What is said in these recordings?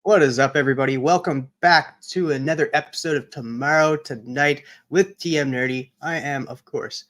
What is up, everybody? Welcome back to another episode of Tomorrow Tonight with TM Nerdy. I am, of course,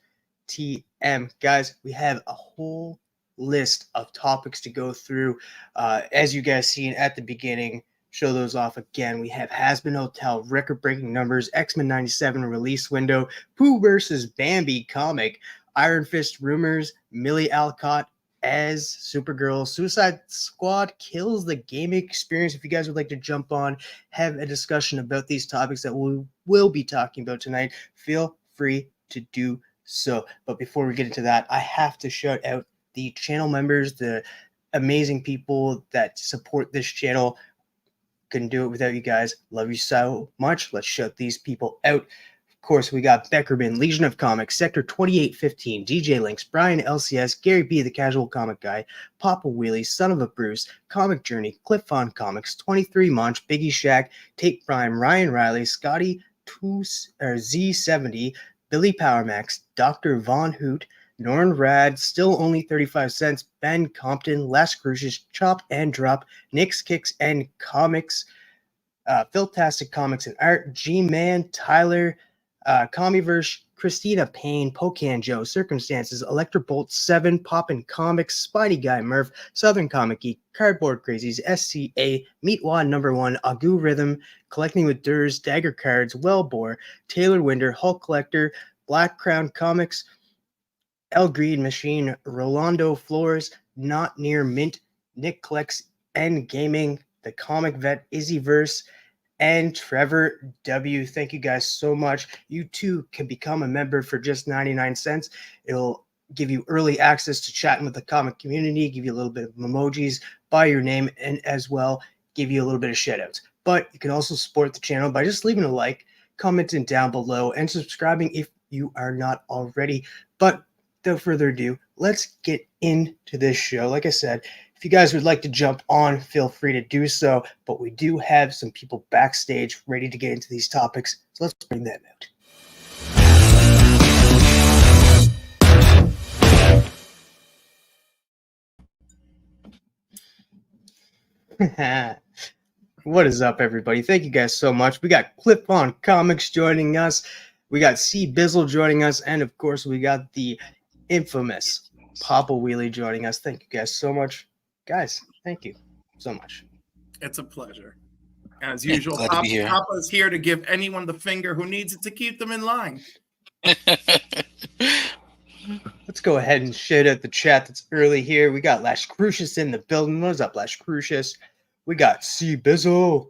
TM. Guys, we have a whole list of topics to go through. As you guys seen at the beginning, show those off again. We have Hazbin Hotel, record-breaking numbers, X-Men 97 release window, Pooh versus Bambi comic, Iron Fist rumors, Millie Alcock as Supergirl, Suicide Squad kills the gaming experience. If you guys would like to jump on, have a discussion about these topics that we will be talking about tonight, feel free to do so. But before we get into that, I have to shout out the channel members, the amazing people that support this channel. Couldn't do it without you guys. Love you so much. Let's shout these people out. Of course, we got Beckerman, Legion of Comics, Sector 2815, DJ Links, Brian LCS, Gary B, the Casual Comic Guy, Papa Wheelie, Son of a Bruce, Comic Journey, Cliff Fon Comics, 23 Munch, Biggie Shack, Tate Prime, Ryan Riley, Scotty Z70, Billy Powermax, Dr. Von Hoot, Norn Rad, Still Only 35 Cents, Ben Compton, Les Crucius, Chop and Drop, Nick's Kicks and Comics, Philtastic Comics and Art, G-Man, Tyler, Commieverse, Christina Payne, Pocan Joe, Circumstances, Electrobolt 7, Poppin' Comics, Spidey Guy Murph, Southern Comic Geek, Cardboard Crazies, SCA, Meatwad Number 1, Agu Rhythm, Collecting with Durs, Dagger Cards, Wellbore, Taylor Winder, Hulk Collector, Black Crown Comics, El Green Machine, Rolando Flores, Not Near Mint, Nick Collects, N Gaming, The Comic Vet, Izzyverse, and Trevor W. Thank you guys so much. You too can become a member for just 99 cents. It'll give you early access to chatting with the comic community, give you a little bit of emojis, by your name, and as well give you a little bit of shout outs. But you can also support the channel by just leaving a like, commenting down below, and subscribing if you are not already. But without further ado, let's get into this show. Like I said, if you guys would like to jump on, feel free to do so. But we do have some people backstage ready to get into these topics. So let's bring them out. What is up, everybody? Thank you guys so much. We got Cliff on Comics joining us. We got C Bizzle joining us. And of course, we got the infamous Papa Wheelie joining us. Thank you guys so much. Guys, thank you so much. It's a pleasure. As usual, Papa's here to give anyone the finger who needs it to keep them in line. Let's go ahead and shout out the chat that's early here. We got Lash Crucius in the building. What is up, Lash Crucius? We got C Bizzle.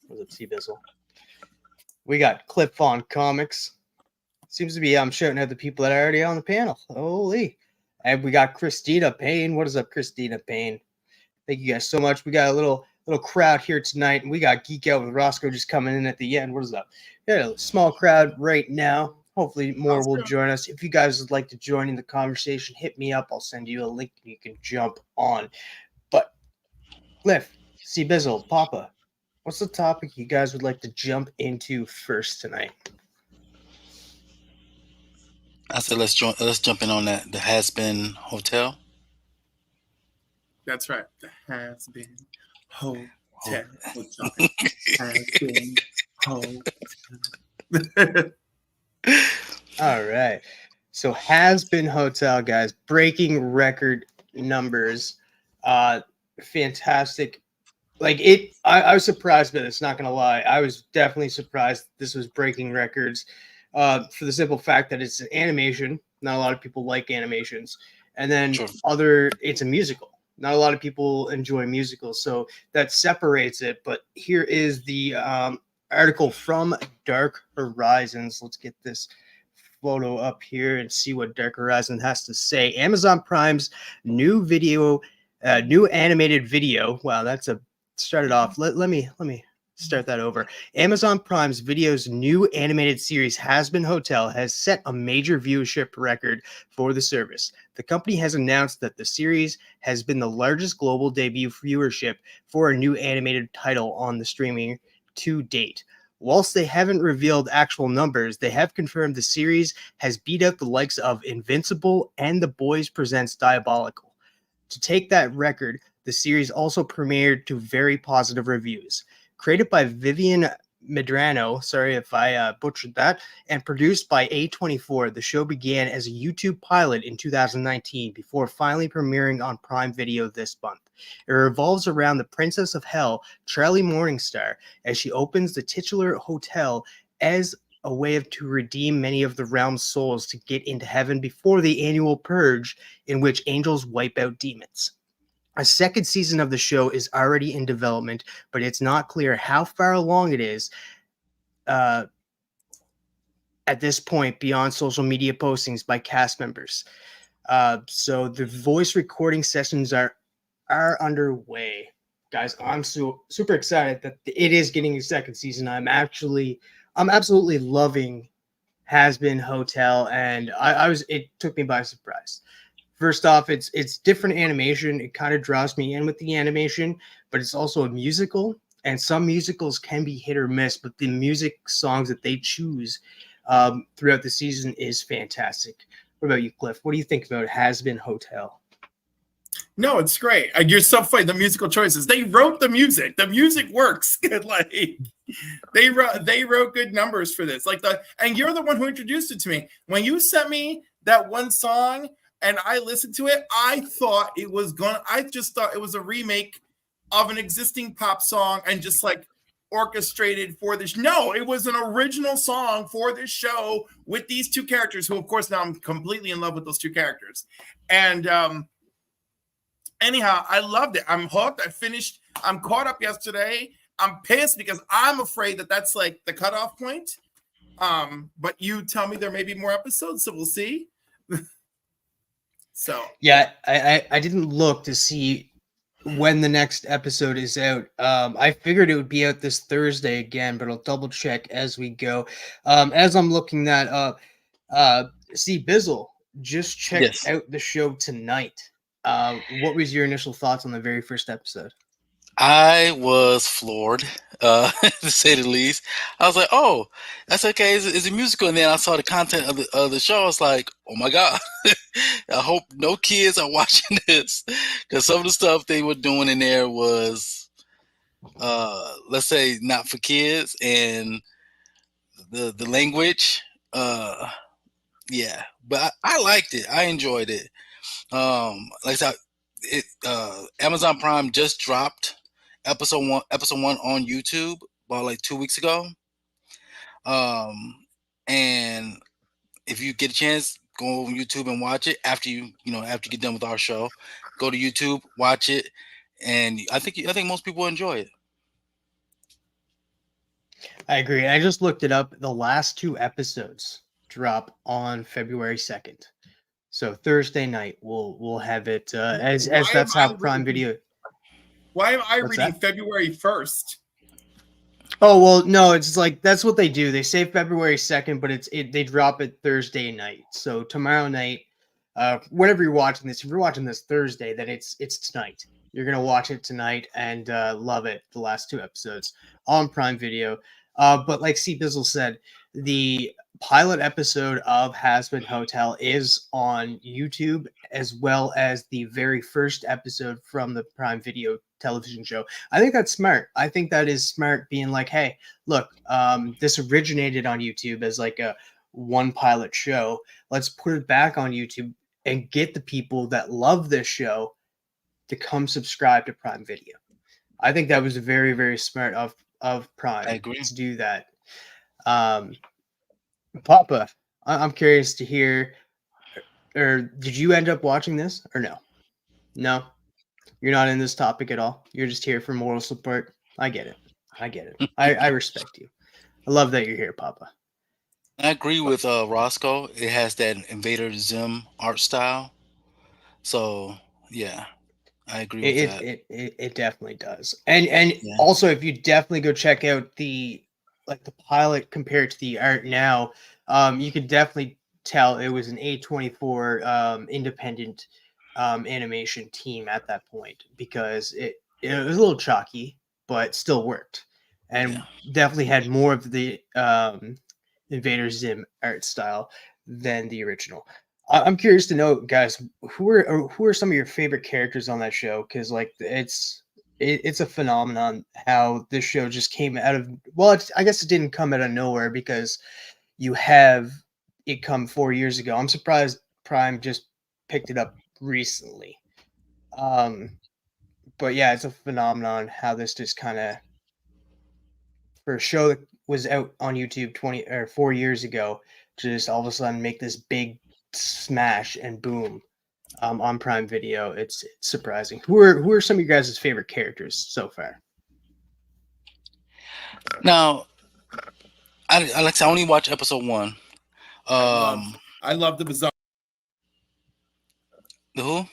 What's up, C Bizzle? We got Clip on Comics. Seems to be I'm shouting out the people that are already on the panel. Holy. And we got Christina Payne. What is up, Christina Payne? Thank you guys so much. We got a little crowd here tonight, and we got Geek Out with Roscoe just coming in at the end. What is up? We got a small crowd right now. Hopefully more will join us. If you guys would like to join in the conversation, hit me up. I'll send you a link and you can jump on. But Cliff, C Bizzle, Papa, what's the topic you guys would like to jump into first tonight? I said let's jump in on that. The Hazbin Hotel. That's right. The Hazbin Hotel. Hazbin Hotel. All right. So Hazbin Hotel, guys, breaking record numbers. Fantastic. Like it, I was surprised by this, not gonna lie. I was definitely surprised this was breaking records. For the simple fact that it's an animation. Not a lot of people like animations. And then it's a musical. Not a lot of people enjoy musicals, so that separates it. But here is the article from Dark Horizons. Let's get this photo up here and see what Dark Horizon has to say. Amazon Prime's new animated video. Wow, that's started off. Let me start that over. Amazon Prime's video's new animated series Hazbin Hotel has set a major viewership record for the service. The company has announced that the series has been the largest global debut viewership for a new animated title on the streaming to date. Whilst they haven't revealed actual numbers, they have confirmed the series has beat out the likes of Invincible and The Boys Presents Diabolical. To take that record, The series also premiered to very positive reviews. Created by Vivian Medrano, sorry if I butchered that, and produced by A24, the show began as a YouTube pilot in 2019 before finally premiering on Prime Video this month. It revolves around the Princess of Hell, Charlie Morningstar, as she opens the titular hotel as a way to redeem many of the realm's souls to get into heaven before the annual purge in which angels wipe out demons. A second season of the show is already in development, but it's not clear how far along it is at this point beyond social media postings by cast members. So the voice recording sessions are underway. Guys, I'm super excited that it is getting a second season. I'm absolutely loving Hazbin Hotel, and it took me by surprise. First off, it's different animation. It kind of draws me in with the animation, but it's also a musical, and some musicals can be hit or miss, but the music songs that they choose throughout the season is fantastic. What about you, Cliff? What do you think about Hazbin Hotel? No, it's great. You're so funny. The musical choices. They wrote the music. The music works. Like they wrote good numbers for this. And you're the one who introduced it to me. When you sent me that one song and I listened to it, I just thought it was a remake of an existing pop song and just like orchestrated for this. No, it was an original song for this show with these two characters who, of course, now I'm completely in love with those two characters. And anyhow, I loved it. I'm hooked. I'm caught up yesterday. I'm pissed because I'm afraid that that's like the cutoff point. But you tell me there may be more episodes, so we'll see. So yeah, I didn't look to see when the next episode is out. I figured it would be out this Thursday again, but I'll double check as we go. As I'm looking that up, see, Bizzle just checked out the show tonight. What was your initial thoughts on the very first episode? I was floored, to say the least. I was like, "Oh, that's okay. It's a musical." And then I saw the content of the show. I was like, "Oh my god!" I hope no kids are watching this, because some of the stuff they were doing in there was, let's say, not for kids, and the language. Yeah, but I liked it. I enjoyed it. Like I said, Amazon Prime just dropped episode one on YouTube about like 2 weeks ago. And if you get a chance, go on YouTube and watch it after you get done with our show. Go to YouTube, watch it, and I think most people enjoy it. I agree. I just looked it up. The last 2 episodes drop on February 2nd. So Thursday night we'll have it as that's how Prime Video. Why am I reading February 1st? Oh well, no, it's like that's what they do. They say February 2nd, but they drop it Thursday night. So tomorrow night, whenever you're watching this, if you're watching this Thursday, then it's tonight. You're gonna watch it tonight and love it. The last 2 episodes on Prime Video. But like C Bizzle said, the pilot episode of Hazbin Hotel is on YouTube, as well as the very first episode from the Prime Video television show. I think that's smart. I think that is smart, being like, hey, look, this originated on YouTube as like a one pilot show. Let's put it back on YouTube and get the people that love this show to come subscribe to Prime Video. I think that was very, very smart of Prime to do that. Papa, I'm curious to hear, or did you end up watching this or no? No, you're not in this topic at all. You're just here for moral support. I get it. I respect you. I love that you're here, Papa. I agree with Roscoe. It has that Invader Zim art style. So yeah, I agree with that. It definitely does. And also, if you definitely go check out the pilot compared to the art now, you could definitely tell it was an A24 independent animation team at that point, because it was a little chalky, but still worked, and definitely had more of the Invader Zim art style than the original. I'm curious to know, guys, who are some of your favorite characters on that show? Because like it's a phenomenon how this show just came out of, well, I guess it didn't come out of nowhere because you have it come 4 years ago. I'm surprised Prime just picked it up recently. But yeah, it's a phenomenon how this just kind of, for a show that was out on YouTube 20 or 4 years ago, to just all of a sudden make this big smash and boom on Prime Video. It's surprising. Who are some of you guys' favorite characters so far? Now, I only watch episode 1. I love the bizarre. The who?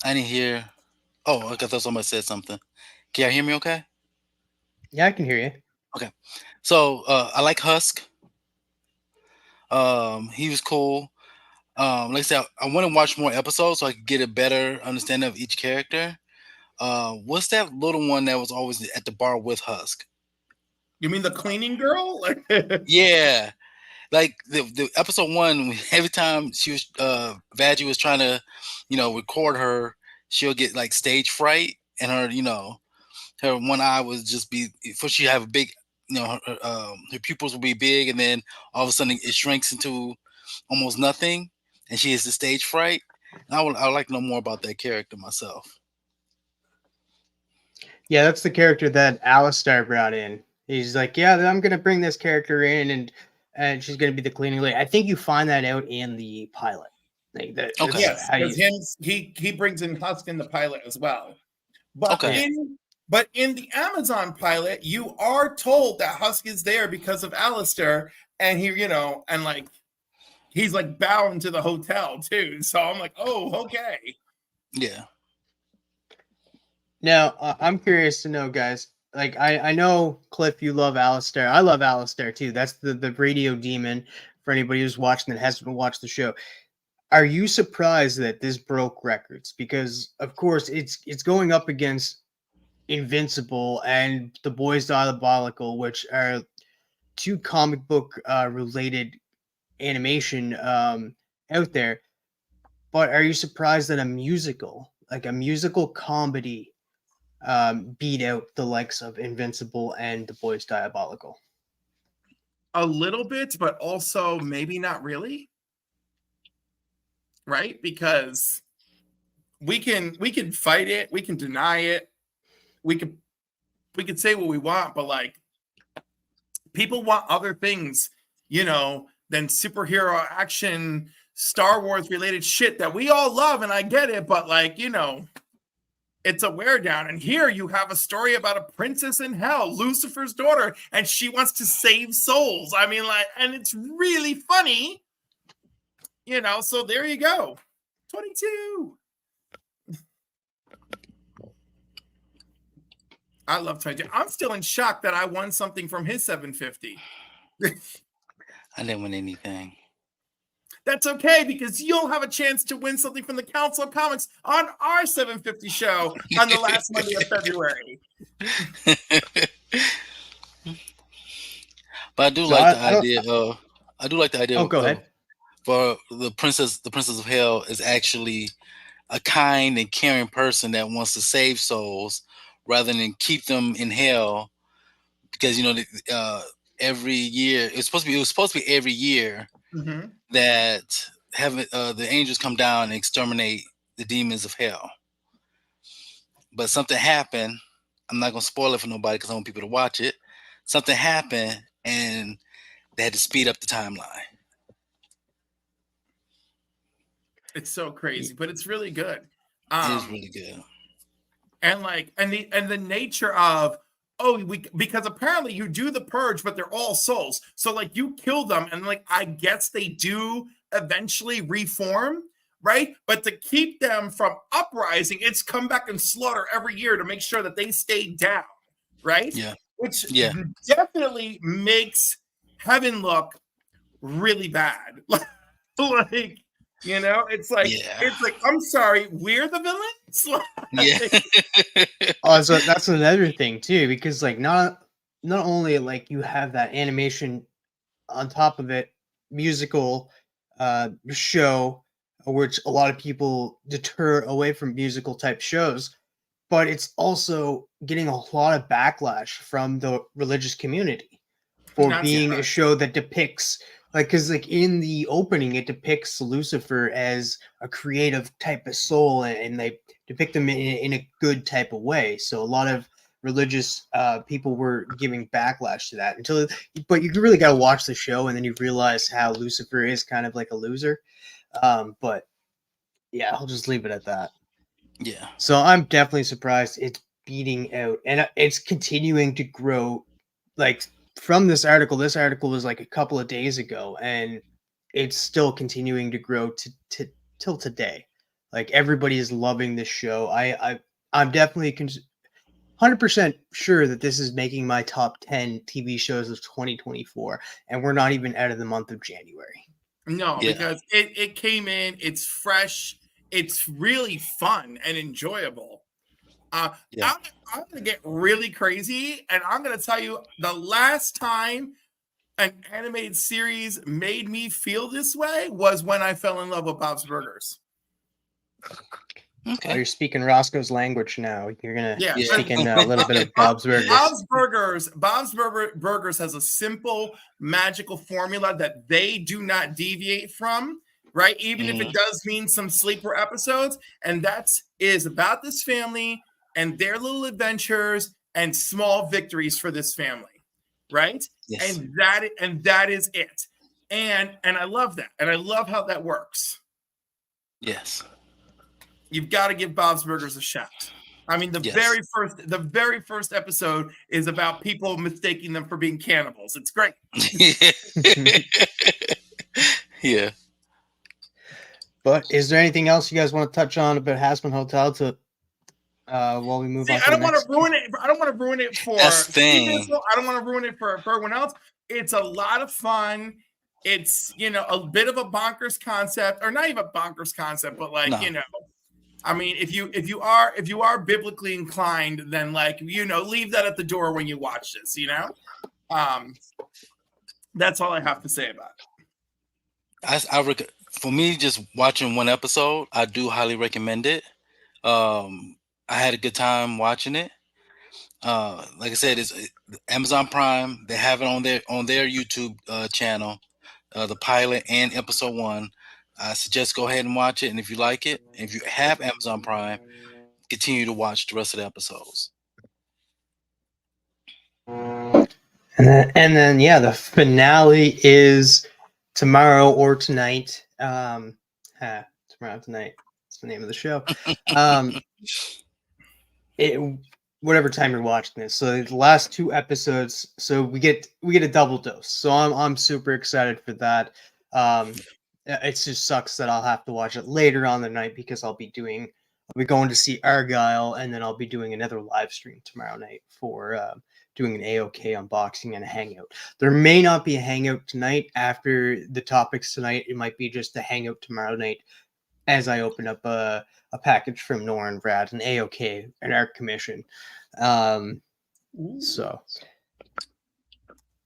I didn't hear. Oh, I thought somebody said something. Can y'all hear me okay? Yeah, I can hear you. Okay. So I like Husk. He was cool. Like I said, I want to watch more episodes so I could get a better understanding of each character. What's that little one that was always at the bar with Husk? You mean the cleaning girl? Yeah. Like the episode 1, every time she was Vaggie was trying to, record her, she'll get like stage fright, and her, her one eye would just be, first she have a big, her pupils will be big, and then all of a sudden it shrinks into almost nothing, and she has the stage fright. And I would like to know more about that character myself. Yeah, that's the character that Alistar brought in. He's like, yeah, I'm gonna bring this character in, and she's gonna be the cleaning lady. I think you find that out in the pilot. Like that. Okay. Yes, because he brings in Husk in the pilot as well. But Okay. in the Amazon pilot, you are told that Husk is there because of Alistair, and he, and like he's like bound to the hotel too. So I'm like, oh, okay. Yeah. Now, I'm curious to know, guys. Like, I know, Cliff, you love Alistair. I love Alistair too. That's the radio demon for anybody who's watching that hasn't watched the show. Are you surprised that this broke records? Because, of course, it's going up against Invincible and The Boys Diabolical, which are two comic book related animation out there. But are you surprised that a musical comedy, beat out the likes of Invincible and The Boys Diabolical? A little bit, but also maybe not really. Right? Because we can fight it, we can deny it, we could say what we want, but like people want other things, than superhero action, Star Wars related shit that we all love, and I get it, but like, it's a wear down. And here you have a story about a princess in hell, Lucifer's daughter, and she wants to save souls. I mean, like, and it's really funny, so there you go. 22. I love 22. I'm still in shock that I won something from his 750. I didn't win anything. That's okay, because you'll have a chance to win something from the Council of Comics on our 750 show on the last Monday of February. But I do like the idea of. Oh, go ahead. For the princess of hell is actually a kind and caring person that wants to save souls rather than keep them in hell, because every year it was supposed to be every year that the angels come down and exterminate the demons of hell. But something happened. I'm not gonna spoil it for nobody because I want people to watch it. Something happened and they had to speed up the timeline. It's so crazy, but it's really good. It is really good. And like, and the nature of, because apparently you do the purge, but they're all souls. So like you kill them, and like I guess they do eventually reform, right? But to keep them from uprising, it's come back and slaughter every year to make sure that they stay down, right? Yeah. Which definitely makes heaven look really bad. Like, it's like I'm sorry, we're the villains. Yeah. So that's another thing too, because like not only like you have that animation on top of it, musical show, which a lot of people deter away from musical type shows, but it's also getting a lot of backlash from the religious community for Not being a surprised. show that depicts, like, because like in the opening it depicts Lucifer as a creative type of soul, and they depict him in a good type of way. So a lot of religious people were giving backlash to that until, but you really got to watch the show and then you realize how Lucifer is kind of like a loser. But yeah, I'll just leave it at that. Yeah. So I'm definitely surprised it's beating out, and it's continuing to grow. Like from this article was like a couple of days ago, and it's still continuing to grow to till today. Like everybody is loving this show. I'm definitely 100% sure that this is making my top 10 TV shows of 2024, and we're not even out of the month of January. No, Yeah. because it came in, it's fresh, it's really fun and enjoyable. Yeah. I'm gonna get really crazy, and I'm gonna tell you the last time an animated series made me feel this way was when I fell in love with Bob's Burgers. Oh, Okay. you're speaking Roscoe's language now. You're gonna Yeah. be speaking a little bit of Bob's Burgers. Bob's Burgers has a simple magical formula that they do not deviate from, right? Even if it does mean some sleeper episodes, and that is about this family and their little adventures and small victories for this family, right? Yes. And that is it. And I love that. And I love how that works. Yes. You've got to give Bob's Burgers a shot. I mean, the very first episode is about people mistaking them for being cannibals. It's great. Yeah. But is there anything else you guys want to touch on about Hazbin Hotel to while we move on? I don't want to ruin it. I don't want to ruin it for That's the thing. I don't want to ruin it for everyone else. It's a lot of fun. It's, a bit of a bonkers concept, or not even a bonkers concept, but like, No. I mean, if you are biblically inclined, then like, leave that at the door when you watch this, That's all I have to say about it. For me, just watching one episode, I do highly recommend it. I had a good time watching it. Like I said, it's Amazon Prime. They have it on their YouTube channel, the pilot and episode 1. I suggest go ahead and watch it, and if you like it, if you have Amazon Prime, continue to watch the rest of the episodes. And then yeah, the finale is tomorrow or tonight. Tomorrow tonight. That's the name of the show. Whatever time you're watching this. So the last 2 episodes, so we get a double dose. So I'm super excited for that. It just sucks that I'll have to watch it later on the night because I'll be going to see Argyle, and then I'll be doing another live stream tomorrow night for doing an AOK unboxing and a hangout. There may not be a hangout tonight after the topics tonight. It might be just a hangout tomorrow night as I open up a package from Nora and Brad, an AOK, an art commission. So,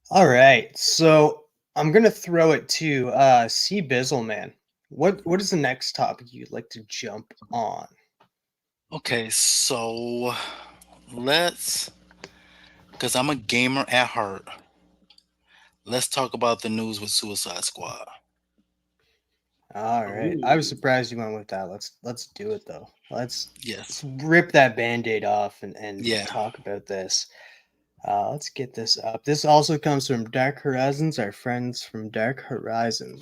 all right. So I'm gonna throw it to C Bizzle, man. What is the next topic you'd like to jump on? Okay, so because I'm a gamer at heart, let's talk about the news with Suicide Squad. All right. I was surprised you went with that. Let's do it though. Let's rip that Band-Aid off and talk about this. Let's get this up. This also comes from Dark Horizons, our friends from Dark Horizon.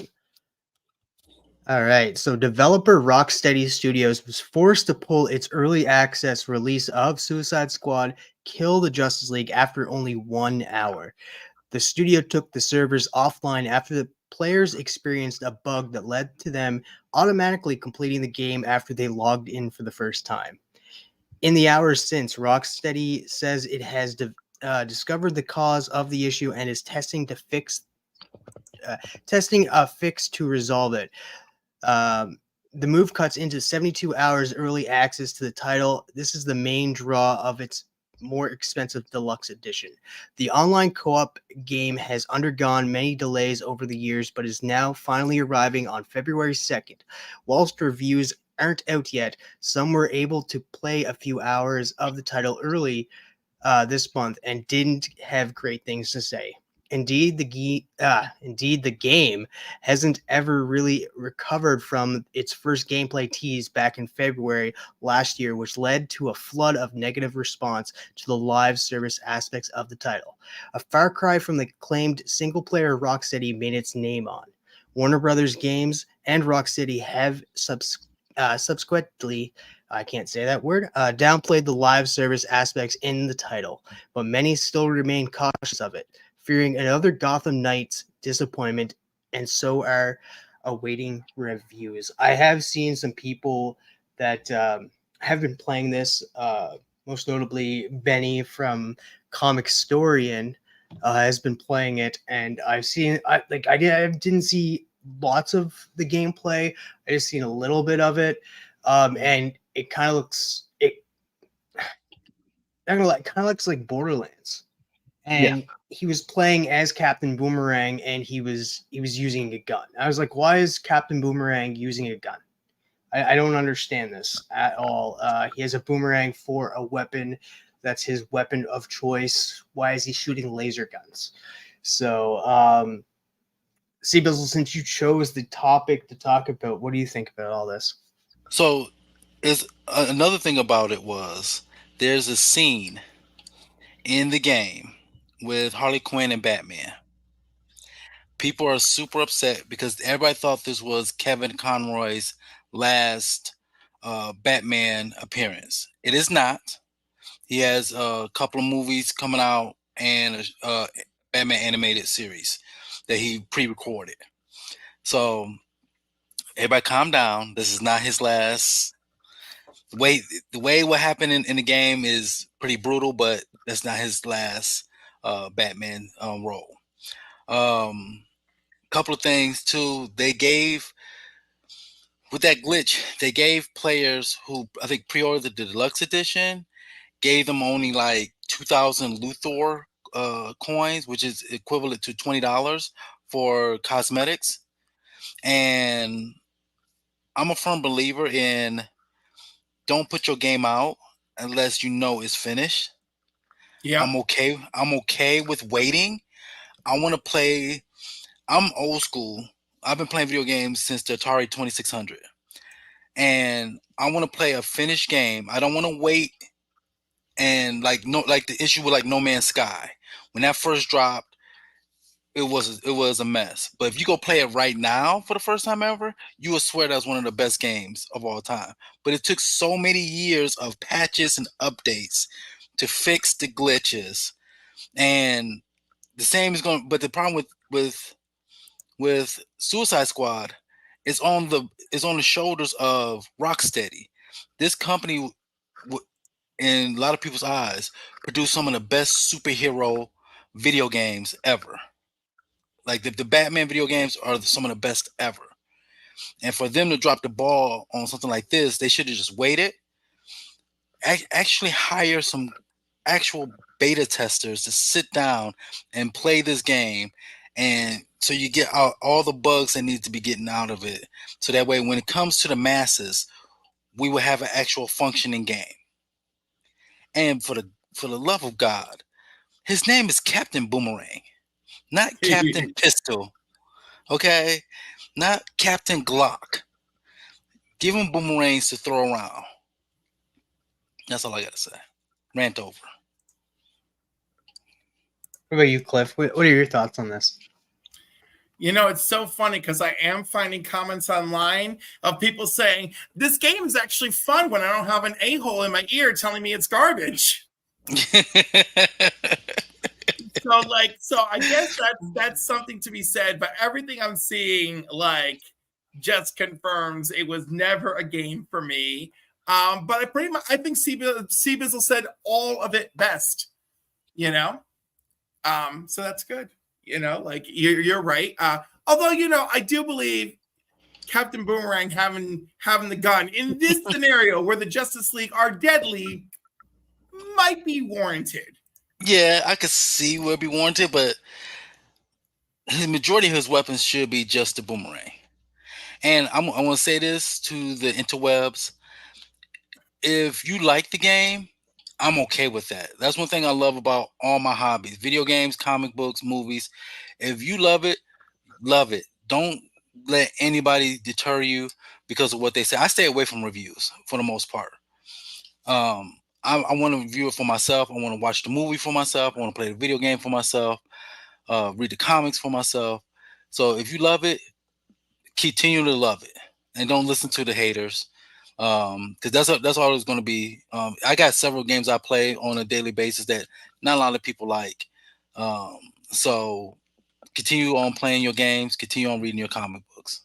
All right. So developer Rocksteady Studios was forced to pull its early access release of Suicide Squad Kill the Justice League after only 1 hour. The studio took the servers offline after the players experienced a bug that led to them automatically completing the game after they logged in for the first time. In the hours since, Rocksteady says it has discovered the cause of the issue and is testing a fix to resolve it. The move cuts into 72 hours early access to the title. This is the main draw of its more expensive deluxe edition. The online co-op game has undergone many delays over the years, but is now finally arriving on February 2nd. Whilst reviews aren't out yet, some were able to play a few hours of the title early this month and didn't have great things to say. Indeed, the game hasn't ever really recovered from its first gameplay tease back in February last year, which led to a flood of negative response to the live service aspects of the title. A far cry from the claimed single-player Rocksteady made its name on. Warner Brothers Games and Rocksteady have subsequently, I can't say that word, downplayed the live service aspects in the title, but many still remain cautious of it, fearing another Gotham Knights disappointment, and so are awaiting reviews. I have seen some people that have been playing this, most notably Benny from Comic Storian has been playing it, and I've seen, I didn't see lots of the gameplay. I just seen a little bit of it, and it kind of looks, looks like Borderlands. And he was playing as Captain Boomerang, and he was using a gun. I was like, why is Captain Boomerang using a gun? I don't understand this at all. He has a boomerang for a weapon. That's his weapon of choice. Why is he shooting laser guns? So, C-Bizzle, since you chose the topic to talk about, what do you think about all this? So, is another thing about it was there's a scene in the game with Harley Quinn and Batman. People are super upset because everybody thought this was Kevin Conroy's last Batman appearance. It is not. He has a couple of movies coming out and a Batman animated series that he pre-recorded. So everybody calm down. This is not his last. The way what happened in the game is pretty brutal, but that's not his last Batman role. Couple of things too. They gave, with that glitch, they gave players who I think pre-ordered the deluxe edition, gave them only like 2,000 Luthor coins, which is equivalent to $20 for cosmetics. And I'm a firm believer in don't put your game out unless you know it's finished. Yeah, I'm okay with waiting. I want to play. I'm old school. I've been playing video games since the Atari 2600, and I want to play a finished game. I don't want to wait. And like the issue with like No Man's Sky, when that first dropped, it was a mess. But if you go play it right now for the first time ever, you will swear that's one of the best games of all time. But it took so many years of patches and updates to fix the glitches, and the same is going. But the problem with Suicide Squad is on the shoulders of Rocksteady. This company, in a lot of people's eyes, produced some of the best superhero video games ever. Like the Batman video games are some of the best ever. And for them to drop the ball on something like this, they should have just waited. Actually hire some actual beta testers to sit down and play this game, and so you get out all the bugs that need to be getting out of it. So that way, when it comes to the masses, we will have an actual functioning game. And for the love of God, his name is Captain Boomerang, not Captain Pistol. Okay? Not Captain Glock. Give him boomerangs to throw around. That's all I gotta say. Rant over. What about you, Cliff? What are your thoughts on this? You know, it's so funny because I am finding comments online of people saying, this game is actually fun when I don't have an a-hole in my ear telling me it's garbage. So I guess that's something to be said, but everything I'm seeing just confirms it was never a game for me. But I think C-Bizzle said all of it best, so that's good. You're right. Although, I do believe Captain Boomerang having the gun in this scenario where the Justice League are deadly, might be warranted. Yeah, I could see where it'd be warranted, but his majority of his weapons should be just the boomerang. And I want to say this to the interwebs: if you like the game, I'm okay with that. That's one thing I love about all my hobbies: video games, comic books, movies. If you love it. Don't let anybody deter you because of what they say. I stay away from reviews for the most part. I want to review it for myself. I want to watch the movie for myself. I want to play the video game for myself. Read the comics for myself. So if you love it, continue to love it, and don't listen to the haters. Because that's all it's going to be. I got several games I play on a daily basis that not a lot of people like. So continue on playing your games. Continue on reading your comic books.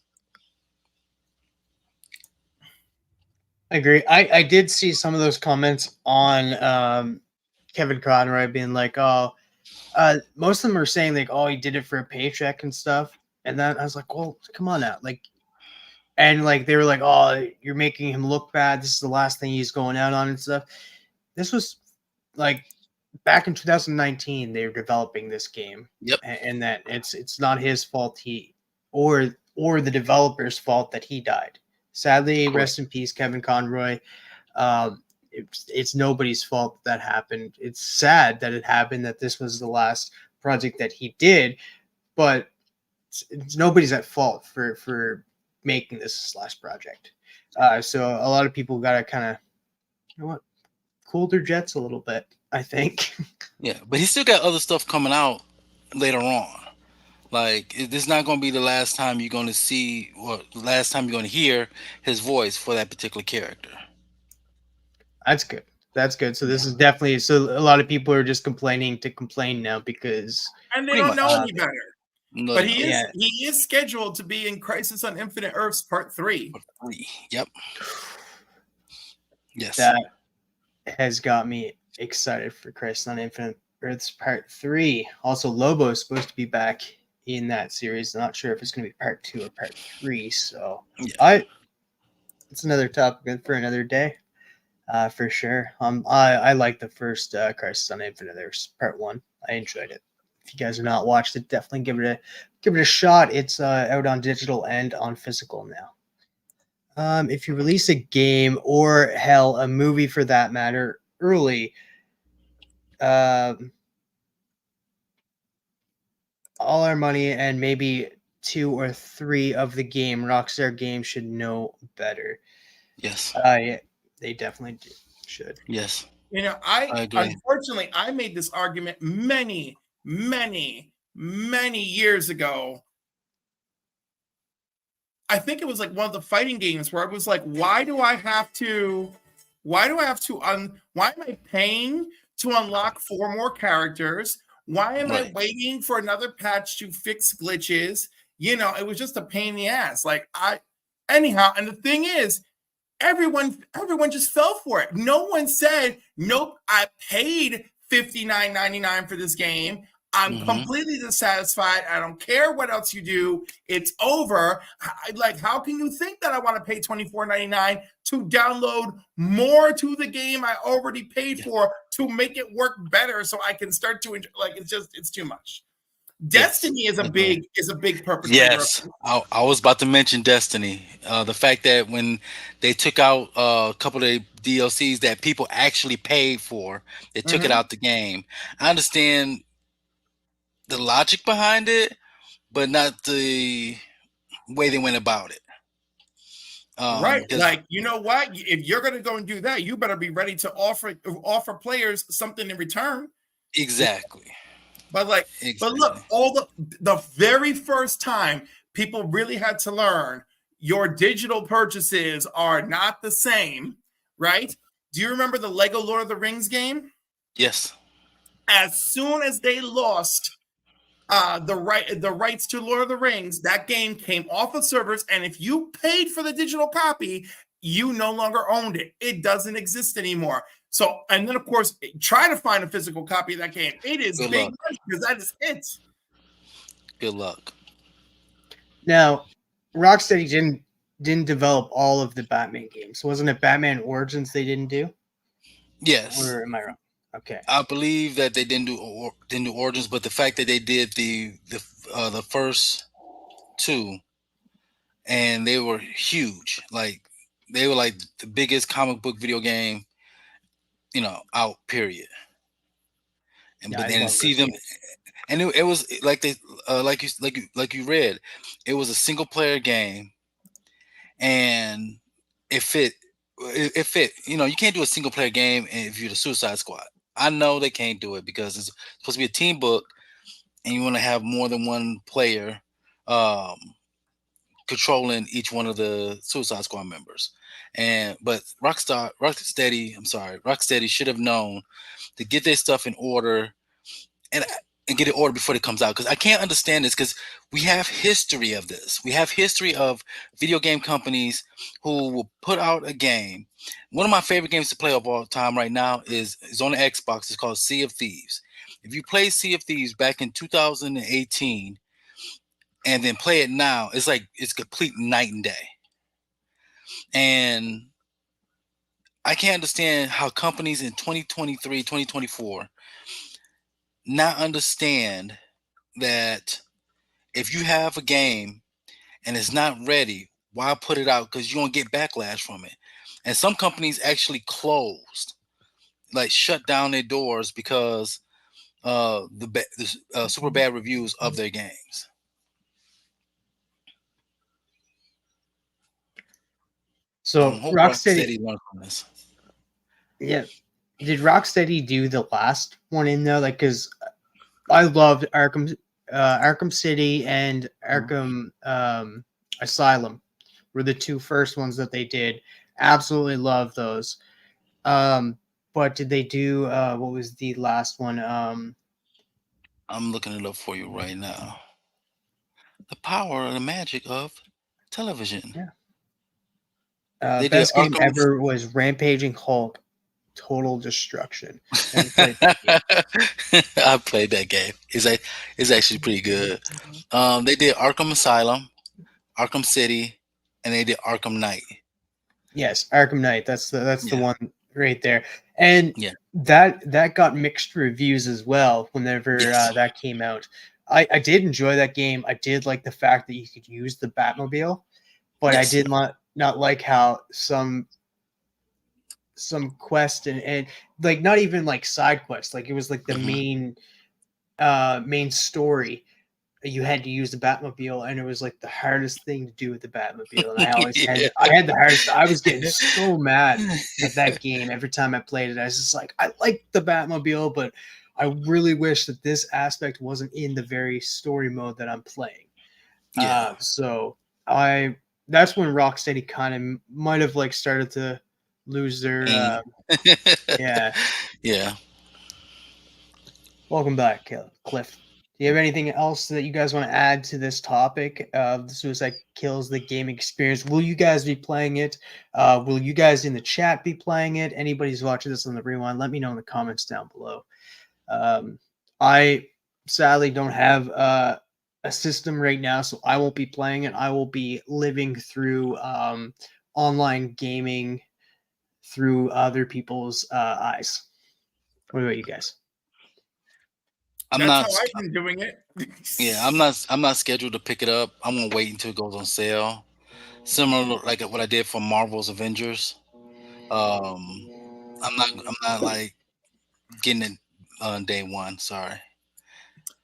I agree. I did see some of those comments on Kevin Conroy being like, "Oh, most of them are saying like, oh, he did it for a paycheck and stuff." And then I was like, "Well, come on now, like." And like they were like, "Oh, you're making him look bad. This is the last thing he's going out on and stuff." This was like back in 2019. They were developing this game, Yep. and that it's not his fault or the developer's fault that he died. Sadly, rest in peace, Kevin Conroy. It's nobody's fault that happened. It's sad that it happened, that this was the last project that he did, but it's nobody's at fault for making this last project. So a lot of people got to kind of, you know what, cool their jets a little bit, I think. Yeah, but he still got other stuff coming out later on. Like, this is not going to be the last time you're going to see, or the last time you're going to hear his voice for that particular character. That's good. That's good. So this is definitely, so a lot of people are just complaining to complain now because, And they Pretty don't much. know any better. No, But no. he is scheduled to be in Crisis on Infinite Earths Part 3. Yep. Yes. that has got me excited for Crisis on Infinite Earths Part 3. Also, Lobo is supposed to be back in that series. Not sure if it's going to be Part 2 or Part 3. So it's another topic for another day, for sure. I like the first Crisis on Infinite Earths Part 1. I enjoyed it. If you guys have not watched it, definitely give it a shot. It's out on digital and on physical now. If you release a game, or hell, a movie for that matter, early, all our money and maybe 2 or 3 of the game, Rockstar Games, should know better. Yes. Yeah, they definitely should. Yes. You know, I agree. Unfortunately, I made this argument many years ago. I think it was like one of the fighting games where I was like, why am I paying to unlock 4 more characters? Why am I waiting for another patch to fix glitches? You know, it was just a pain in the ass. Anyhow, and the thing is, everyone just fell for it. No one said, nope, I paid $59.99 for this game. I'm completely dissatisfied. I don't care what else you do. It's over. How can you think that I want to pay $24.99 to download more to the game I already paid for to make it work better so I can start to enjoy? It's too much. Destiny is a big perpetrator. Yes, I was about to mention Destiny. The fact that when they took out a couple of DLCs that people actually paid for, they took it out the game. I understand the logic behind it, but not the way they went about it. Right. You know what? If you're going to go and do that, you better be ready to offer players something in return. Exactly. But look, the very first time people really had to learn your digital purchases are not the same, right? Do you remember the Lego Lord of the Rings game? Yes. As soon as they lost the rights to Lord of the Rings, that game came off of servers, and if you paid for the digital copy, you no longer owned it. It doesn't exist anymore. So, and then of course, try to find a physical copy of that game. It is Good big luck. because that is it. Good luck. Now, Rocksteady didn't develop all of the Batman games. Wasn't it Batman Origins they didn't do? Yes, or am I wrong? Okay. I believe that they didn't do Origins, but the fact that they did the first two, and they were huge, like they were like the biggest comic book video game, out. Period. And Yeah, but I then love see those them, games. and it was like they like you read, it was a single player game, and it fit. It fit. You can't do a single player game if you're the Suicide Squad. I know they can't do it because it's supposed to be a team book, and you want to have more than one player um, controlling each one of the Suicide Squad members. But Rocksteady should have known to get their stuff in order and get it ordered before it comes out. Because I can't understand this. Because we have history of this. We have history of video game companies who will put out a game. One of my favorite games to play of all time right now is on the Xbox. It's called Sea of Thieves. If you play Sea of Thieves back in 2018 and then play it now, it's complete night and day. And I can't understand how companies in 2023, 2024 not understand that if you have a game and it's not ready, why put it out? Because you won't get backlash from it. And some companies actually closed, like shut down their doors because the super bad reviews of their games. I So hope Rocksteady, Rocksteady learned from this. yeah. Did Rocksteady do the last one in though? Like, because I loved Arkham City and Arkham Asylum were the two first ones that they did. Absolutely love those. But did they do what was the last one? I'm looking it up for you right now. The power and the magic of television. Yeah. They did Best game Arkham. ever was Rampaging Hulk, Total Destruction. Never played that game. I played that game. It's actually pretty good. They did Arkham Asylum, Arkham City, and they did Arkham Knight. Yes, Arkham Knight. That's the Yeah. one right there, and Yeah. that got mixed reviews as well. Whenever Yes. that came out, I did enjoy that game. I did like the fact that you could use the Batmobile, but I Yes. did not like how some quest and like not even like side quests. Like it was like the Mhm. main story. You had to use the Batmobile, and it was like the hardest thing to do with the Batmobile. And Yeah. I had the hardest. I was getting so mad at that game every time I played it. I was just like, I like the Batmobile, but I really wish that this aspect wasn't in the very story mode that I'm playing. Yeah. So that's when Rocksteady kind of might have like started to lose their Mm. yeah. Yeah. Welcome back, Cliff. Do you have anything else that you guys want to add to this topic of the Suicide Kills the gaming experience? Will you guys be playing it? Will you guys in the chat be playing it? Anybody's watching this on the rewind, let me know in the comments down below. I sadly don't have a system right now, so I won't be playing it. I will be living through online gaming through other people's eyes. What about you guys? I'm That's not. how I've been doing it. Yeah. I'm not scheduled to pick it up. I'm gonna wait until it goes on sale. Similar like what I did for Marvel's Avengers. Um, I'm not like getting it on day one. Sorry.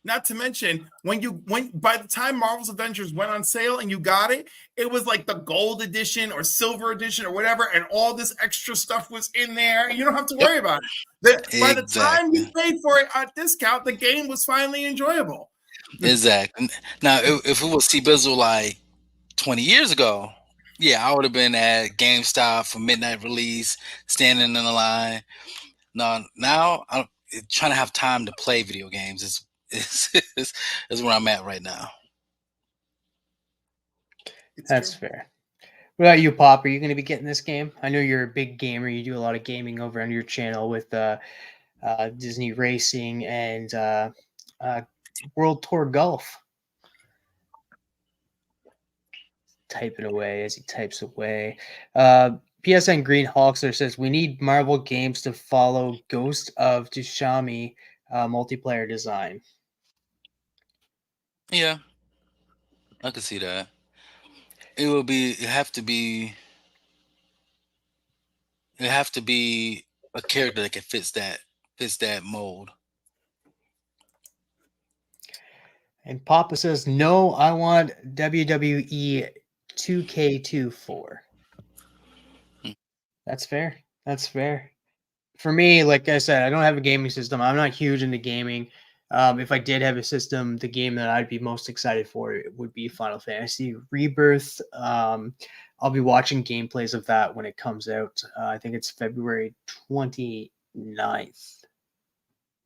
Not to mention when by the time Marvel's Avengers went on sale and you got it, it was like the gold edition or silver edition or whatever, and all this extra stuff was in there. And you don't have to worry about it. By the time you Exactly. paid for it at discount, the game was finally enjoyable. Exactly. Now, if it was Bizzle like 20 years ago, yeah, I would have been at GameStop for midnight release, standing in the line. No, now I'm trying to have time to play video games. Is where I'm at right now. That's fair. What about you, Pop? Are you going to be getting this game? I know you're a big gamer. You do a lot of gaming over on your channel with Disney Racing and World Tour Golf. Typing away as he types away. PSN Green Hawkster says we need Marvel games to follow Ghost of Tsushima multiplayer design. Yeah, I can see that. It will be. It have to be. It have to be a character that can fits that mold. And Papa says no. I want WWE 2K24. That's fair. That's fair. For me, like I said, I don't have a gaming system. I'm not huge into gaming. If I did have a system, the game that I'd be most excited for would be Final Fantasy Rebirth. I'll be watching gameplays of that when it comes out. I think it's February 29th.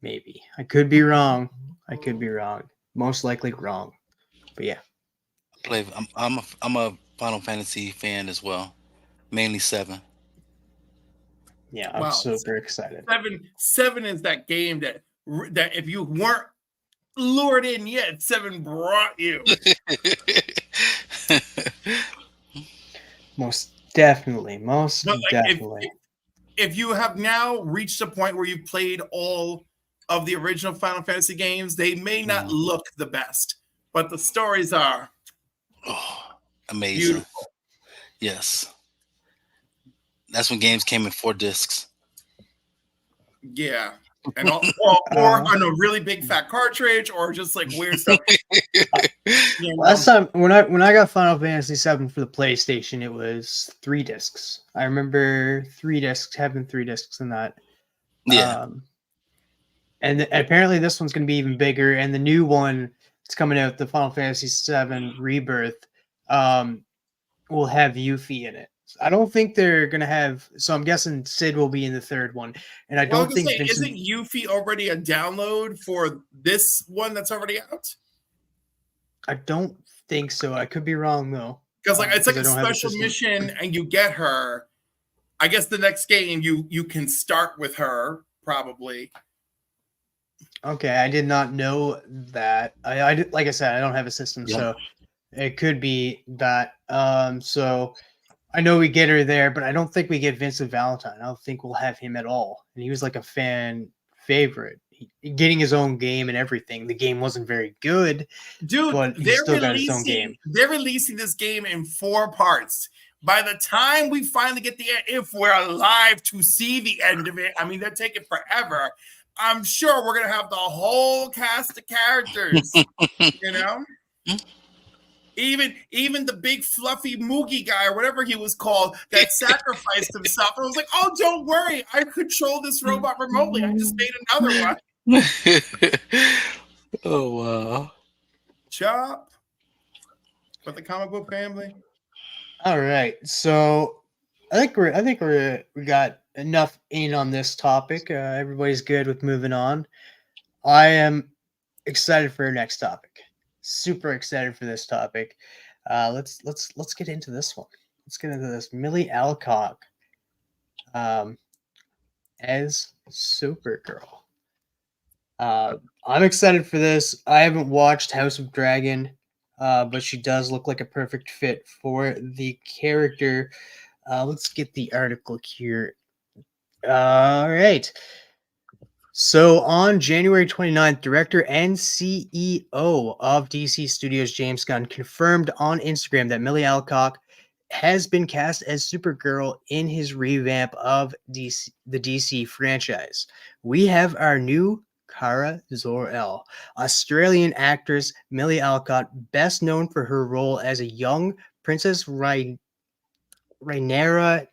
Maybe. I could be wrong. I could be wrong. Most likely wrong. But yeah. I'm a Final Fantasy fan as well, mainly 7. Yeah, I'm super excited. 7 is that game that if you weren't lured in yet, 7 brought you. Most definitely. Definitely. If you have now reached a point where you've played all of the original Final Fantasy games, they may not look the best, but the stories are amazing. Beautiful. Yes. That's when games came in 4 discs. Yeah. And or on a really big fat cartridge, or just like weird stuff. Last time when I got Final Fantasy VII for the PlayStation, it was 3 discs. I remember 3 discs, having 3 discs in that. Yeah. And apparently this one's going to be even bigger. And the new one that's coming out, the Final Fantasy VII Rebirth, will have Yuffie in it. I don't think they're going to have... So I'm guessing Sid will be in the 3rd one. And I don't think... Isn't Yuffie already a download for this one that's already out? I don't think so. I could be wrong, though. Because it's like a special mission and you get her. I guess the next game you can start with her, probably. Okay, I did not know that. I like I said, I don't have a system, so it could be that. So I know we get her there, but I don't think we get Vincent Valentine. I don't think we'll have him at all. And he was like a fan favorite, getting his own game and everything. The game wasn't very good, dude. But he still got his own game. They're releasing this game in 4 parts. By the time we finally get the end, if we're alive to see the end of it, I mean, they're taking forever. I'm sure we're gonna have the whole cast of characters, you know. Even the big fluffy Moogie guy or whatever he was called that sacrificed himself. I was like, oh, don't worry, I control this robot remotely. I just made another one. Oh wow! Chop for the comic book family. All right, so I think we got enough in on this topic. Everybody's good with moving on. I am excited for our next topic. Super excited for this topic. Let's get into this one. Let's get into this. Millie Alcock as Supergirl. I'm excited for this. I haven't watched House of Dragon, but she does look like a perfect fit for the character. Let's get the article here. All right. So on January 29th, director and CEO of DC Studios James Gunn confirmed on Instagram that Millie Alcock has been cast as Supergirl in his revamp of the DC franchise. We have our new Kara Zor-El, Australian actress Millie Alcock, best known for her role as a young Princess Rhaenyra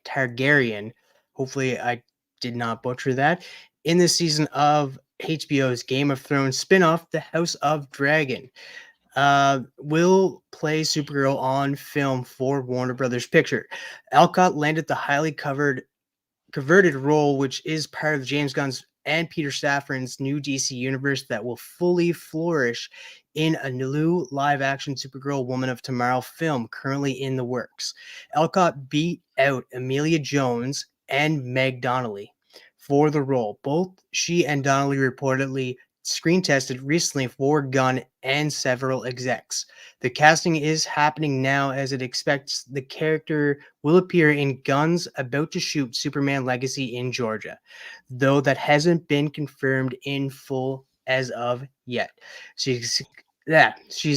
Targaryen. Hopefully I did not butcher that. In the season of HBO's Game of Thrones spin-off, The House of Dragon, will play Supergirl on film for Warner Brothers Picture. Alcock landed the highly coveted role, which is part of James Gunn's and Peter Safran's new DC universe that will fully flourish in a new live-action Supergirl Woman of Tomorrow film currently in the works. Alcock beat out Emilia Jones and Meg Donnelly for the role. Both she and Donnelly reportedly screen tested recently for Gunn and several execs. The casting is happening now as it expects the character will appear in Gunn's about to shoot Superman Legacy in Georgia, though that hasn't been confirmed in full as of yet. She's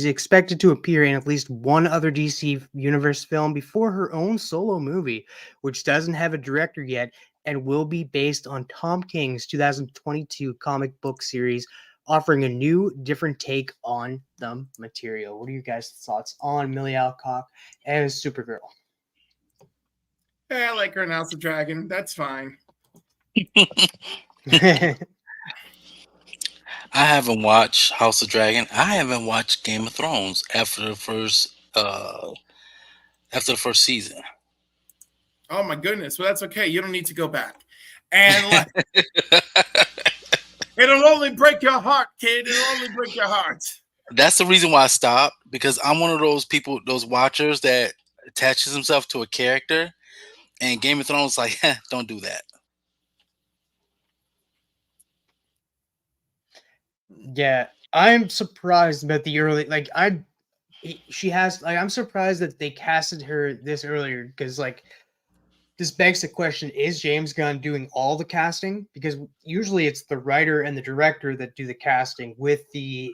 expected to appear in at least one other DC Universe film before her own solo movie, which doesn't have a director yet and will be based on Tom King's 2022 comic book series, offering a new, different take on the material. What are you guys' thoughts on Millie Alcock as Supergirl? Yeah, I like her in House of Dragon. That's fine. I haven't watched House of Dragon. I haven't watched Game of Thrones after the first season. Oh my goodness. Well, that's okay. You don't need to go back. And like, it'll only break your heart, kid. It'll only break your heart. That's the reason why I stopped, because I'm one of those people, those watchers that attaches himself to a character, and Game of Thrones like, don't do that. Yeah, I'm surprised about the early I'm surprised that they casted her this earlier, because like this begs the question, is James Gunn doing all the casting? Because usually it's the writer and the director that do the casting, with the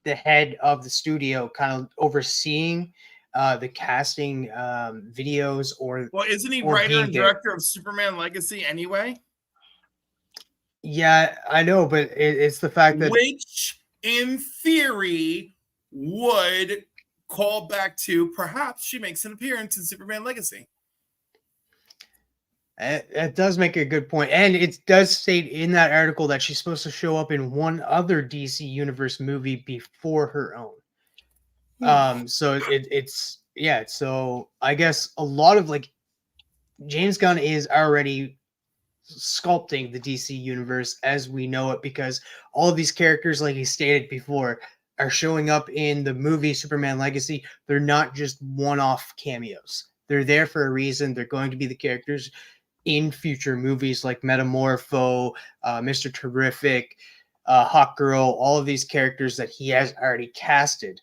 head of the studio kind of overseeing the casting videos. Or well, isn't he or writer and there. director of Superman Legacy anyway? Yeah, I know, but it's the fact that, which in theory would call back to perhaps she makes an appearance in Superman Legacy. It does make a good point, and it does state in that article that she's supposed to show up in one other DC Universe movie before her own. So it's yeah. So I guess a lot of like James Gunn is already sculpting the DC Universe as we know it, because all of these characters, like he stated before, are showing up in the movie Superman Legacy. They're not just one-off cameos. They're there for a reason. They're going to be the characters in future movies like Metamorpho, Mr. Terrific, Hawk Girl, all of these characters that he has already casted.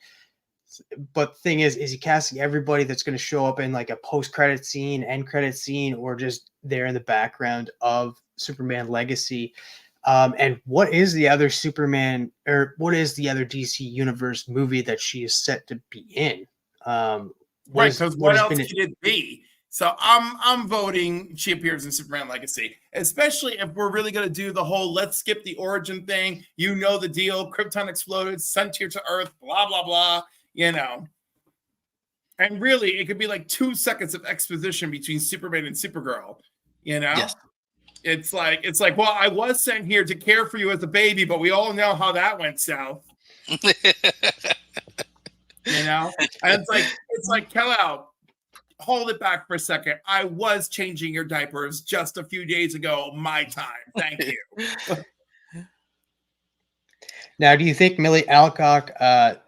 But the thing is he casting everybody that's going to show up in like a post-credit scene, end credit scene, or just there in the background of Superman Legacy? And what is the other Superman, or what is the other DC Universe movie that she is set to be in? Right, because what else could it be? So I'm voting she appears in Superman Legacy, especially if we're really going to do the whole let's skip the origin thing. You know the deal. Krypton exploded, sent here to Earth, blah, blah, blah, you know. And really, it could be like 2 seconds of exposition between Superman and Supergirl, you know? Yes. It's like, well, I was sent here to care for you as a baby, but we all know how that went south. You know? And it's like, Kal-El, hold it back for a second. I was changing your diapers just a few days ago. My time. Thank you. Now, do you think Millie Alcock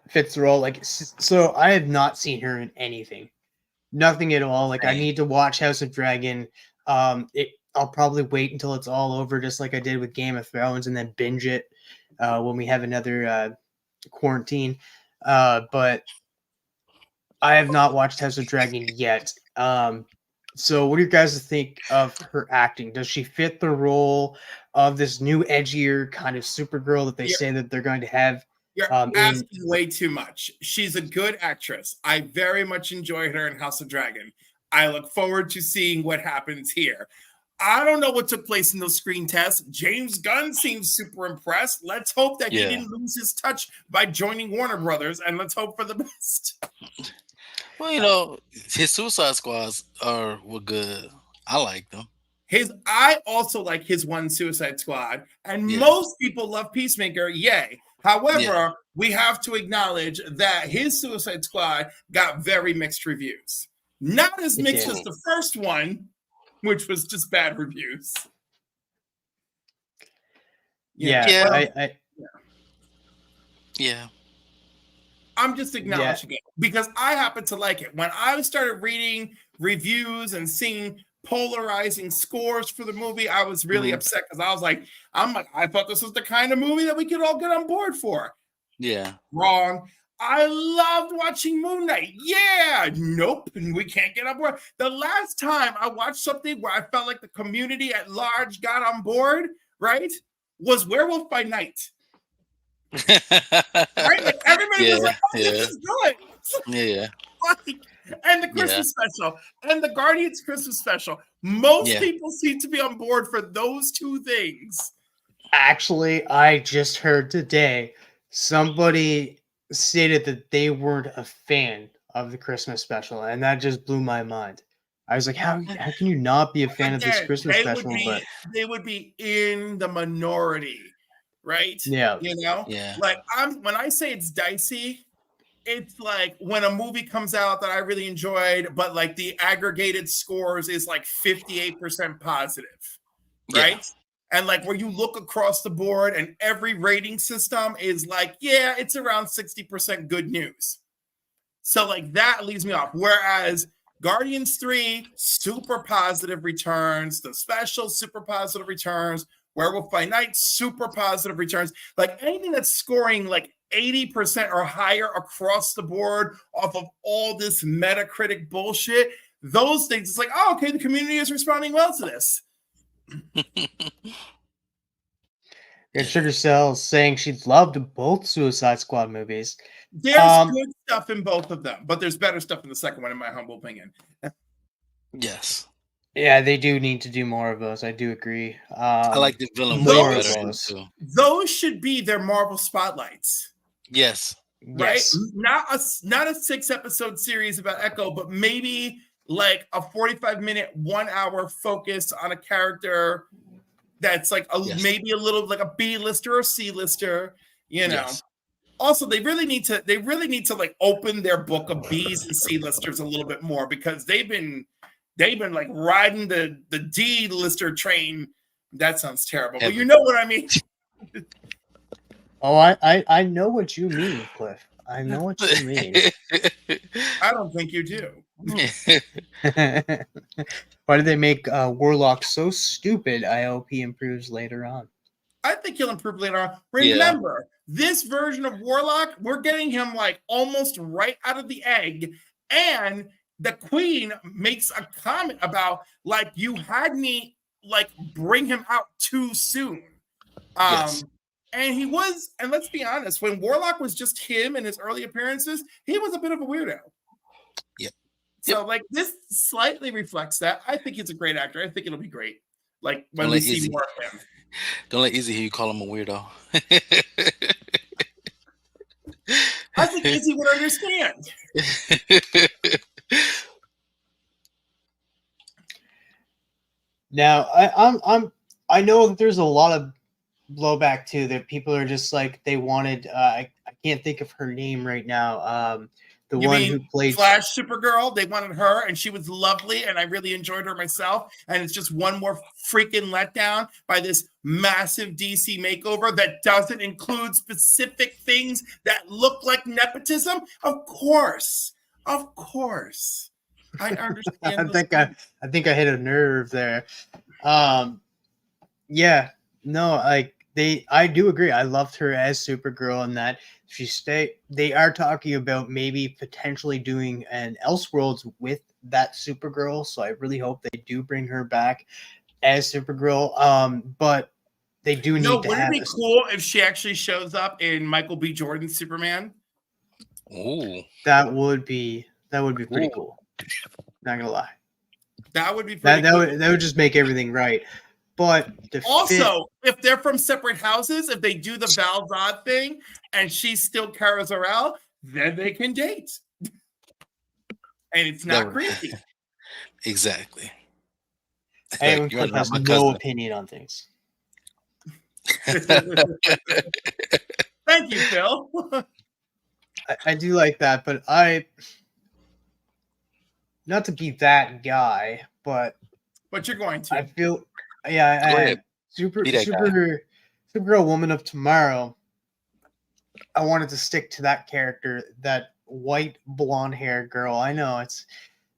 fits the role? Like, so I have not seen her in anything, nothing at all. Like, I need to watch House of Dragon. I'll probably wait until it's all over, just like I did with Game of Thrones, and then binge it when we have another quarantine. But I have not watched House of Dragon yet. So what do you guys think of her acting? Does she fit the role of this new edgier kind of Supergirl that they say that they're going to have? You're asking way too much. She's a good actress. I very much enjoyed her in House of Dragon. I look forward to seeing what happens here. I don't know what took place in those screen tests. James Gunn seems super impressed. Let's hope that he didn't lose his touch by joining Warner Brothers, and let's hope for the best. Well, you know, his Suicide Squads were good. I like them. I also like his one Suicide Squad, and most people love Peacemaker. Yay! However, we have to acknowledge that his Suicide Squad got very mixed reviews. Not as mixed as the first one, which was just bad reviews. Yeah. I'm just acknowledging it because I happen to like it. When I started reading reviews and seeing polarizing scores for the movie. I was really upset because I was like, I thought this was the kind of movie that we could all get on board for. Yeah. Wrong. I loved watching Moon Knight. Yeah. Nope. We can't get on board. The last time I watched something where I felt like the community at large got on board, right, was Werewolf by Night. Right? Like everybody was like, oh, this is good. Yeah. And the Christmas special and the Guardians Christmas special. Most people seem to be on board for those two things. Actually, I just heard today somebody stated that they weren't a fan of the Christmas special, and that just blew my mind. I was like, how can you not be a fan of this Christmas special? They would be in the minority, right? Yeah. You know? Yeah. Like when I say it's dicey, it's like when a movie comes out that I really enjoyed, but like the aggregated scores is like 58% positive, right? Yeah. And like where you look across the board and every rating system is like, yeah, it's around 60% good news. So like that leaves me off. Whereas Guardians 3, super positive returns, the special super positive returns, Werewolf by Night, super positive returns. Like anything that's scoring like 80% or higher across the board off of all this Metacritic bullshit, those things, it's like, oh, okay, the community is responding well to this. And Sugar Cell saying she loved both Suicide Squad movies. There's good stuff in both of them, but there's better stuff in the second one, in my humble opinion. Yes. Yeah, they do need to do more of those. I do agree. I like the villain more better of those. too. Those should be their Marvel spotlights. Yes. Right? Yes. Not a 6-episode series about Echo, but maybe like a 45-minute, 1 hour focus on a character that's like maybe a little like a B-lister or C-lister, you know. Yes. Also, they really need to like open their book of B's and C-listers a little bit more, because they've been like riding the D-lister train. That sounds terrible, but you know what I mean. Oh, I know what you mean, Cliff. I know what you mean. I don't think you do. Why did they make Warlock so stupid? I hope he improves later on. I think he'll improve later on. Remember, this version of Warlock, we're getting him like almost right out of the egg. And the Queen makes a comment about like, you had me like bring him out too soon. Yes. And he was, and let's be honest, when Warlock was just him in his early appearances, he was a bit of a weirdo. Yep. So like this slightly reflects that. I think he's a great actor. I think it'll be great. Like when we see more of him. Don't let Izzy hear you call him a weirdo. I think Izzy would understand. Now, I know that there's a lot of blowback too, that people are just like, they wanted I can't think of her name right now. The one who played Flash Supergirl, they wanted her, and she was lovely, and I really enjoyed her myself. And it's just one more freaking letdown by this massive DC makeover that doesn't include specific things that look like nepotism. Of course. I understand. I think I hit a nerve there. Yeah, no, I do agree. I loved her as Supergirl, and that they are talking about maybe potentially doing an Elseworlds with that Supergirl. So I really hope they do bring her back as Supergirl. But they do need to wouldn't it be cool if she actually shows up in Michael B. Jordan's Superman? Oh, that would be pretty cool. Not gonna lie. That would be pretty cool. That would just make everything right. But also, if they're from separate houses, if they do the Val Zod thing and she's still Kara Zor-El, then they can date. And it's not creepy. Exactly. Anyone has no opinion on things. Thank you, Phil. I do like that, but not to be that guy, but you're going to. I feel, Supergirl, Woman of Tomorrow. I wanted to stick to that character, that white blonde hair girl. I know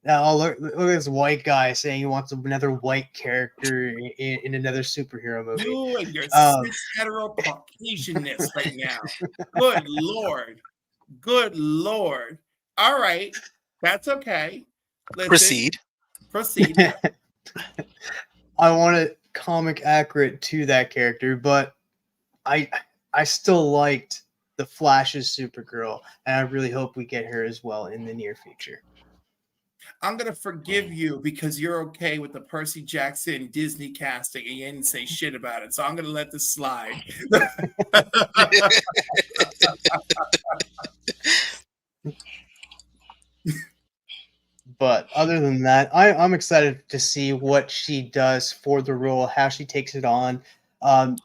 Now look at this white guy saying he wants another white character in another superhero movie. You and your Um, cis hetero Caucasianness right now. Good Lord. Good Lord. All right. That's okay. Listen, Proceed. Yeah. I want it comic accurate to that character, but I still liked the Flash's Supergirl, and I really hope we get her as well in the near future. I'm gonna forgive you because you're okay with the Percy Jackson Disney casting and you didn't say shit about it. So I'm gonna let this slide. But other than that, I'm excited to see what she does for the role, how she takes it on. I'm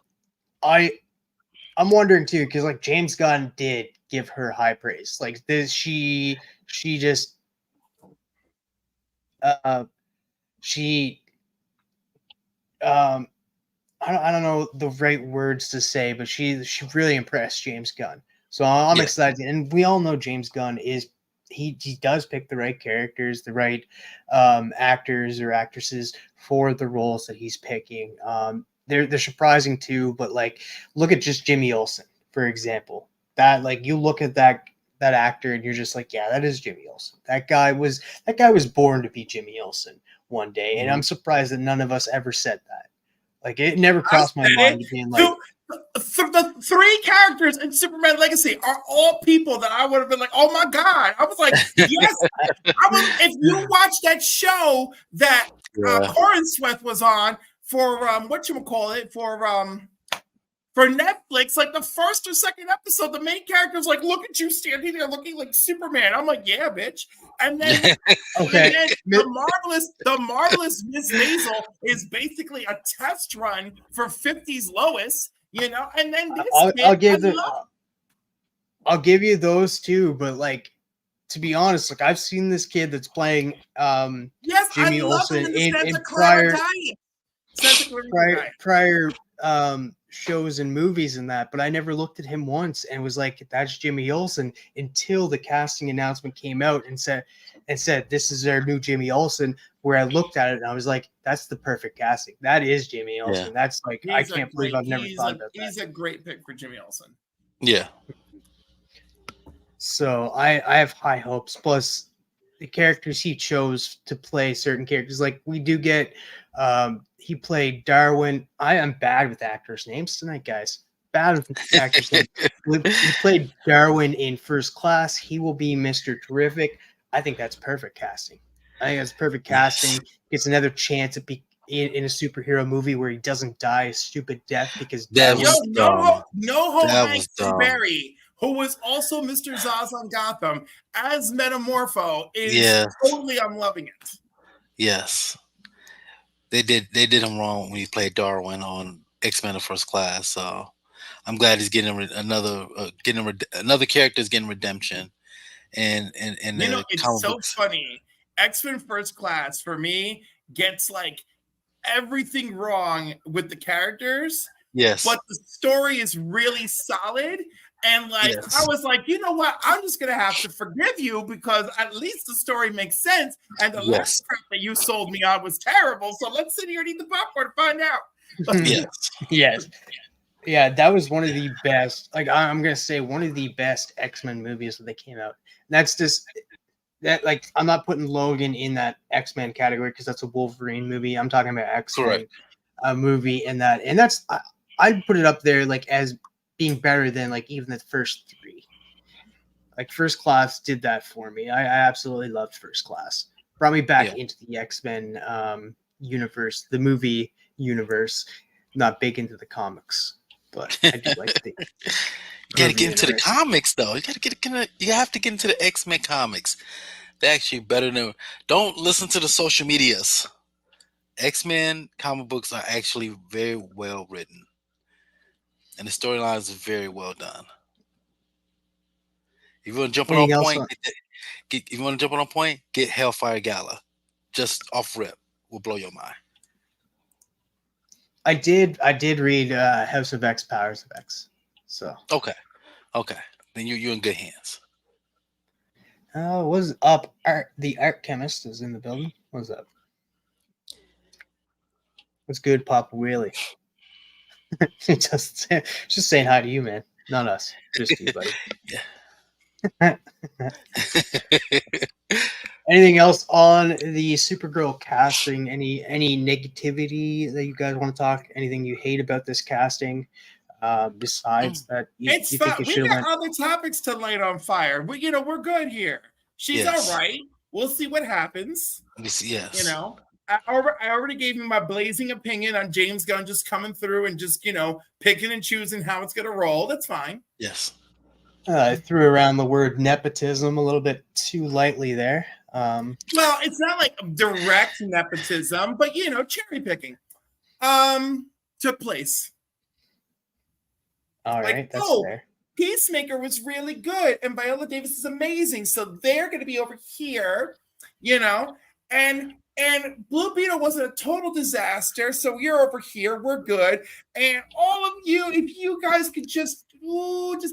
wondering too, because like James Gunn did give her high praise. Like this, she just she I don't know the right words to say, but she really impressed James Gunn. So I'm excited, and we all know James Gunn is he does pick the right characters, the right actors or actresses for the roles that he's picking. They're surprising too, but like look at just Jimmy Olsen, for example. That like you look at that actor and you're just like, yeah, that is Jimmy Olsen. That guy was born to be Jimmy Olsen one day, and I'm surprised that none of us ever said that. Like it never crossed my mind to being like the three characters in Superman Legacy are all people that I would have been like, oh my god. I was like, yes. If you watch that show that Corin Sweat was on for for Netflix, like the first or second episode, the main character was like, look at you standing there looking like Superman. I'm like, yeah, bitch. And then, okay. And then the marvelous Miss Maisel is basically a test run for 50s Lois, you know, and then this I'll give you those two, but like to be honest, like I've seen this kid that's playing Jimmy Olsen in prior shows and movies and that, but I never looked at him once and was like, that's Jimmy Olsen until the casting announcement came out and said this is our new Jimmy Olsen, where I looked at it and I was like, that's the perfect casting. That is Jimmy Olsen. Yeah. That's like I can't believe I've never thought about that. He's a great pick for Jimmy Olsen. Yeah. So I have high hopes. Plus the characters he chose to play certain characters, like we do get he played Darwin. I am bad with actors' names tonight, guys. Bad with actors' names. He played Darwin in First Class. He will be Mr. Terrific. I think that's perfect casting. I think that's perfect casting. Gets another chance to be in a superhero movie where he doesn't die a stupid death because that was dumb. No Hank Berry, who was also Mr. Zaz on Gotham as Metamorpho, is totally. I'm loving it. Yes. They did him wrong when he played Darwin on X-Men of First Class. So I'm glad he's getting another character's getting redemption. And you know, it's so funny. X-Men First Class for me gets like everything wrong with the characters. Yes. But the story is really solid. And like I was like, you know what? I'm just gonna have to forgive you because at least the story makes sense. And the last crap that you sold me on was terrible. So let's sit here and eat the popcorn to find out. Yes. Yeah, that was one of the best. Like I'm gonna say one of the best X-Men movies that they came out. That's just that. Like I'm not putting Logan in that X-Men category because that's a Wolverine movie. I'm talking about X-Men movie and that's I'd put it up there like as being better than like even the first three. Like First Class did that for me. I absolutely loved First Class. Brought me back into the X-Men universe, the movie universe. Not big into the comics, but I do like the. You gotta get into the comics though. You have to get into the X-Men comics. They're actually better than. Don't listen to the social medias. X-Men comic books are actually very well written. And the storylines are very well done. If you want to jump on a point, get Hellfire Gala. Just off rip will blow your mind. I did read House of X, Powers of X. So okay, then you're in good hands. Was up? The art chemist is in the building. What's up? What's good, Papa Willie? just saying hi to you, man. Not us, just you, buddy. Anything else on the Supergirl casting? Any negativity that you guys want to talk? Anything you hate about this casting? Besides that, you It's think fun. it We should have got went? other topics to light on fire. We're good here. She's Yes. all right. We'll see what happens. Yes. You know, I already gave you my blazing opinion on James Gunn just coming through and just, picking and choosing how it's going to roll. That's fine. Yes. I threw around the word nepotism a little bit too lightly there. Well, it's not like direct nepotism, but, cherry picking took place. All Like, right, that's oh, fair. Peacemaker was really good, and Viola Davis is amazing. So they're going to be over here, and Blue Beetle wasn't a total disaster. So you're over here. We're good. And all of you, if you guys could just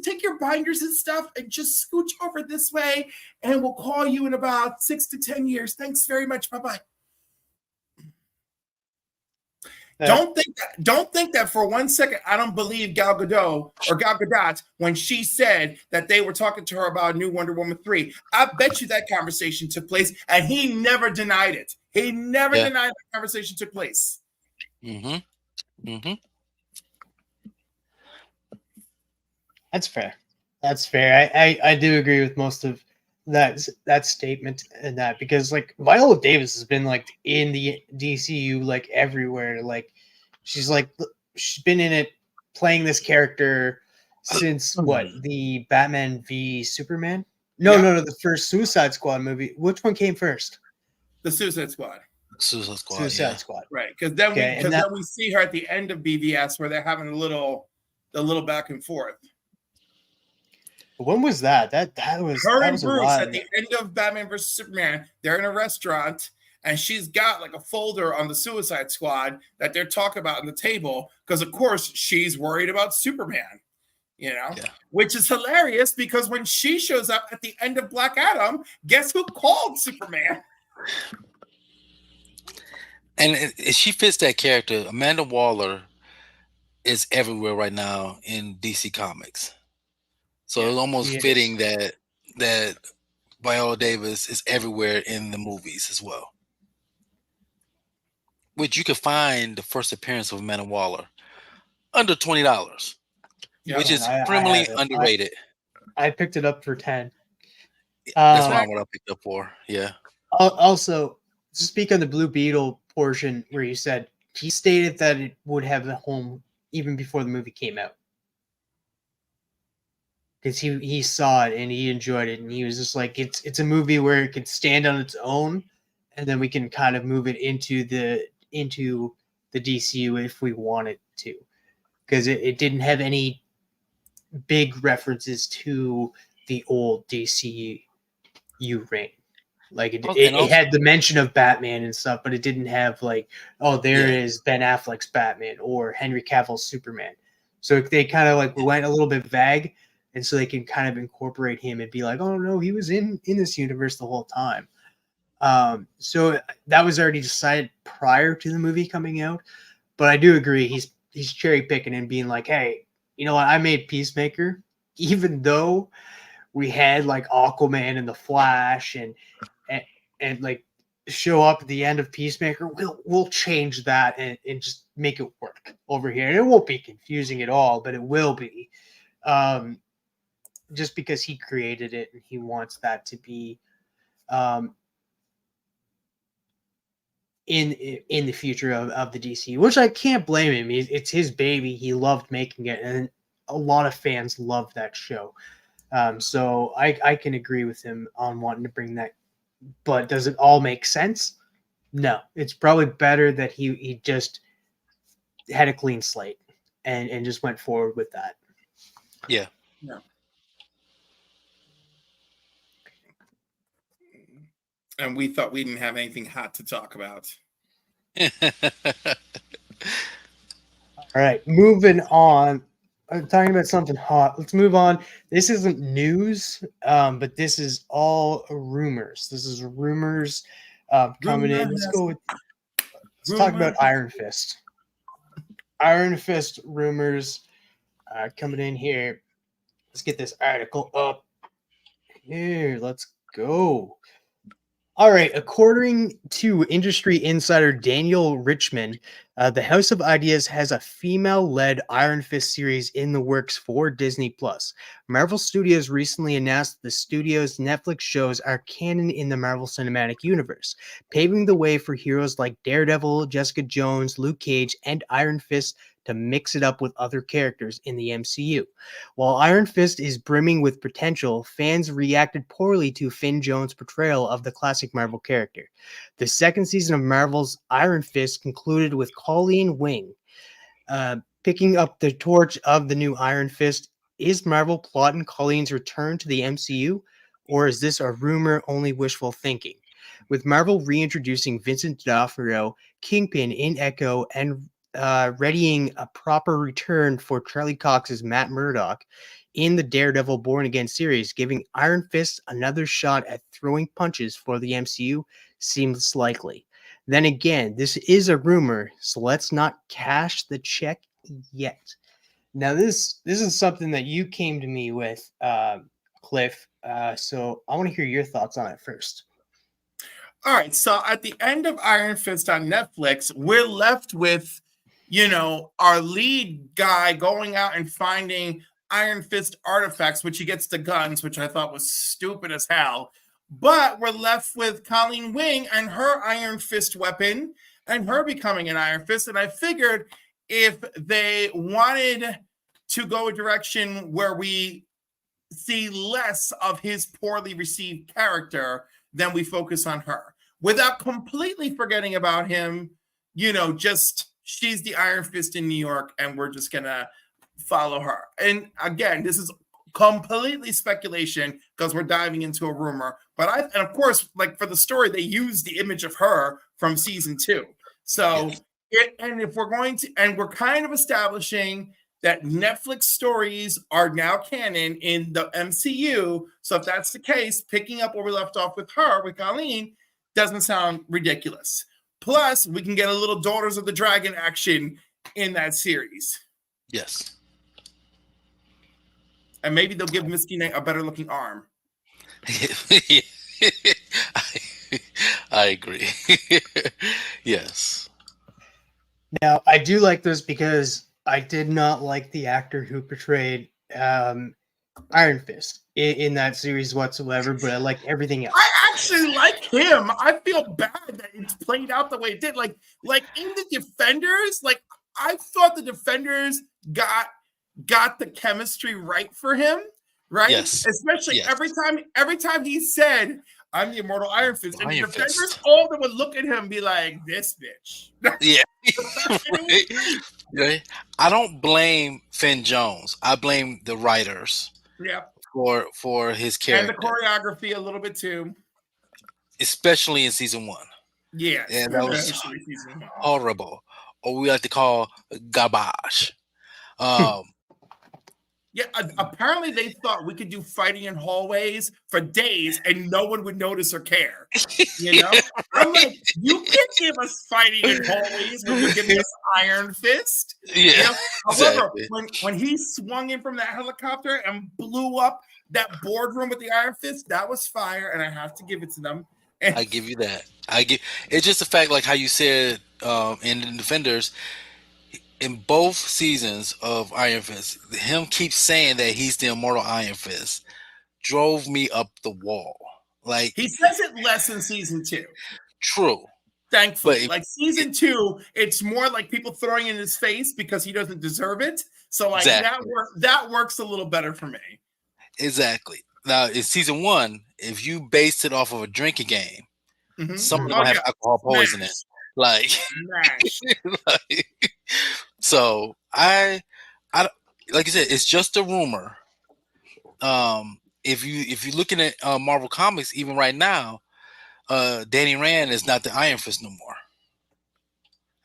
take your binders and stuff and just scooch over this way, and we'll call you in about 6 to 10 years. Thanks very much. Bye-bye. Don't think that for 1 second. I don't believe Gal Gadot when she said that they were talking to her about new Wonder Woman 3. I bet you that conversation took place, and he never denied it. He never denied that conversation took place. That's fair. That's fair. I do agree with most of that statement and that, because like Viola Davis has been like in the DCU like everywhere. Like she's been in it playing this character since the Batman v Superman? No, the first Suicide Squad movie. Which one came first? The Suicide Squad. Suicide Squad. Right, because then we see her at the end of BVS where they're having a little back and forth. When was that? That was her that and was Bruce a while at the end of Batman vs Superman. They're in a restaurant, and she's got like a folder on the Suicide Squad that they're talking about on the table because, of course, she's worried about Superman. Which is hilarious because when she shows up at the end of Black Adam, guess who called Superman? And she fits that character. Amanda Waller is everywhere right now in DC Comics. So it's almost fitting that Viola Davis is everywhere in the movies as well. Which you could find the first appearance of Amanda Waller under $20, which is criminally underrated. I picked it up for 10. That's what I picked up for. Yeah. Also, to speak on the Blue Beetle portion where you said he stated that it would have a home even before the movie came out. Because he saw it and he enjoyed it, and he was just like, it's a movie where it could stand on its own, and then we can kind of move it into the DCU if we wanted to, because it didn't have any big references to the old DCU reign. Like it had the mention of Batman and stuff, but it didn't have like, is Ben Affleck's Batman or Henry Cavill's Superman. So they kind of like went a little bit vague. And so they can kind of incorporate him and be like, oh, no, he was in this universe the whole time. So that was already decided prior to the movie coming out. But I do agree. He's cherry picking and being like, hey, you know what? I made Peacemaker, even though we had like Aquaman and the Flash and like show up at the end of Peacemaker. We'll change that and just make it work over here. And it won't be confusing at all, but it will be. Just because he created it and he wants that to be in the future of the DC, which I can't blame him. It's his baby. He loved making it, and a lot of fans love that show. So I can agree with him on wanting to bring that. But does it all make sense? No. It's probably better that he just had a clean slate and just went forward with that. Yeah. And we thought we didn't have anything hot to talk about. All right, moving on I'm talking about something hot. Let's move on. This isn't news, but this is all rumors. This is rumors coming in. Let's talk about Iron Fist. Iron Fist rumors coming in here. Let's get this article up. Here, let's go. All right. According to industry insider Daniel Richman, the House of Ideas has a female-led Iron Fist series in the works for Disney Plus. Marvel Studios recently announced the studio's Netflix shows are canon in the Marvel Cinematic Universe, paving the way for heroes like Daredevil, Jessica Jones, Luke Cage, and Iron Fist to mix it up with other characters in the MCU. While Iron Fist is brimming with potential, fans reacted poorly to Finn Jones' portrayal of the classic Marvel character. The second season of Marvel's Iron Fist concluded with Colleen Wing picking up the torch of the new Iron Fist. Is Marvel plotting Colleen's return to the MCU, or is this a rumor only wishful thinking? With Marvel reintroducing Vincent D'Onofrio, Kingpin in Echo, and readying a proper return for Charlie Cox's Matt Murdock in the Daredevil Born Again series, giving Iron Fist another shot at throwing punches for the MCU seems likely. Then again, this is a rumor, so let's not cash the check yet. Now, this is something that you came to me with, Cliff. So I want to hear your thoughts on it first. All right, so at the end of Iron Fist on Netflix, we're left with, our lead guy going out and finding Iron Fist artifacts, which he gets the guns, which I thought was stupid as hell. But we're left with Colleen Wing and her Iron Fist weapon and her becoming an Iron Fist. And I figured if they wanted to go a direction where we see less of his poorly received character, then we focus on her without completely forgetting about him, just she's the Iron Fist in New York and we're just going to follow her. And again, this is completely speculation because we're diving into a rumor. And of course, like for the story, they used the image of her from season 2. So, if we're going to, and we're kind of establishing that Netflix stories are now canon in the MCU. So if that's the case, picking up where we left off with her, with Colleen, doesn't sound ridiculous. Plus, we can get a little Daughters of the Dragon action in that series. Yes. And maybe they'll give Misty Knight a better looking arm. I agree. Yes. Now, I do like this because I did not like the actor who portrayed Iron Fist in that series whatsoever, but I like everything else. I actually like him. I feel bad that it's played out the way it did. Like in the Defenders, I thought the Defenders got the chemistry right for him, right? Yes. Especially every time he said, "I'm the immortal Iron Fist," and the Defenders all of them would look at him and be like, "This bitch." Yeah. Right. I don't blame Finn Jones. I blame the writers. Yeah. For his character. And the choreography a little bit too. Especially in season 1. Yeah. And that was horrible. Or we like to call garbage. Yeah, apparently they thought we could do fighting in hallways for days and no one would notice or care. I'm like, you can't give us fighting in hallways when you're giving us Iron Fist. Yeah. However, when he swung in from that helicopter and blew up that boardroom with the Iron Fist, that was fire, and I have to give it to them. I give you that. It's just the fact, like how you said in the Defenders. In both seasons of Iron Fist, him keeps saying that he's the immortal Iron Fist drove me up the wall. Like he says it less in season 2. True. Thankfully. Season 2, it's more like people throwing it in his face because he doesn't deserve it. So exactly. that works a little better for me. Exactly. Now in season 1, if you based it off of a drinking game, someone's gonna have alcohol poisoning. So I like I said, it's just a rumor. If you're looking at Marvel Comics, even right now, Danny Rand is not the Iron Fist no more.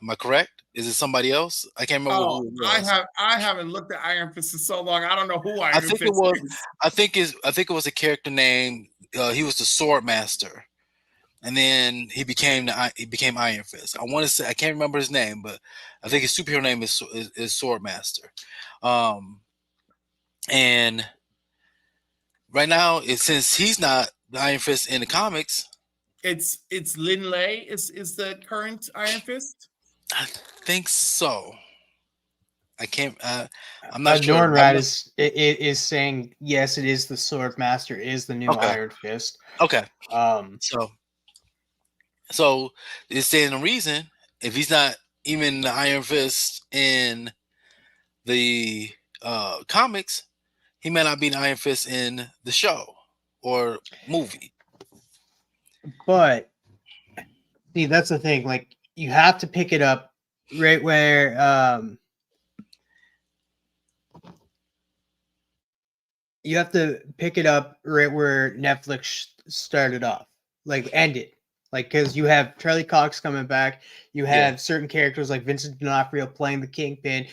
Am I correct? Is it somebody else? I can't remember Oh, who it was. I haven't looked at Iron Fist in so long. I don't know who I Iron think it Fist was. is. I think it was a character name. He was the Sword Master, and then he became Iron Fist. I want to say I can't remember his name, but I think his superhero name is Sword Master. And right now, since he's not the Iron Fist in the comics, It's Lin Lei is the current Iron Fist. I think so. I can't. I'm not sure. Nornrad is saying yes. It is the Sword Master is the new Okay. Iron Fist. Okay. Um, So it's saying the reason if he's not even the Iron Fist in the comics, he may not be the Iron Fist in the show or movie. but see, that's the thing. Like, you have to pick it up right where you have to pick it up right where Netflix started off, like end it. Like, because you have Charlie Cox coming back, you have certain characters like Vincent D'Onofrio playing the Kingpin.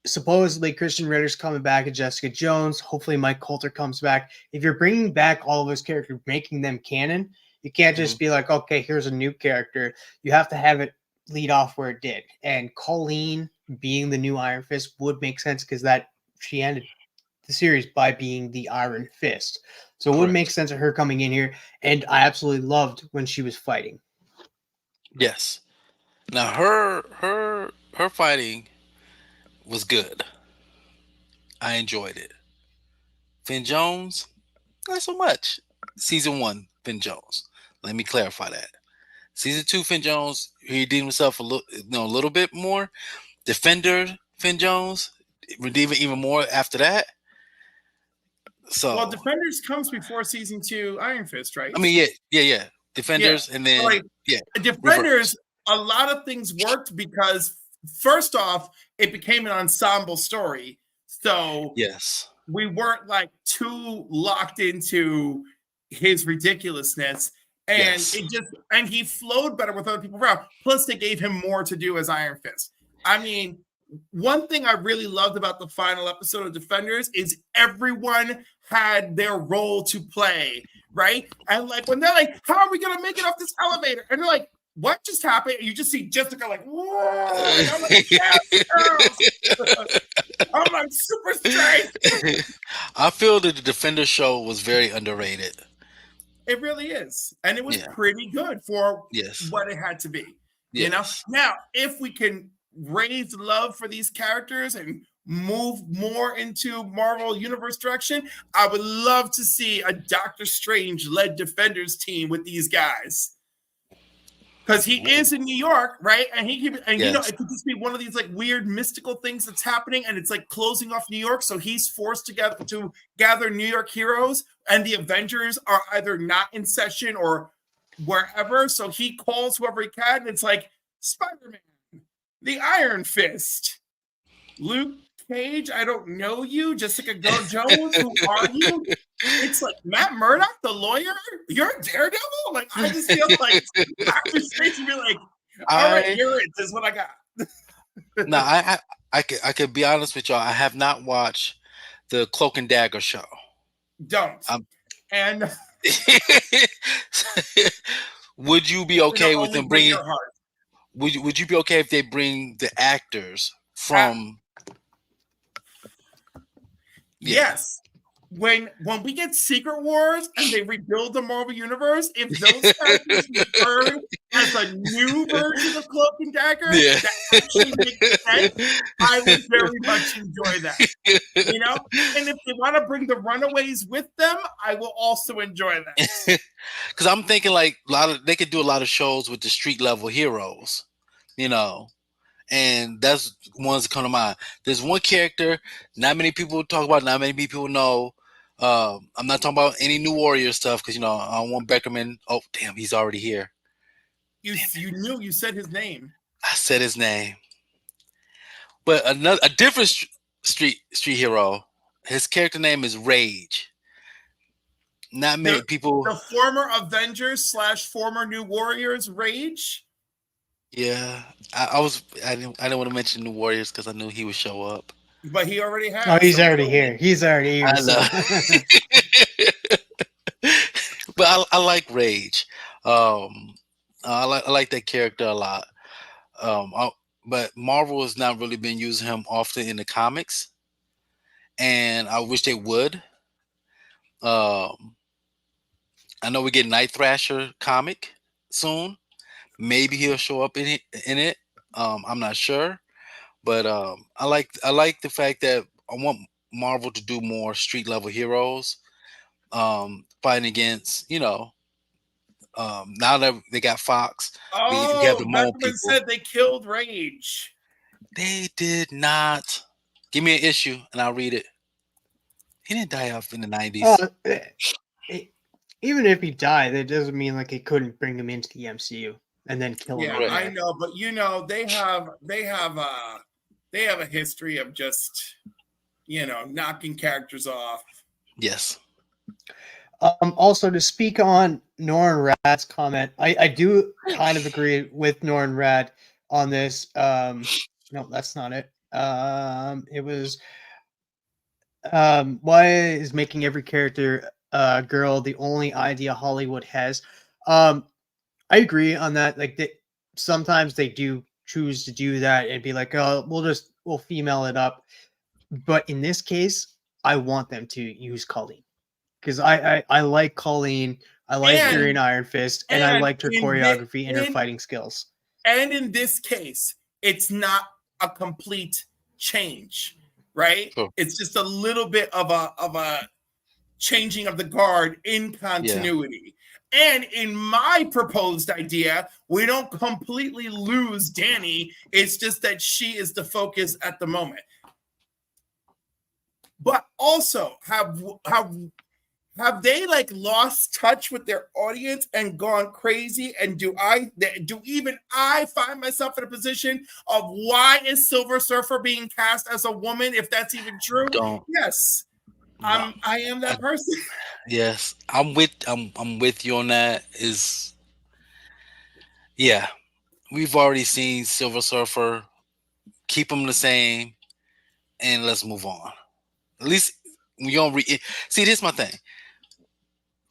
Supposedly Christian Ritter's coming back and Jessica Jones. Hopefully Mike Coulter comes back. If you're bringing back all of those characters, making them canon, you can't just be like, okay, here's a new character. You have to have it lead off where it did. And Colleen being the new Iron Fist would make sense because she ended the series by being the Iron Fist. So it would make sense of her coming in here. And I absolutely loved when she was fighting. Yes. Now her fighting was good. I enjoyed it. Finn Jones, not so much. Season 1, Finn Jones. Let me clarify that. Season 2, Finn Jones, he redeemed himself a little bit more. Defender, Finn Jones, redeemed even more after that. So, well, Defenders comes before season 2 Iron Fist, right? I mean, yeah. Defenders, and then Defenders. reverse. A lot of things worked because first off, it became an ensemble story. So yes, we weren't like too locked into his ridiculousness, and he flowed better with other people around. Plus, they gave him more to do as Iron Fist. I mean, one thing I really loved about the final episode of Defenders is everyone had their role to play, right? And like when they're like, "How are we gonna make it off this elevator?" and they're like, "What just happened?" And you just see Jessica like, "Whoa!" And I'm like, "Yes, girls!" I'm like, super strength. I feel that the Defender show was very underrated. It really is, and it was pretty good for what it had to be. You know. Now, if we can raise love for these characters and move more into Marvel Universe direction, I would love to see a Doctor Strange-led Defenders team with these guys. Because he is in New York, right? And you know, it could just be one of these like weird mystical things that's happening, and it's like closing off New York. So he's forced to gather New York heroes, and the Avengers are either not in session or wherever. So he calls whoever he can. And it's like Spider-Man, the Iron Fist, Luke Cage, I don't know you. Jessica Jones, who are you? It's like Matt Murdock, the lawyer. You're a Daredevil. Like I just feel like Doctor Strange would be like, all right, here it is. What I got. No, I could be honest with y'all. I have not watched the Cloak and Dagger show. Don't. And would you be okay with them bringing? Would you be okay if they bring the actors from? Yes. When we get Secret Wars and they rebuild the Marvel Universe, if those characters return as a new version of Cloak and Dagger, that actually makes sense, I would very much enjoy that. You know? And if they want to bring the Runaways with them, I will also enjoy that. Because I'm thinking like they could do a lot of shows with the street level heroes, you know. And that's ones that come to mind. There's one character not many people talk about, not many people know. I'm not talking about any New Warrior stuff because, you know, I don't want Beckerman. Oh, damn, he's already here. You said his name. I said his name. But a different street hero, his character name is Rage. Not many people. The former Avengers / former New Warriors, Rage? Yeah, I didn't want to mention the Warriors because I knew he would show up. But he already Oh, has, he's so it's already only here. He's already here. I So know, but I like Rage. Um, I like that character a lot. Um, I, but Marvel has not really been using him often in the comics, and I wish they would. Um, I know we get Night Thrasher comic soon. Maybe he'll show up in it. I'm not sure, but I like the fact that I want Marvel to do more street level heroes, fighting against now that they got Fox, we have the Oh, mole Beckerman people. said they killed Rage. They did not. Give me an issue and I'll read it. He didn't die off in the uh, 90s. it- even if he died, that doesn't mean like it couldn't bring him into the MCU and then kill him Yeah, in Right. I there. know, but they have a history of just knocking characters off. Yes. Also, to speak on Norrin Rad's comment, I do kind of agree with Norrin Rad on this. No, that's not it. It was why is making every character girl the only idea Hollywood has? I agree on that. Like sometimes they do choose to do that and be like, oh, we'll female it up. But in this case, I want them to use Colleen because I like Colleen. I like her And in Iron Fist, and I and liked her in this choreography and her fighting skills. in this case, it's not a complete change, right? Sure. It's just a little bit of a changing of the guard in Yeah. continuity. And in my proposed idea, we don't completely lose Danny. It's just that she is the focus at the moment. But also, have they like lost touch with their audience and gone crazy? And do even I find myself in a position of why is Silver Surfer being cast as a woman? If that's even true, Don't. yes, No. I am that person. Yes. I'm with you on that. Yeah. We've already seen Silver Surfer. Keep them the same and let's move on. At least we don't see. This is my thing.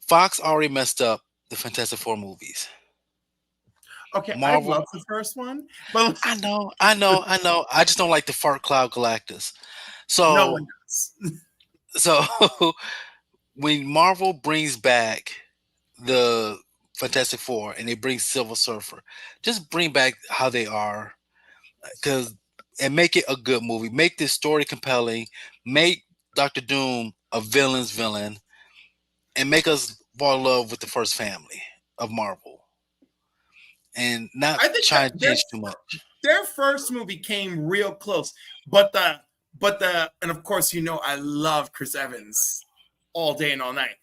Fox already messed up the Fantastic Four movies. Okay, I Marvel, love the first one, but I just don't like the Fart Cloud Galactus. no one So, does. so when Marvel brings back the Fantastic Four and they bring Silver Surfer, just bring back how they are, because and make it a good movie. Make this story compelling. Make Doctor Doom a villain's villain, and make us fall in love with the first family of Marvel, and not I think try that and change too much. their first movie came real close, but and of course I love Chris Evans all day and all night.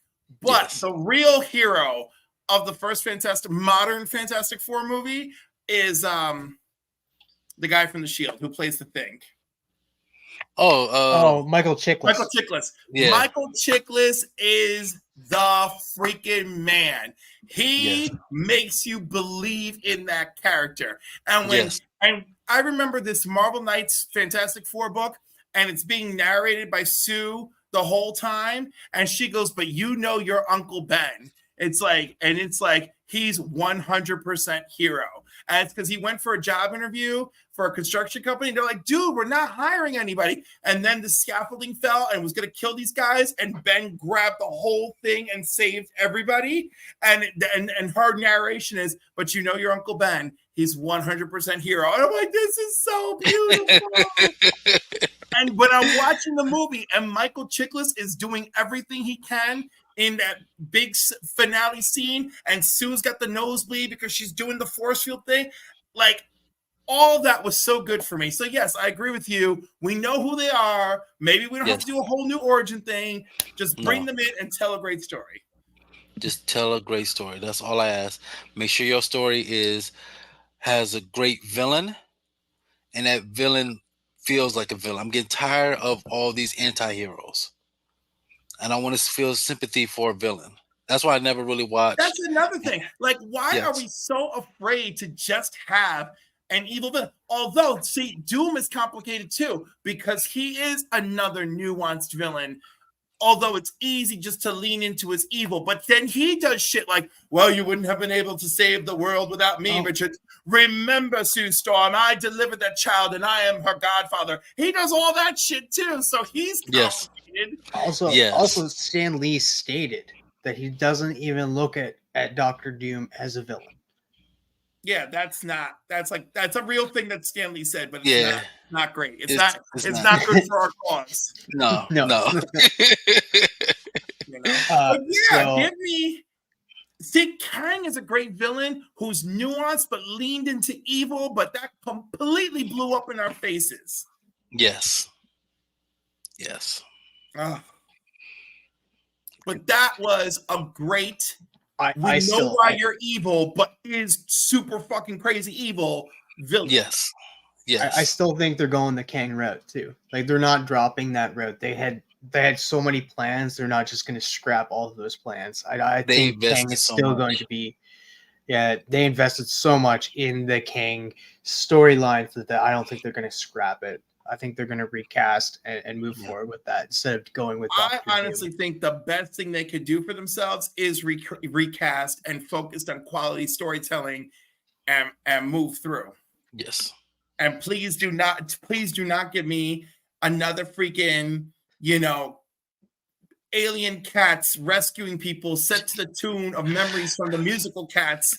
But Yes. the real hero of the first modern Fantastic Four movie is the guy from The Shield who plays the Thing. Oh, Michael Chiklis. Michael Chiklis. Yeah. Michael Chiklis is the freaking man. He Yes. makes you believe in that character. And Yes. and I remember this Marvel Knights Fantastic Four book, and it's being narrated by Sue the whole time, and she goes, "But your Uncle Ben." It's like he's 100% hero. And it's because he went for a job interview for a construction company. They're like, dude, we're not hiring anybody. And then the scaffolding fell and was going to kill these guys. And Ben grabbed the whole thing and saved everybody. And her narration is, but your Uncle Ben, he's 100% hero. And I'm like, this is so beautiful. And when I'm watching the movie and Michael Chiklis is doing everything he can in that big finale scene, and Sue's got the nosebleed because she's doing the force field thing, like all that was so good for me. So yes, I agree with you. We know who they are. Maybe we don't have to do a whole new origin thing. Just bring them in and tell a great story. Just tell a great story. That's all I ask. Make sure your story has a great villain, and that villain feels like a villain. I'm getting tired of all these anti-heroes, and I want to feel sympathy for a villain. That's why I never really watched. That's another thing. Like, why Yes. are we so afraid to just have an evil villain? Although, see, Doom is complicated too, because he is another nuanced villain. Although it's easy just to lean into his evil, but then he does shit like, well, you wouldn't have been able to save the world without me, Richard. Remember, Sue Storm, I delivered that child and I am her godfather. He does all that shit too, so he's complicated. Also, Stan Lee stated that he doesn't even look at Doctor Doom as a villain. Yeah, that's a real thing that Stan Lee said, but it's not great. It's not good for our cause. No. You know? But yeah, give me. See, Kang is a great villain who's nuanced but leaned into evil, but that completely blew up in our faces. Yes. But that was a great. I know why you're evil, but is super fucking crazy evil villain. Yes. I still think they're going the Kang route too. Like, they're not dropping that route. They had so many plans. They're not just going to scrap all of those plans. I think Kang is still going to be. Yeah, they invested so much in the Kang storyline that I don't think they're going to scrap it. I think they're going to recast and move forward with that instead of going with. I honestly think the best thing they could do for themselves is recast and focus on quality storytelling, and move through. Yes. And please do not give me another freaking, alien cats rescuing people set to the tune of memories from the musical Cats.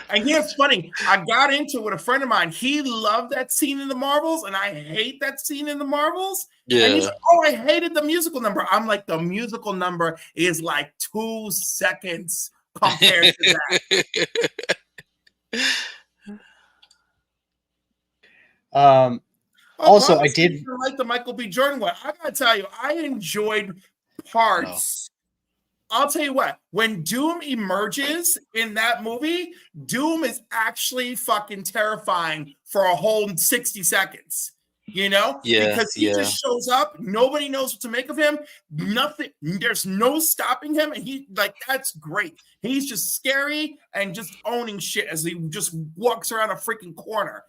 And it's funny, I got into it with a friend of mine. He loved that scene in the Marvels, and I hate that scene in the Marvels. Yeah. And he's like, I hated the musical number. I'm like, the musical number is like 2 seconds compared to that. Also, I did like the Michael B. Jordan one. I gotta tell you, I enjoyed parts. No. I'll tell you what, when Doom emerges in that movie, Doom is actually fucking terrifying for a whole 60 seconds. Because he just shows up, nobody knows what to make of him, nothing, there's no stopping him, and that's great. He's just scary and just owning shit as he just walks around a freaking corner.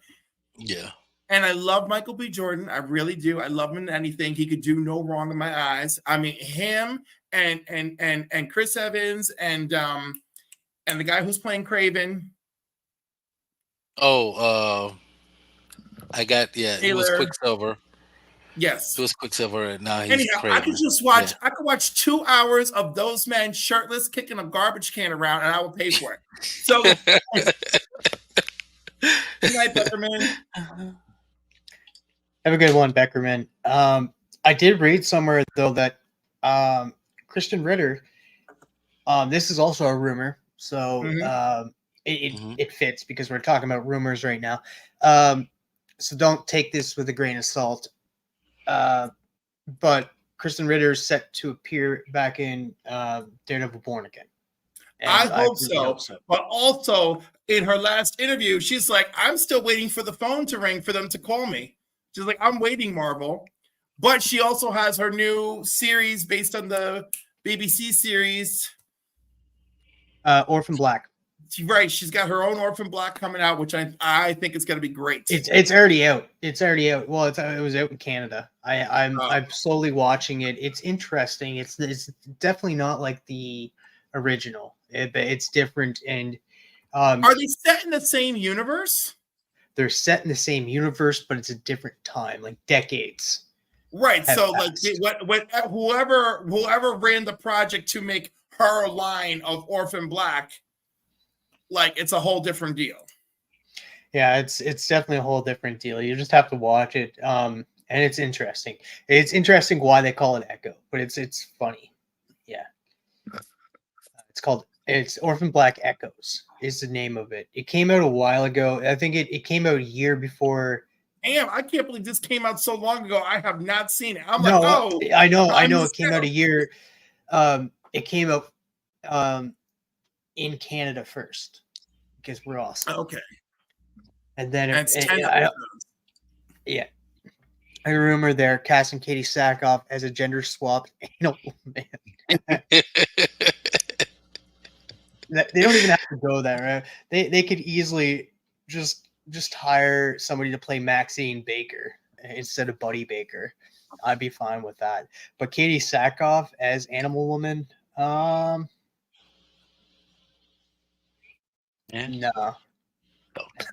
Yeah. And I love Michael B. Jordan. I really do. I love him in anything. He could do no wrong in my eyes. I mean, him and Chris Evans and the guy who's playing Kraven. I got Taylor. It was Quicksilver. Yes, it was Quicksilver, and now he's. Anyhow, Kraven. I could just watch. Yeah. I could watch 2 hours of those men shirtless kicking a garbage can around, and I will pay for it. So, good night, Beckerman. Have a good one, Beckerman. I did read somewhere though that Christian Ritter. This is also a rumor, so it fits because we're talking about rumors right now. So don't take this with a grain of salt. But Kristen Ritter is set to appear back in Daredevil Born Again. I hope so. But also, in her last interview, she's like, I'm still waiting for the phone to ring for them to call me. She's like, I'm waiting, Marvel. But she also has her new series based on the BBC series. Orphan Black. Right. She's got her own Orphan Black coming out, which I think is going to be great. It's already out. It's already out. Well, it was out in Canada. I'm slowly watching it. It's interesting. It's definitely not like the original. It's different. And are they set in the same universe? They're set in the same universe, but it's a different time, like decades. Right. So like whoever ran the project to make her line of Orphan Black, like it's a whole different deal. Yeah, it's definitely a whole different deal. You just have to watch it. And it's interesting. It's interesting why they call it Echo, but it's funny. Yeah. It's Orphan Black Echoes is the name of it. It came out a while ago. I think it came out a year before. Damn, I can't believe this came out so long ago. I have not seen it. I know. It came out a year. It came out in Canada first because we're awesome. Okay. And then yeah. I remember they're casting Katie Sackhoff as a gender swap anal man. They don't even have to go that route. They could easily just hire somebody to play Maxine Baker instead of Buddy Baker. I'd be fine with that. But Katie Sackhoff as Animal Woman, Yeah. no. Oh.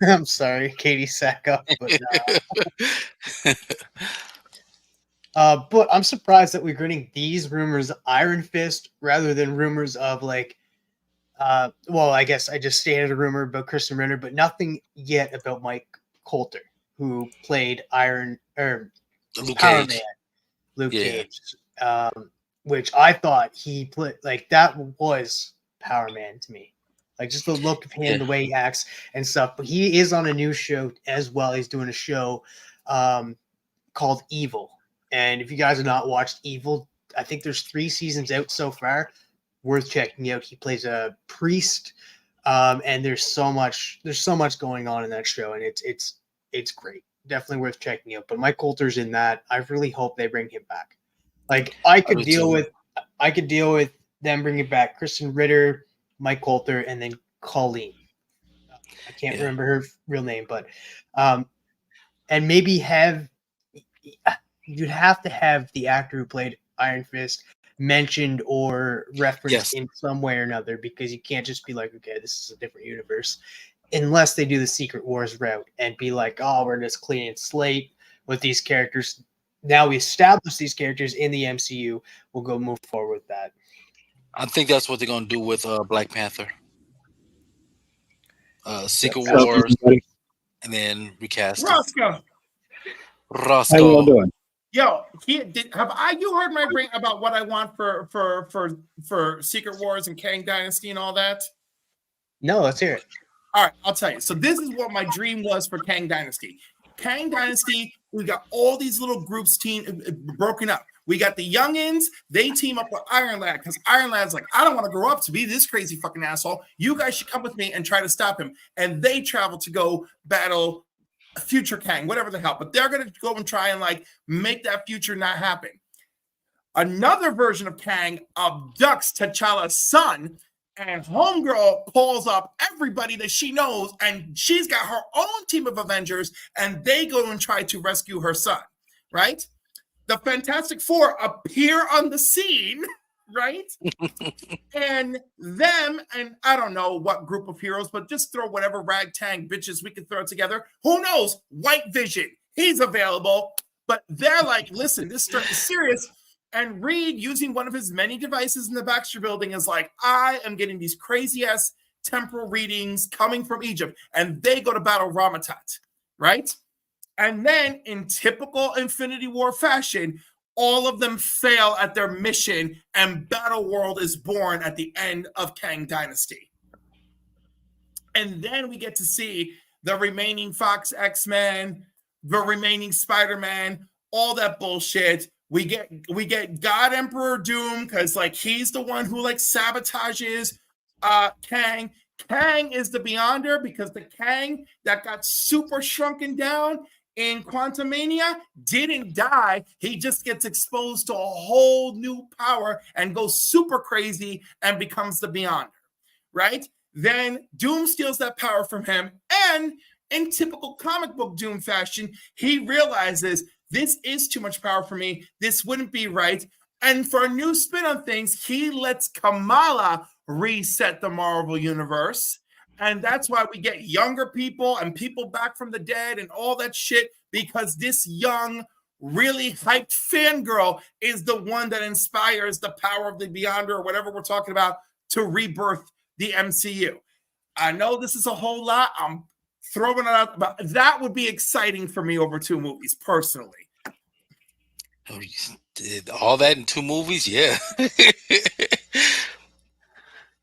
I'm sorry, Katie Sackhoff, but no. But I'm surprised that we're getting these rumors of Iron Fist rather than rumors of like, well, I guess I just stated a rumor about Kristen Ritter, but nothing yet about Mike Coulter, who played Luke Power Cage. Man, Luke Yeah. Cage, which I thought he played like that was Power Man to me. Like just the look of him, Yeah. the way he acts and stuff. But he is on a new show as well. He's doing a show called Evil. And if you guys have not watched Evil, I think there's 3 seasons out so far. Worth checking out. He plays a priest, and there's so much going on in that show, and it's great. Definitely worth checking out. But Mike Coulter's in that. I really hope they bring him back. Like I could deal with them bringing back Kristen Ritter, Mike Coulter, and then Colleen. I can't remember her real name, but and maybe you'd have to have the actor who played Iron Fist mentioned or referenced in some way or another, because you can't just be like, okay, this is a different universe, unless they do the Secret Wars route and be like, oh, we're just cleaning slate with these characters. Now we establish these characters in the MCU. We'll go move forward with that. I think that's what they're gonna do with Black Panther. Secret Wars, and then recast Roscoe. How you all doing? Yo, you heard my bring about what I want for Secret Wars and Kang Dynasty and all that? No, let's hear it. All right, I'll tell you. So this is what my dream was for Kang Dynasty. Kang Dynasty, we got all these little groups broken up. We got the youngins, they team up with Iron Lad, because Iron Lad's like, I don't want to grow up to be this crazy fucking asshole. You guys should come with me and try to stop him. And they travel to go battle future Kang, whatever the hell. But they're going to go and try and like make that future not happen. Another version of Kang abducts T'Challa's son, and Homegirl calls up everybody that she knows, and she's got her own team of Avengers, and they go and try to rescue her son, right? The Fantastic Four appear on the scene, right? And them, and I don't know what group of heroes, but just throw whatever ragtag bitches we can throw together. Who knows? White Vision, he's available. But they're like, listen, this stuff is serious. And Reed, using one of his many devices in the Baxter building, is like, I am getting these crazy-ass temporal readings coming from Egypt. And they go to battle Ramatat, right? And then, in typical Infinity War fashion, all of them fail at their mission, and Battle World is born at the end of Kang Dynasty. And then we get to see the remaining Fox X-Men, the remaining Spider-Man, all that bullshit. We get God Emperor Doom, because like he's the one who like sabotages Kang. Kang is the Beyonder, because the Kang that got super shrunken down in Quantumania didn't die. He just gets exposed to a whole new power and goes super crazy and becomes the Beyonder, right? Then Doom steals that power from him, and in typical comic book Doom fashion, he realizes this is too much power for me. This wouldn't be right. And for a new spin on things, he lets Kamala reset the Marvel Universe. And that's why we get younger people and people back from the dead and all that shit, because this young, really hyped fangirl is the one that inspires the power of the Beyonder, or whatever we're talking about, to rebirth the MCU. I know this is a whole lot. I'm throwing it out, but that would be exciting for me over 2 movies, personally. Oh, you did all that in 2 movies? Yeah.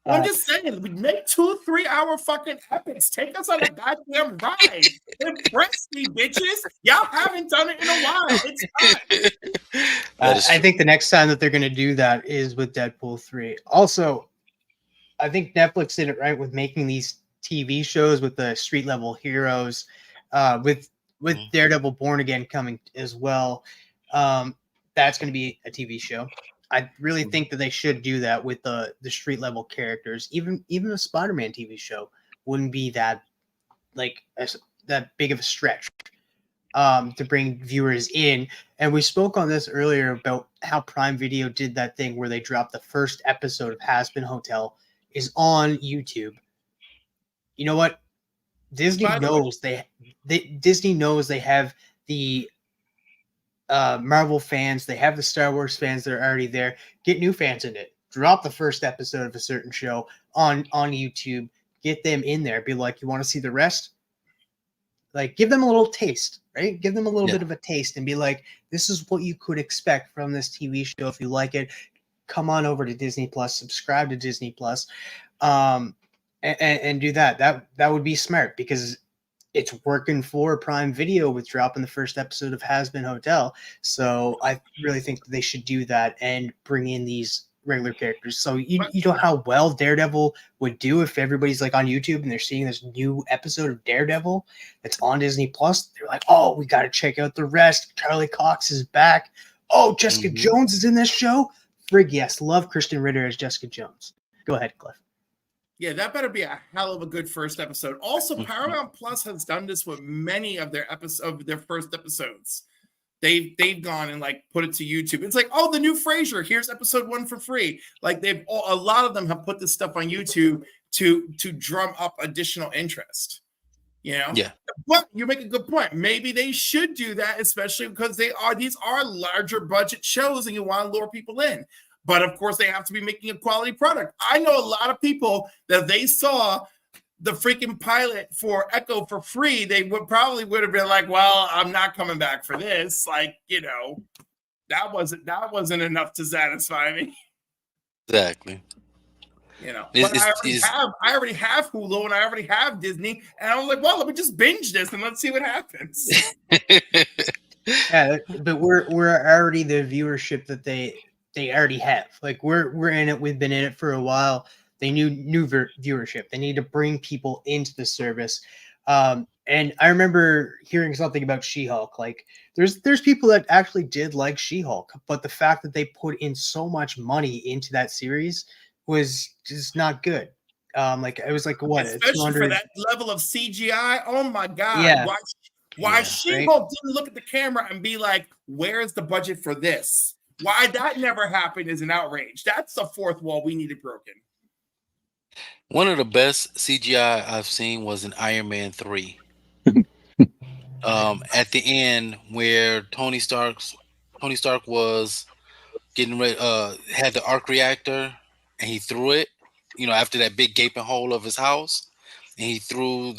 I'm just saying, we make 2 3-hour fucking epics. Take us on a goddamn ride. Impress me, bitches. Y'all haven't done it in a while. It's time. I think the next time that they're going to do that is with Deadpool 3. Also, I think Netflix did it right with making these TV shows with the street level heroes, with Daredevil Born Again coming as well. That's going to be a TV show. I really think that they should do that with the street level characters. Even a Spider-Man TV show wouldn't be that that big of a stretch to bring viewers in. And we spoke on this earlier about how Prime Video did that thing where they dropped the first episode of Hazbin Hotel is on YouTube. You know what? Disney knows Disney knows they have the Marvel fans, they have the Star Wars fans that are already there. Get new fans in it. Drop the first episode of a certain show on YouTube. Get them in there. Be like, you want to see the rest? Like, give them a little taste, right? Give them a little bit of a taste and be like, this is what you could expect from this TV show. If you like it, come on over to Disney Plus, subscribe to Disney Plus, and do that. That would be smart because it's working for Prime Video with dropping the first episode of Hazbin Hotel. So I really think they should do that and bring in these regular characters. So you know how well Daredevil would do if everybody's like on YouTube and they're seeing this new episode of Daredevil that's on Disney Plus. They're like, oh, we got to check out the rest. Charlie Cox is back. Oh, Jessica Jones is in this show. Frig, yes. Love Kristen Ritter as Jessica Jones. Go ahead, Cliff. Yeah, that better be a hell of a good first episode. Also, Paramount Plus has done this with many of their first episodes. They've gone and like put it to YouTube. It's like, oh, the new Frasier. Here's episode 1 for free. Like a lot of them have put this stuff on YouTube to drum up additional interest. You know? Yeah. But you make a good point. Maybe they should do that, especially because these are larger budget shows and you want to lure people in. But of course, they have to be making a quality product. I know a lot of people that they saw the freaking pilot for Echo for free. They would have been like, "Well, I'm not coming back for this." Like, you know, that wasn't enough to satisfy me. Exactly. You know, but I already have Hulu and I already have Disney, and I was like, "Well, let me just binge this and let's see what happens." Yeah, but we're already the viewership that they already have. Like we're in it. We've been in it for a while. They new viewership. They need to bring people into the service. And I remember hearing something about She-Hulk. Like there's people that actually did like She-Hulk, but the fact that they put in so much money into that series was just not good. Like it was like what? Especially for that level of CGI. Oh my God. Yeah. Why She-Hulk didn't look at the camera and be like, where's the budget for this? Why that never happened is an outrage. That's the fourth wall we needed broken. One of the best CGI I've seen was in Iron Man 3. At the end, where Tony Stark was getting ready, had the arc reactor, and he threw it. You know, after that big gaping hole of his house, and he threw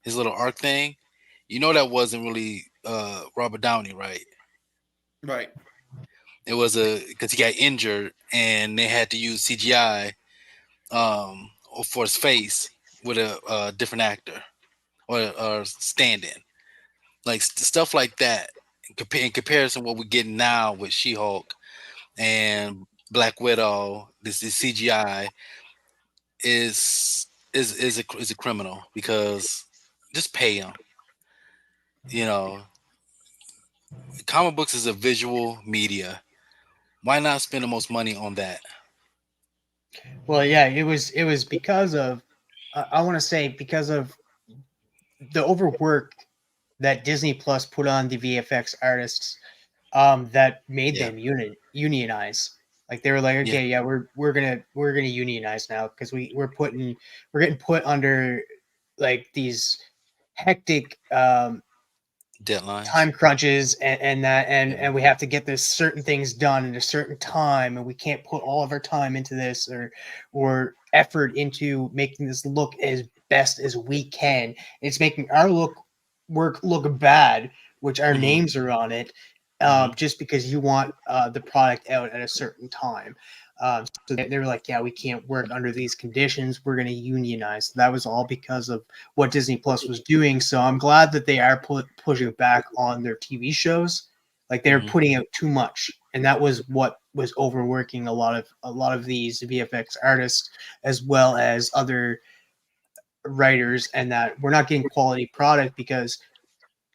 his little arc thing. You know that wasn't really Robert Downey, right? Right. It was because he got injured, and they had to use CGI for his face with a different actor or stand-in, like stuff like that. In comparison, what we're getting now with She-Hulk and Black Widow, this CGI is a criminal because just pay them. You know, comic books is a visual media. Why not spend the most money on that? Well, yeah, it was because of I want to say because of the overwork that Disney Plus put on the VFX artists that made them unionize. Like they were like, okay, we're gonna unionize now because we're getting put under like these hectic deadlines, time crunches, and we have to get this certain things done in a certain time, and we can't put all of our time into this or effort into making this look as best as we can. It's making our work look bad, which our names are on it, just because you want the product out at a certain time. So they were like, yeah, we can't work under these conditions. We're going to unionize. So that was all because of what Disney Plus was doing. So I'm glad that they are pushing back on their TV shows. Like they're putting out too much, and that was what was overworking a lot of these VFX artists as well as other writers, and that we're not getting quality product because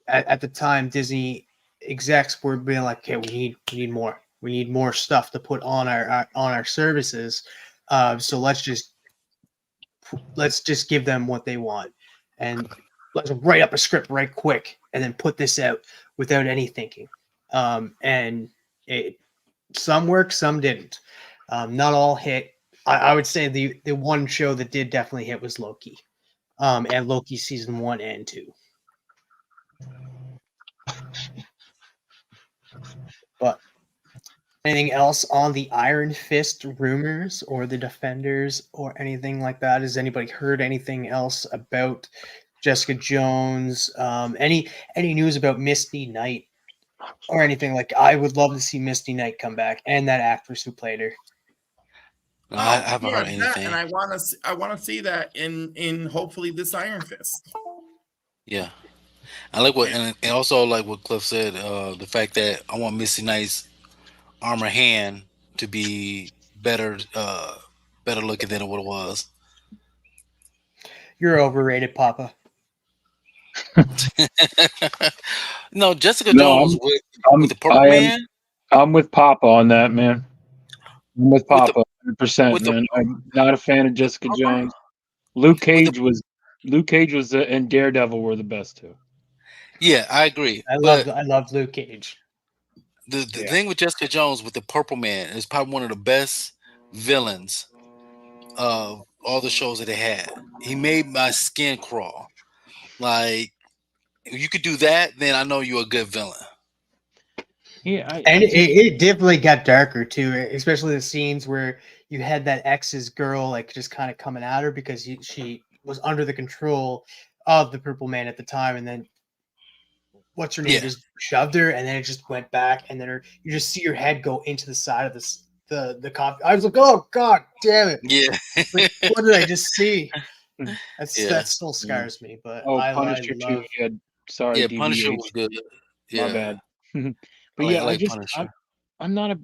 at the time Disney execs were being like, okay, we need more. We need more stuff to put on our services. So let's just give them what they want, and let's write up a script right quick, and then put this out without any thinking. And some worked, some didn't. Not all hit. I would say the one show that did definitely hit was Loki, and Loki season 1 and 2. But anything else on the Iron Fist rumors or the Defenders or anything like that? Has anybody heard anything else about Jessica Jones? Any news about Misty Knight or anything? Like, I would love to see Misty Knight come back and that actress who played her. No, I haven't heard anything. And I want to see that in hopefully this Iron Fist. Yeah, I like what, and also like what Cliff said. The fact that I want Misty Knight's armor hand to be better looking than what it was. You're overrated, Papa. No, Jessica Jones with the Purple Man. I'm with Papa on that, man. I'm with Papa 100%, man. I'm not a fan of Jessica Jones. Luke Cage was and Daredevil were the best two. Yeah, I agree. I love Luke Cage. The thing with Jessica Jones with the Purple Man is probably one of the best villains of all the shows that they had. He made my skin crawl. Like, if you could do that, then I know you're a good villain. Yeah, it definitely got darker too, especially the scenes where you had that ex's girl like just kind of coming at her because she was under the control of the Purple Man at the time, and then what's her name just shoved her, and then it just went back, and then you just see her head go into the side of the coffee. I was like, oh god damn it! Yeah, like, what did I just see? That still scars me. But Punisher too. Sorry, yeah, DBH. Punisher was good. Yeah. My bad. But I'm not a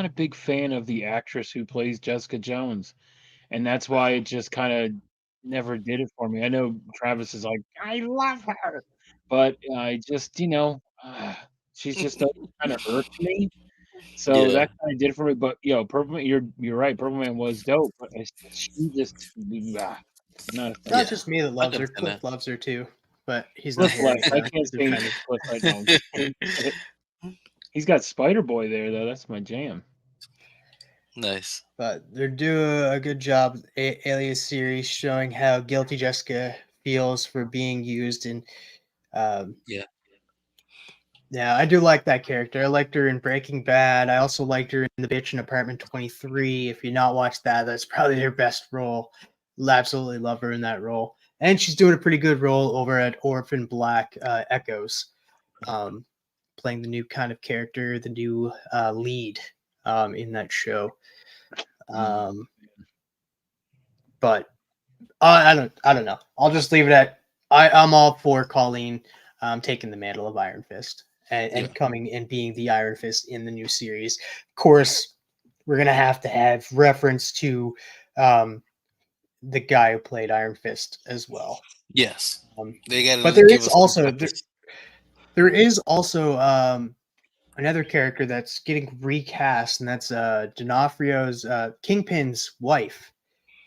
big fan of the actress who plays Jessica Jones, and that's why it just kind of never did it for me. I know Travis is like, I love her, but I just she's just kind of irked me. So that kind of did it for me. But Purple Man, you're right. Purple Man was dope, but she just not just me that loves her. Cliff loves her too. But he's not here. I can't say Cliff right now. He's got Spider-Boy there, though. That's my jam. Nice. But they're doing a good job. Alias series showing how guilty Jessica feels for being used in. Yeah, I do like that character. I liked her in Breaking Bad. I also liked her in The Bitch in Apartment 23. If you've not watched that, that's probably her best role. Absolutely love her in that role. And she's doing a pretty good role over at Orphan Black Echoes, playing the new kind of character, the new lead in that show. But I don't know. I'll just leave it at I'm all for Colleen taking the mantle of Iron Fist and coming and being the Iron Fist in the new series. Of course, we're gonna have to have reference to the guy who played Iron Fist as well. Yes, they got. But there is also another character that's getting recast, and that's D'Onofrio's Kingpin's wife,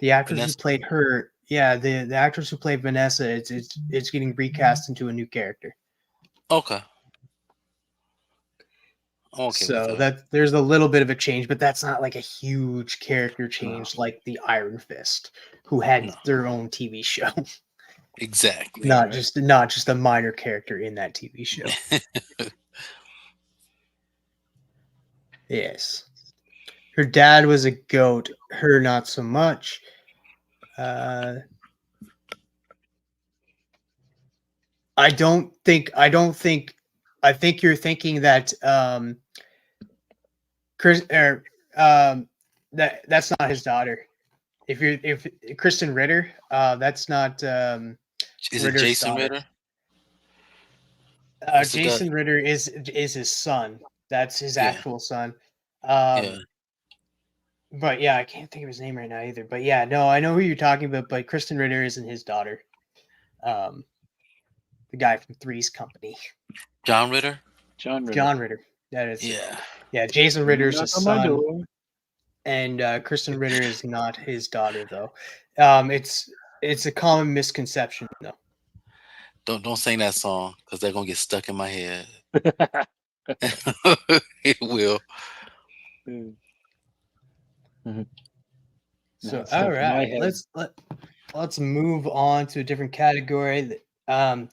the actress who played her. Yeah, the actress who played Vanessa. It's getting recast into a new character. Okay. So that there's a little bit of a change, but that's not like a huge character change like the Iron Fist, who had their own TV show. Exactly. Not just a minor character in that TV show. Yes. Her dad was a goat, her not so much. I think you're thinking that that's not his daughter. If Kristen Ritter, that's not is it Jason Ritter? Jason Ritter is his son. That's his actual son. But yeah, I can't think of his name right now either. But yeah, no, I know who you're talking about, but Kristen Ritter isn't his daughter. The guy from Three's Company. John Ritter? John Ritter. That is. Yeah. Yeah, Jason Ritter's his son, and Kristen Ritter is not his daughter, though. It's a common misconception, though. Don't sing that song because they're gonna get stuck in my head. It will. So all right, let's move on to a different category. Papa,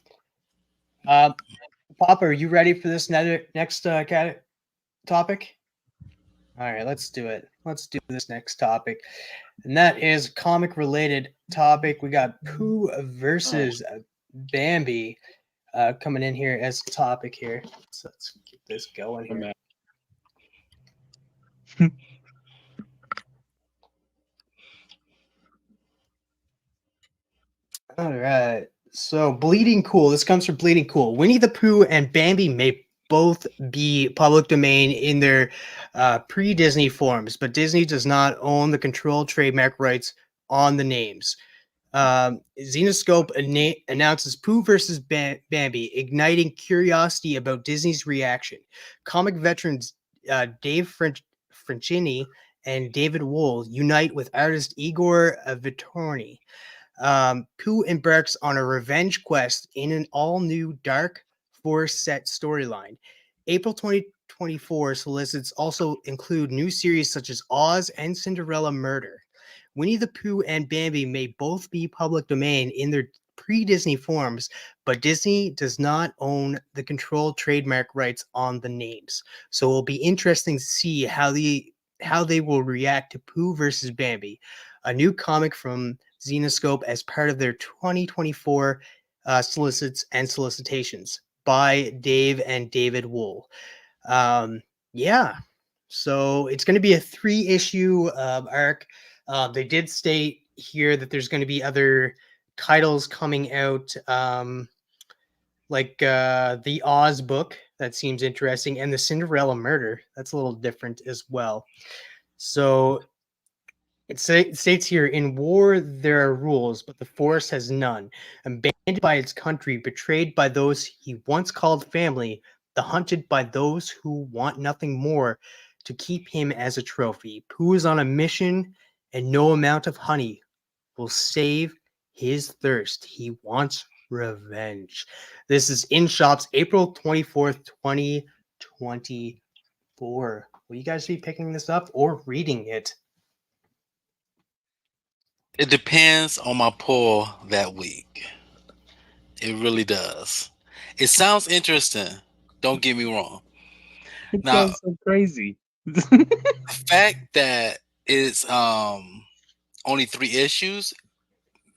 are you ready for this next topic? All right, let's do it. Let's do this next topic, and that is comic related topic. We got Pooh versus Bambi coming in here as a topic here. So let's get this going here. All right. So Bleeding Cool. This comes from Bleeding Cool. Winnie the Pooh and Bambi may both be public domain in their pre-Disney forms, but Disney does not own the control trademark rights on the names. Zenescope announces Pooh versus Bambi, igniting curiosity about Disney's reaction. Comic veterans Dave Franchini and David Wohl unite with artist Igor Vittorni. Pooh embarks on a revenge quest in an all-new Dark Force set storyline. April 2024 solicits also include new series such as Oz and Cinderella Murder. Winnie the Pooh and Bambi may both be public domain in their pre-Disney forms, but Disney does not own the controlled trademark rights on the names. So it'll be interesting to see how they will react to Pooh versus Bambi, a new comic from Zenescope as part of their 2024 solicits and solicitations by Dave and David Wohl. Yeah, so it's going to be a 3-issue arc. They did state here that there's going to be other titles coming out, like the Oz book. That seems interesting, and the Cinderella Murder. That's a little different as well. So it states here, in war there are rules, but the Force has none. Abandoned by its country, betrayed by those he once called family, the hunted by those who want nothing more to keep him as a trophy. Pooh is on a mission, and no amount of honey will save his thirst. He wants revenge. This is in shops April 24th, 2024. Will you guys be picking this up or reading it? It depends on my pull that week. It really does. It sounds interesting. Don't get me wrong. It sounds so crazy. The fact that it's only 3 issues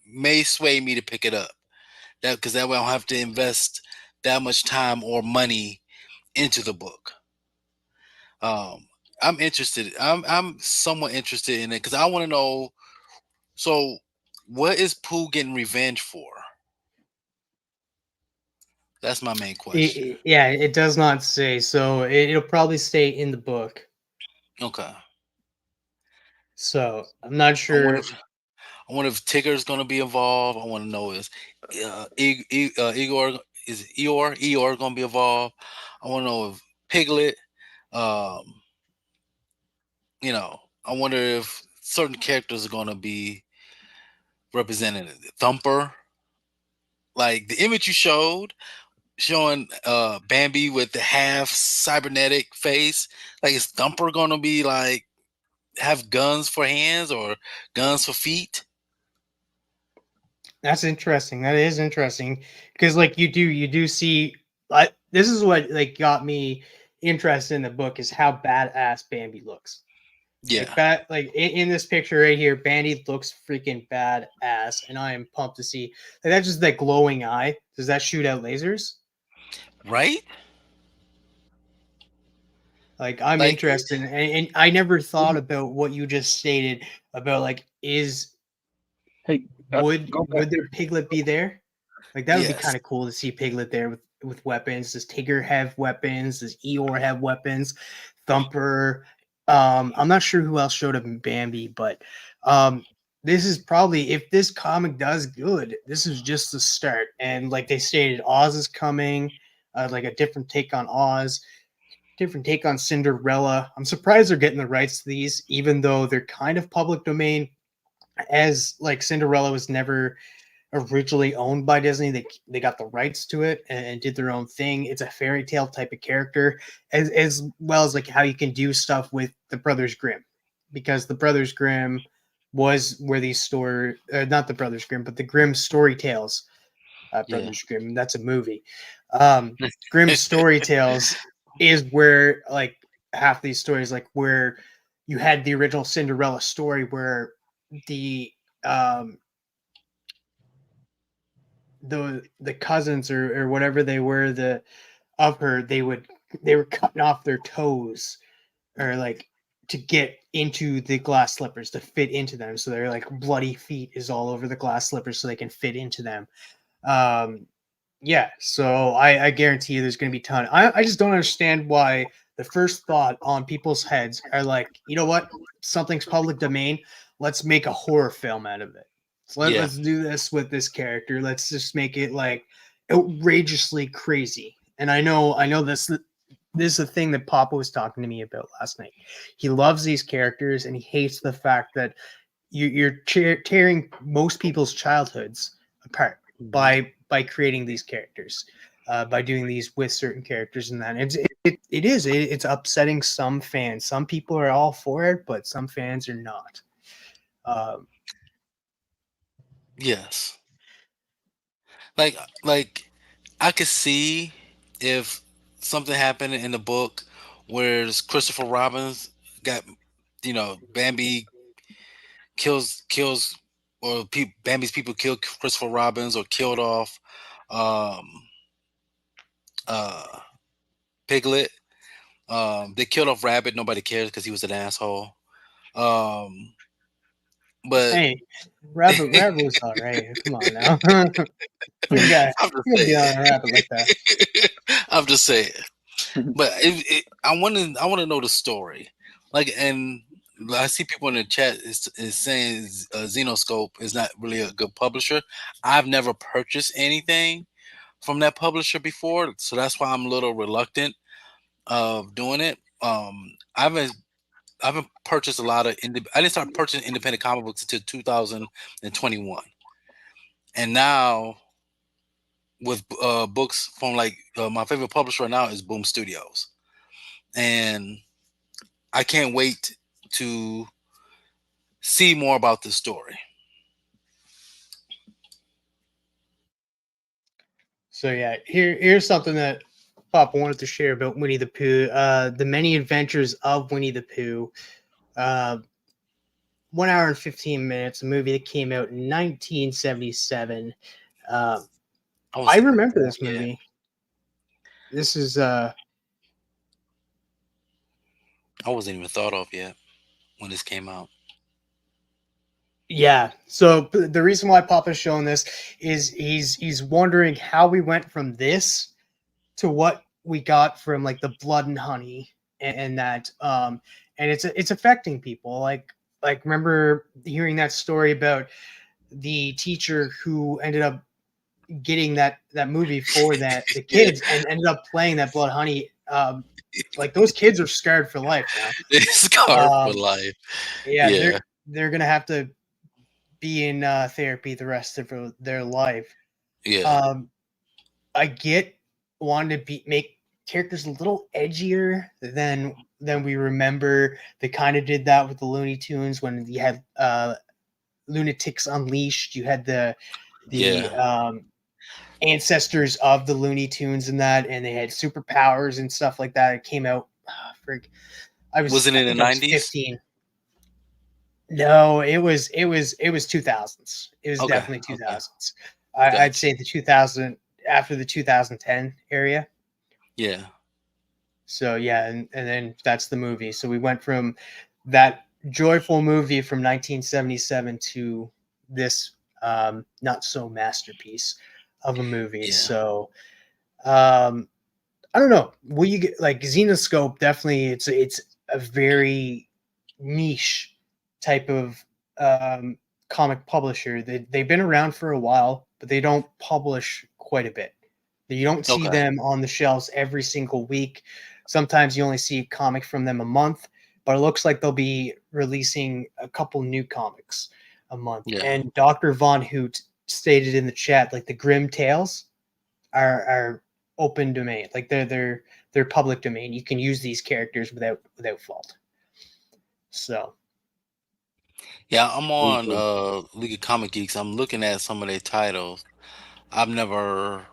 may sway me to pick it up. Because that way I don't have to invest that much time or money into the book. I'm interested. I'm somewhat interested in it because I want to know. So, what is Pooh getting revenge for? That's my main question. It does not say, so it'll probably stay in the book. Okay. So I'm not sure. I wonder if Tigger's going to be involved. I want to know is Eeyore going to be involved? I want to know if Piglet. I wonder if certain characters are going to be represented. Thumper, like the image you showing Bambi with the half cybernetic face. Like, is Thumper going to be like have guns for hands or guns for feet? That's interesting. That is interesting because, like, you do see. This is what got me interested in the book is how badass Bambi looks. Yeah, like in this picture right here, Bambi looks freaking badass, and I am pumped to see. Like, that's just that glowing eye. Does that shoot out lasers? Right. Like, I'm interested, and I never thought about what you just stated about would their Piglet be there? Like, that would be kind of cool to see Piglet there with weapons. Does Tigger have weapons? Does Eeyore have weapons? Thumper. I'm not sure who else showed up in Bambi, but this is probably, if this comic does good, this is just the start. And like they stated, Oz is coming, like a different take on Oz. different take on Cinderella. I'm surprised they're getting the rights to these, even though they're kind of public domain, as like Cinderella was never originally owned by Disney. They got the rights to it and did their own thing. It's a fairy tale type of character, as well as like how you can do stuff with the Brothers Grimm, because the Brothers Grimm was where these not the Brothers Grimm, but the Grimm story tales. Brothers Grimm, that's a movie. Grimm story tales is where like half these stories, like where you had the original Cinderella story, where the cousins or whatever they were of her, they were cutting off their toes or like to get into the glass slippers to fit into them, so they're like bloody feet is all over the glass slippers so they can fit into them. So I guarantee you there's going to be a ton. I just don't understand why the first thought on people's heads are like, you know what, something's public domain, let's make a horror film out of it. So let's do this with this character. Let's just make it like outrageously crazy. And I know this is a thing that Papa was talking to me about last night. He loves these characters and he hates the fact that you're tearing most people's childhoods apart by creating these characters, by doing these with certain characters, and that it's upsetting some fans. Some people are all for it, but some fans are not. Yes. Like I could see if something happened in the book where Christopher Robin got, Bambi kills or Bambi's people kill Christopher Robin or killed off Piglet. They killed off Rabbit. Nobody cares because he was an asshole. But hey, Rabbit was all right. Come on now. You got be on a rabbit like that. I'm just saying. But I want to know the story. Like, and I see people in the chat is saying Xenoscope is not really a good publisher. I've never purchased anything from that publisher before, so that's why I'm a little reluctant of doing it. I haven't purchased a lot of. I didn't start purchasing independent comic books until 2021, and now with books from like my favorite publisher right now is Boom Studios, and I can't wait to see more about this story. So yeah, here's something that Papa wanted to share about Winnie the Pooh. The Many Adventures of Winnie the Pooh. 1 hour and 15 minutes, a movie that came out in 1977. I remember this movie. This is I wasn't even thought of yet when this came out. Yeah. So the reason why Papa's showing this is he's wondering how we went from this to what we got from like the Blood and Honey and that and it's affecting people. Like remember hearing that story about the teacher who ended up getting that movie for the kids and ended up playing that Blood Honey. Like those kids are scarred for life now. They're scarred for life. Yeah. They're gonna have to be in therapy the rest of their life. Yeah. I get wanting to make characters a little edgier than we remember. They kind of did that with the Looney Tunes when you had Lunatics Unleashed. You had the ancestors of the Looney Tunes and that, and they had superpowers and stuff like that. It came out. Was it in the 90s? 15. No, it was 2000s. It was definitely 2000s. Okay. I'd say the 2000 after the 2010 area. Yeah. So yeah, and then that's the movie. So we went from that joyful movie from 1977 to this not so masterpiece of a movie. Yeah. So I don't know. Will you get like Xenoscope? Definitely, it's a very niche type of comic publisher. They've been around for a while, but they don't publish quite a bit. You don't see them on the shelves every single week. sometimes you only see a comic from them a month, but it looks like they'll be releasing a couple new comics a month. Yeah. And Dr. Von Hoot stated in the chat, like the Grim Tales are open domain, like they're public domain. You can use these characters without fault. So yeah, I'm on League of Comic Geeks. I'm looking at some of their titles. I've never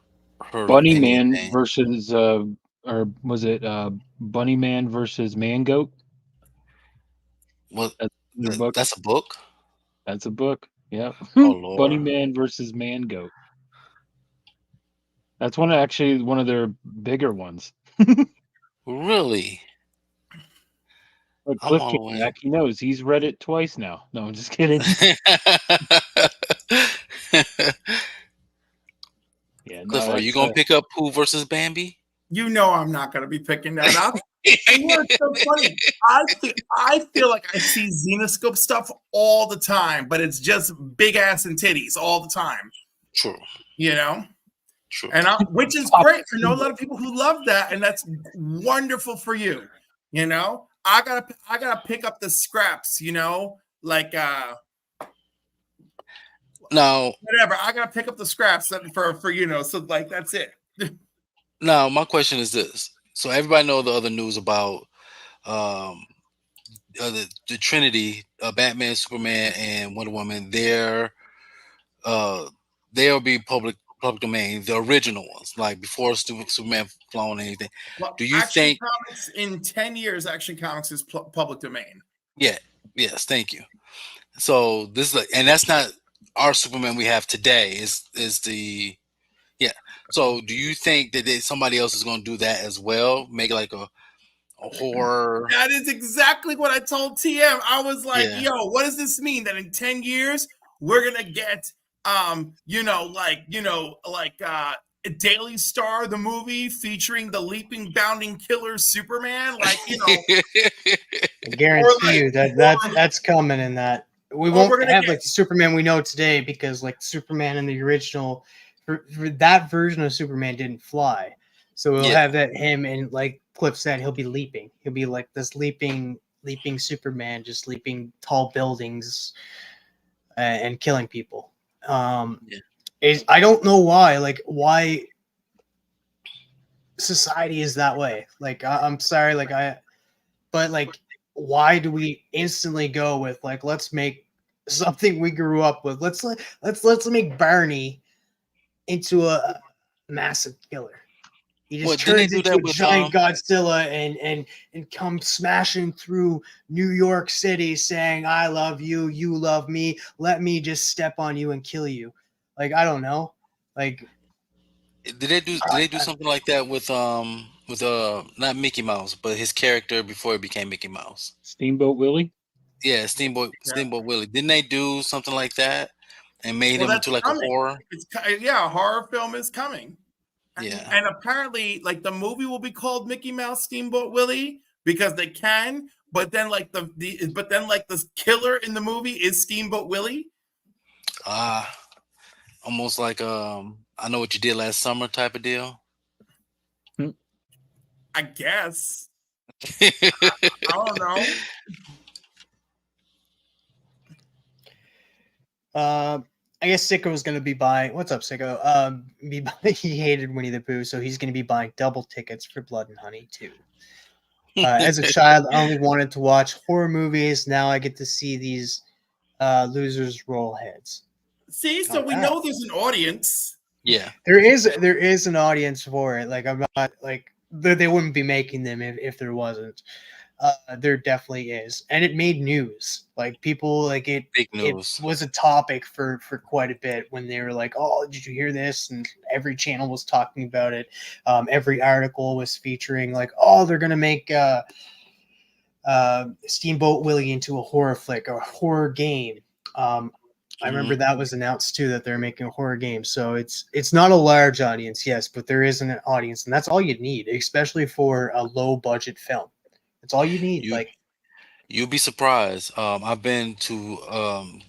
heard Bunny of Man anything. versus or was it Bunny Man versus Man Goat? Well, That's book. That's a book. That's a book. Yeah. Oh Lord. Bunny Man versus Man Goat. That's one of their bigger ones. Really? But Cliff came back. He knows. He's read it twice now. No, I'm just kidding. Yeah. Cliff, are you gonna pick up Pooh versus Bambi? You know I'm not gonna be picking that up. And you know, it's so funny. I feel like I see Xenoscope stuff all the time, but it's just big ass and titties all the time. True. You know? True. And which is great. I know a lot of people who love that, and that's wonderful for you. You know, I gotta pick up the scraps, you know, like now whatever. I gotta pick up the scraps for you know, so like that's it. Now my question is this. So everybody know the other news about the Trinity, Batman, Superman, and Wonder Woman. They'll be public domain, the original ones, like before Superman flown anything. Well, do you think comics in 10 years Action Comics is public domain? Yeah. Yes. Thank you. So this is and that's not our Superman we have today. Is the So do you think that somebody else is going to do that as well? Make it like a horror? That is exactly what I told TM. I was like, yo, what does this mean? That in 10 years we're gonna get Daily Star, the movie featuring the leaping, bounding killer Superman? Like, you know, I guarantee you that's coming in that. We won't have like the Superman we know today, because like Superman in the original, for that version of Superman didn't fly. So we'll have that him, and like Cliff said, he'll be leaping. He'll be like this leaping Superman, just leaping tall buildings and killing people. I don't know why society is that way. Like I'm sorry, but like why do we instantly go with like, let's make something we grew up with? Let's make Barney into a massive killer. He just turns into a giant Godzilla and comes smashing through New York City saying, "I love you, you love me. Let me just step on you and kill you." Like, I don't know. Like, did they do something like that with not Mickey Mouse, but his character before he became Mickey Mouse? Steamboat Willie? Yeah, Steamboat Willie. Didn't they do something like that and made him into like a horror? A horror film is coming. Yeah. And apparently, like, the movie will be called Mickey Mouse Steamboat Willie because they can, but then like the killer in the movie is Steamboat Willie. Almost like I Know What You Did Last Summer type of deal. I guess. I don't know. I guess Sicko was going to be buying. What's up, Sicko? He hated Winnie the Pooh, so he's going to be buying double tickets for Blood and Honey too. As a child, I only wanted to watch horror movies. Now I get to see these losers roll heads. See, so we know there's an audience. Yeah, there is an audience for it. Like, I'm not like they wouldn't be making them if there wasn't. There definitely is, and it made news. Like, people like it. Big news. It was a topic for quite a bit when they were like, "Oh, did you hear this?" And every channel was talking about it. Every article was featuring like, "Oh, they're gonna make Steamboat Willie into a horror flick or a horror game." I remember that was announced too, that they're making a horror game. So it's not a large audience, yes, but there is an audience, and that's all you need, especially for a low budget film. That's all you need. You'll be surprised. I've been to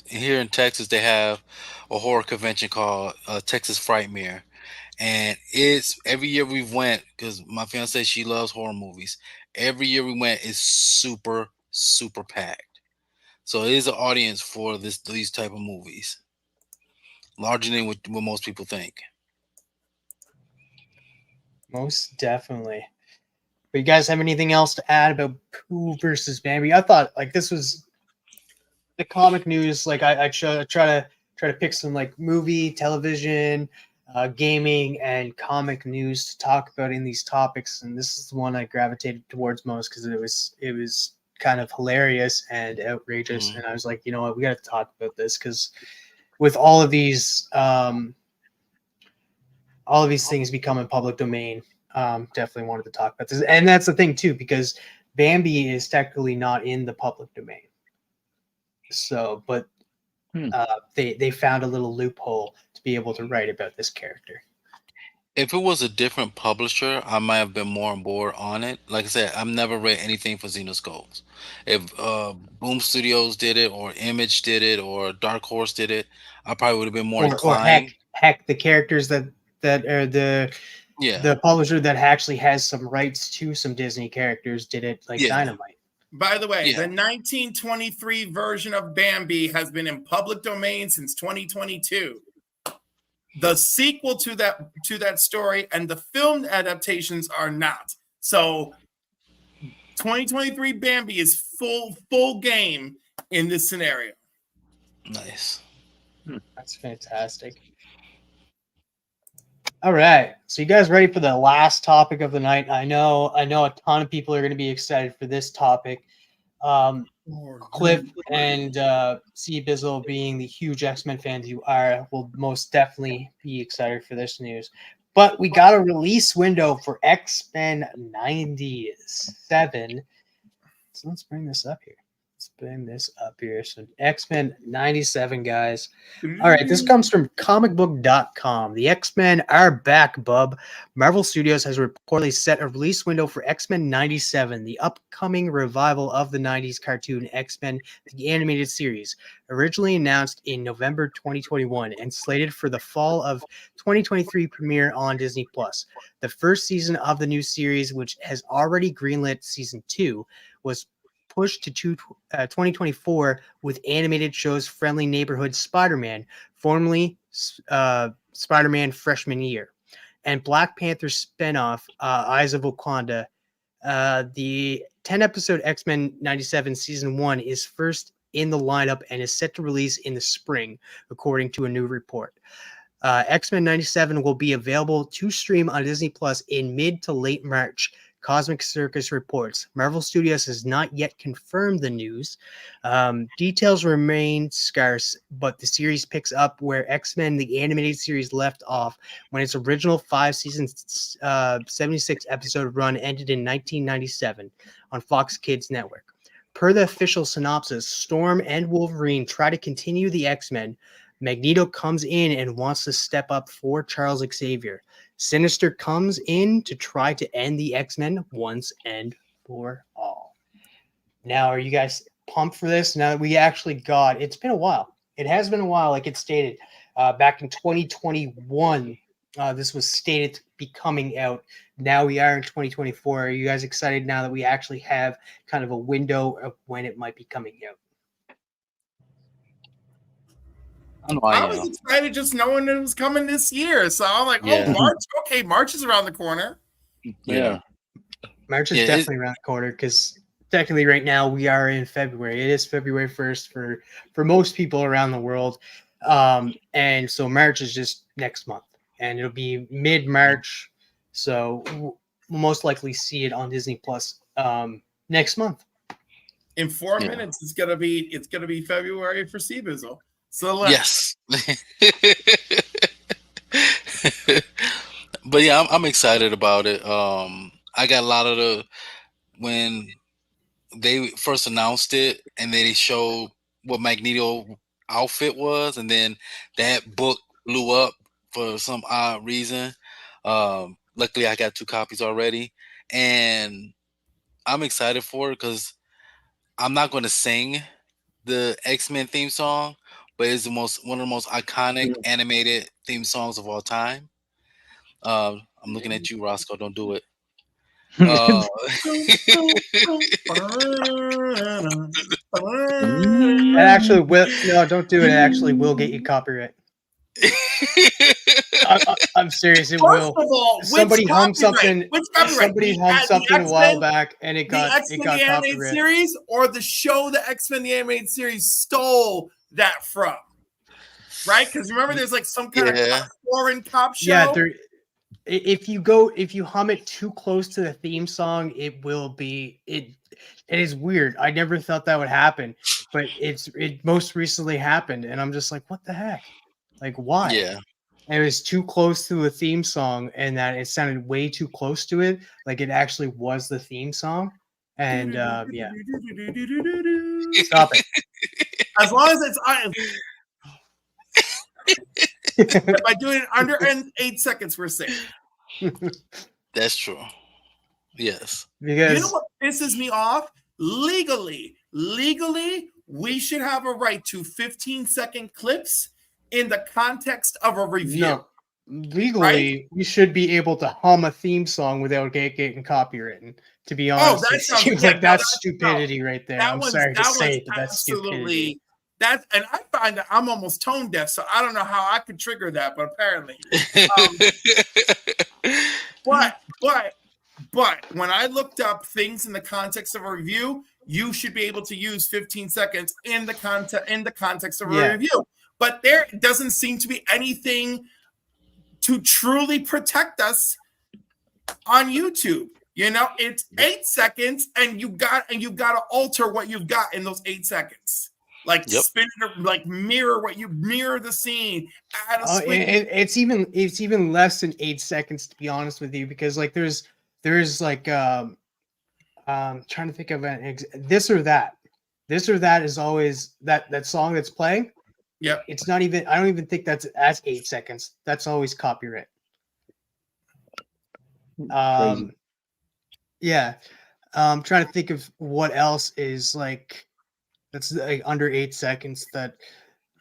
here in Texas. They have a horror convention called Texas Frightmare, and it's every year we've went because my fiance, she loves horror movies. Every year we went is super packed. So it is an audience for these type of movies, larger than what most people think. Most definitely. But you guys have anything else to add about Pooh versus Bambi? I thought like this was the comic news. Like I try to pick some like movie, television, gaming, and comic news to talk about in these topics, and this is the one I gravitated towards most because it was kind of hilarious and outrageous, and I was like, you know what, we got to talk about this because with all of these things becoming public domain, definitely wanted to talk about this, and that's the thing too because Bambi is technically not in the public domain. So, but they found a little loophole to be able to write about this character. If it was a different publisher, I might have been more on board on it. Like I said, I've never read anything for Xenoskulls. If Boom Studios did it, or Image did it, or Dark Horse did it, I probably would have been more inclined. Or heck, the characters that are the publisher that actually has some rights to some Disney characters did it, like Dynamite. By the way, the 1923 version of Bambi has been in public domain since 2022. The sequel to that story and the film adaptations are not. So 2023 Bambi is full game in this scenario. Nice. That's fantastic. All right. So you guys ready for the last topic of the night? I know a ton of people are going to be excited for this topic. Cliff and C. Bizzle, being the huge X-Men fans you are, will most definitely be excited for this news. But we got a release window for X-Men 97. So let's bring this up here. So X-Men 97, guys. All right, this comes from comicbook.com. The X-Men are back, bub. Marvel Studios has reportedly set a release window for X-Men 97, the upcoming revival of the 90s cartoon X-Men, the animated series, originally announced in November 2021 and slated for the fall of 2023 premiere on Disney+. The first season of the new series, which has already greenlit season 2, was pushed to 2024 with animated shows Friendly Neighborhood Spider-Man, formerly Spider-Man Freshman Year, and Black Panther spinoff Eyes of Wakanda. The 10-episode X-Men 97 Season 1 is first in the lineup and is set to release in the spring, according to a new report. X-Men 97 will be available to stream on Disney Plus in mid to late March. Cosmic Circus reports. Marvel Studios has not yet confirmed the news. Details remain scarce, but the series picks up where X-Men, the animated series, left off when its original 5-season, 76-episode run ended in 1997 on Fox Kids Network. Per the official synopsis, Storm and Wolverine try to continue the X-Men. Magneto comes in and wants to step up for Charles Xavier. Sinister comes in to try to end the X-Men once and for all. Now, are you guys pumped for this? Now that we actually got, it's been a while. It has been a while, like it stated. Back in 2021, this was stated to be coming out. Now we are in 2024. Are you guys excited now that we actually have kind of a window of when it might be coming out? I was excited just knowing it was coming this year. So I'm like, oh, March. Okay, March is around the corner. Yeah. March is definitely around the corner because technically right now we are in February. It is February 1st for most people around the world. And so March is just next month. And it'll be mid-March. So we'll most likely see it on Disney Plus next month. In 4 minutes, it's gonna be February for C-Bizzle. So yes. But yeah, I'm excited about it. I got a lot of when they first announced it and then they showed what Magneto outfit was, and then that book blew up for some odd reason. Luckily I got 2 copies already, and I'm excited for it because I'm not going to sing the X-Men theme song, but it's one of the most iconic animated theme songs of all time. I'm looking at you, Roscoe. Don't do it. It actually will. No, don't do it. It actually will get you copyright. I'm serious. It will. First of all, Somebody hummed something. Which copyright? Somebody hummed something a while back, and it got the animated copyright. series, or the show the X-Men the animated series stole that from, right? Because remember, there's like some kind of foreign cop show. Yeah, if you hum it too close to the theme song, it will be it. It is weird. I never thought that would happen, but it most recently happened, and I'm just like, what the heck? Like, why? Yeah. And it was too close to the theme song, and that it sounded way too close to it. Like it actually was the theme song, and yeah. Stop it. As long as if I do it under 8 seconds, we're safe. That's true. Yes. Because you know what pisses me off? Legally, we should have a right to 15-second clips in the context of a review. No, legally, we should be able to hum a theme song without getting copywritten. To be honest, that it sounds seems like that's stupidity right there. I'm sorry to say it, but that's stupidity. And I find that I'm almost tone deaf, so I don't know how I could trigger that, but apparently. But when I looked up things in the context of a review, you should be able to use 15 seconds in the context of a review. But there doesn't seem to be anything to truly protect us on YouTube. You know, it's 8 seconds, and you got to alter what you've got in those 8 seconds. Like spin it, like mirror the scene. Add a it's even less than 8 seconds, to be honest with you, because like there's like trying to think of this or that is always that song that's playing. Yeah, it's not even. I don't even think that's 8 seconds. That's always copyright. Crazy. Yeah, I'm trying to think of what else is like. That's like under 8 seconds. That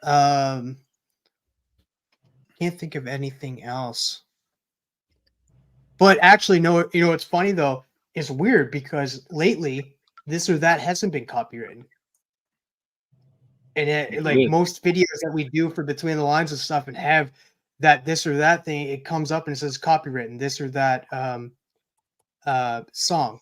can't think of anything else. But actually, no. You know what's funny though? It's weird because lately this or that hasn't been copyrighted, and like most videos that we do for Between the Lines and stuff, and have that this or that thing, it comes up and it says copywritten this or that song.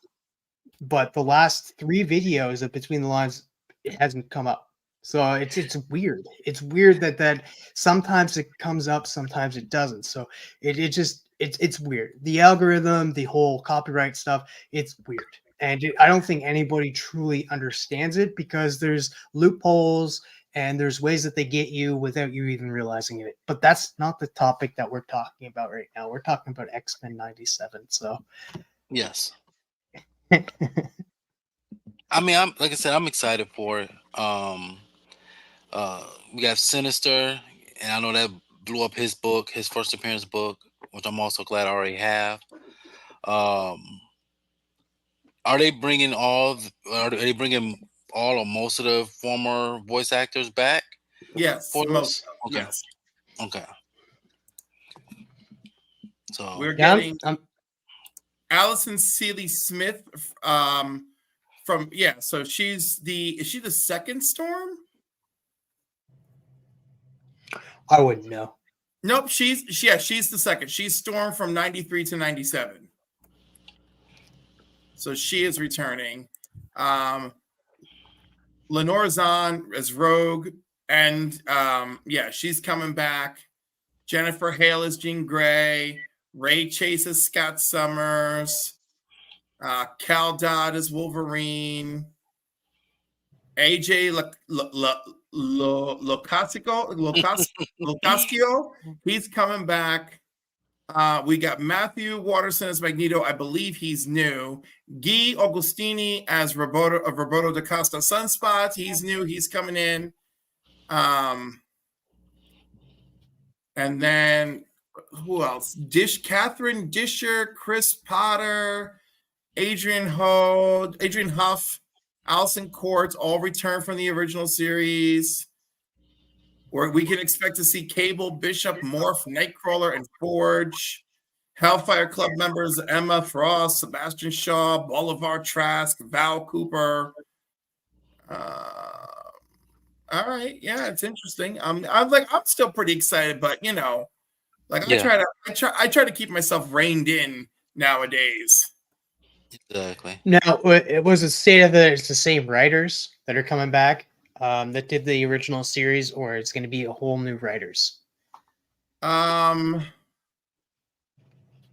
But the last 3 videos of Between the Lines, it hasn't come up. So it's weird. It's weird that sometimes it comes up, sometimes it doesn't. So it's weird. The algorithm, the whole copyright stuff, it's weird. And I don't think anybody truly understands it, because there's loopholes and there's ways that they get you without you even realizing it. But that's not the topic that we're talking about right now. We're talking about X-Men 97. So yes. I mean, like I said, I'm excited for it. We got Sinister, and I know that blew up his first appearance book, which I'm also glad I already have. Are they bringing all or most of the former voice actors back? Yes. Most. Okay. Yes. Okay. So we're getting Allison Seeley Smith so is she the second Storm? I wouldn't know. Nope, she's the second. She's Storm from 93 to 97. So she is returning. Lenore Zahn as Rogue, and she's coming back. Jennifer Hale as Jean Grey. Ray Chase as Scott Summers. Cal Dodd as Wolverine. AJ Locascio, he's coming back. We got Matthew Watterson as Magneto. I believe he's new. Guy Augustini as Roberto da Costa Sunspot. He's new. He's coming in. And then who else? Catherine Disher, Chris Potter, Adrian Huff, Allison Courts, all return from the original series. Or we can expect to see Cable, Bishop, Morph, Nightcrawler, and Forge. Hellfire Club members Emma Frost, Sebastian Shaw, Bolivar Trask, Val Cooper. All right, yeah, it's interesting. I'm still pretty excited, but you know, like I try to keep myself reined in nowadays. Exactly. Now, it was it stated that it's the same writers that are coming back that did the original series, or it's going to be a whole new writers?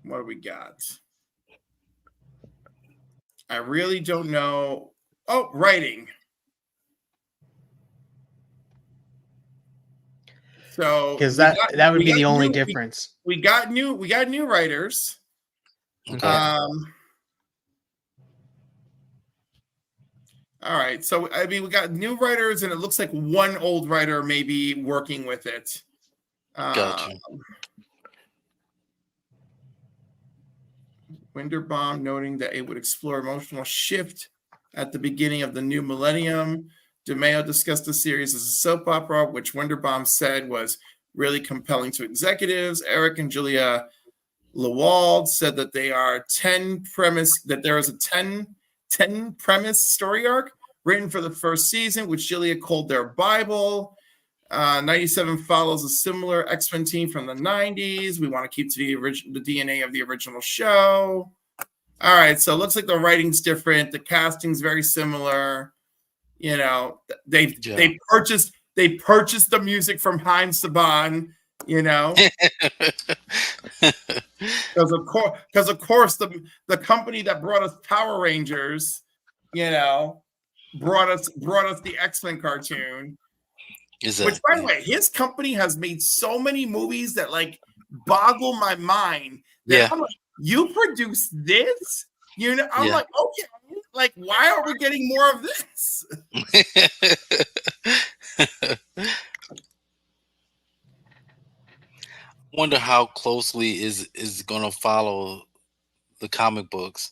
What do we got? I really don't know. Oh, writing. So because that would be the only difference. We got new writers. Okay. All right. So I mean, we got new writers, and it looks like one old writer may be working with it. Gotcha. Winterbaum noting that it would explore emotional shift at the beginning of the new millennium. DeMeo discussed the series as a soap opera, which Winterbaum said was really compelling to executives. Eric and Julia Lewald said that there is a 10 premise story arc written for the first season, which Julia called their Bible. 97 follows a similar X-Men team from the 90s. We want to keep to the DNA of the original show. All right, so it looks like the writing's different. The casting's very similar. You know, they purchased the music from Haim Saban. You know, because of course the company that brought us Power Rangers, you know, brought us the X-Men cartoon. Which, by the way, his company has made so many movies that like boggle my mind. That I'm like, you produce this? You know, I'm like, okay, like, why are we getting more of this? Wonder how closely is going to follow the comic books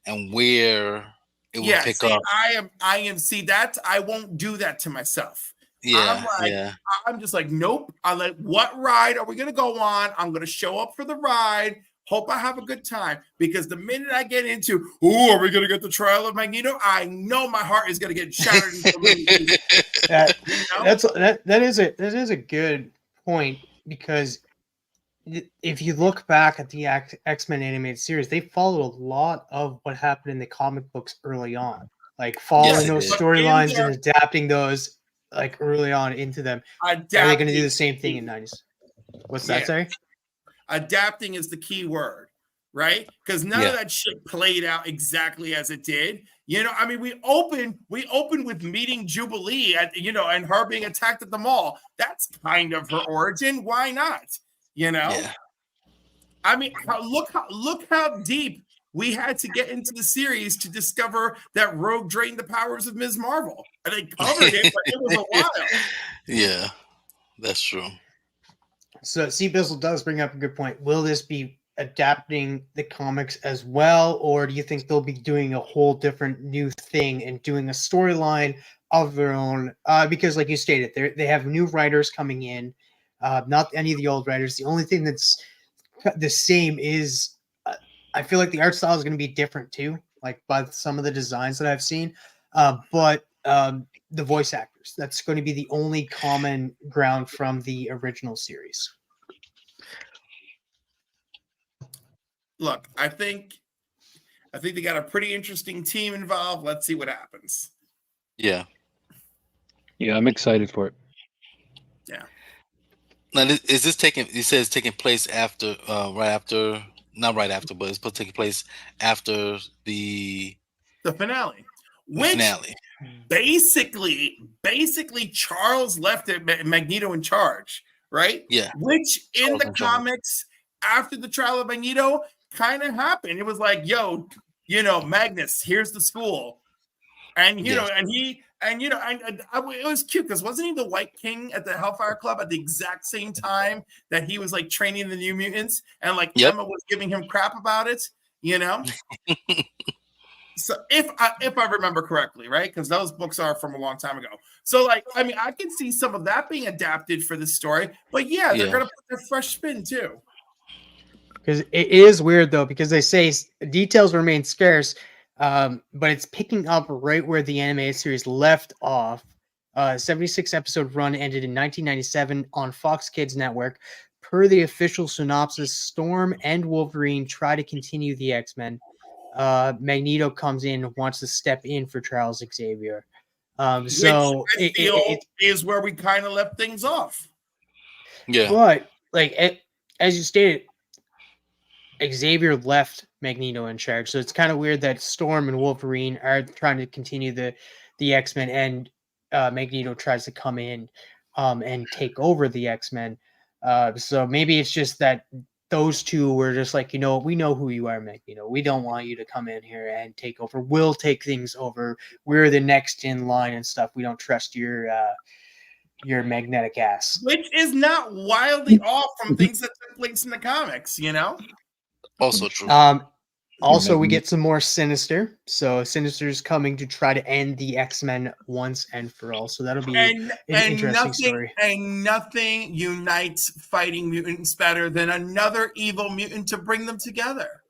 and where it will pick up. I am. See that I won't do that to myself. Yeah, I'm just like, nope. I'm like, what ride are we gonna go on? I'm gonna show up for the ride. Hope I have a good time, because the minute I get into, are we gonna get the trial of Magneto? I know my heart is gonna get shattered. That is a good point, because if you look back at the X-Men animated series, they followed a lot of what happened in the comic books early on, like following those storylines and adapting those like early on into them. Are they going to do the same thing in 90s? What's that, sorry? Adapting is the key word, right? Because none of that shit played out exactly as it did. You know, I mean, we opened with meeting Jubilee at, you know, and her being attacked at the mall. That's kind of her origin. Why not? You know, I mean, look how deep we had to get into the series to discover that Rogue drained the powers of Ms. Marvel. And they covered it, but it was a while. Yeah, that's true. So C. Bizzle does bring up a good point. Will this be adapting the comics as well, or do you think they'll be doing a whole different new thing and doing a storyline of their own? Because like you stated, they have new writers coming in, not any of the old writers. The only thing that's the same is I feel like the art style is going to be different too, like by some of the designs that I've seen. But the voice actors, that's going to be the only common ground from the original series. Look, I think they got a pretty interesting team involved. Let's see what happens. Yeah, I'm excited for it. Yeah. Now, is this taking? He says taking place after, not right after, but it's supposed to take place after the finale. Finale. Basically, Charles left Magneto in charge, right? Yeah. Which in the comics, after the trial of Magneto, kind of happened. It was like, yo, you know, Magnus, here's the school, and you know, and it was cute because wasn't he the White King at the Hellfire Club at the exact same time that he was like training the New Mutants, and like Emma was giving him crap about it, you know? So if I remember correctly, right? Because those books are from a long time ago. So like, I mean, I can see some of that being adapted for this story, but they're gonna put their fresh spin too. Because it is weird though, because they say details remain scarce, but it's picking up right where the animated series left off. 76 episode run ended in 1997 on Fox Kids Network. Per the official synopsis, Storm and Wolverine try to continue the X-Men. Magneto comes in, wants to step in for Charles Xavier. So which I feel is where we kind of left things off. Yeah. But as you stated, Xavier left Magneto in charge, so it's kind of weird that Storm and Wolverine are trying to continue the X-Men, and Magneto tries to come in and take over the X-Men. So maybe it's just that those two were just like, we know who you are, Magneto. We don't want you to come in here and take over. We'll take things over. We're the next in line and stuff. We don't trust your magnetic ass. Which is not wildly off from things that took place in the comics, Also true. Also, we get some more Sinister. So Sinister's coming to try to end the X-Men once and for all. So that'll be an interesting story. And nothing unites fighting mutants better than another evil mutant to bring them together.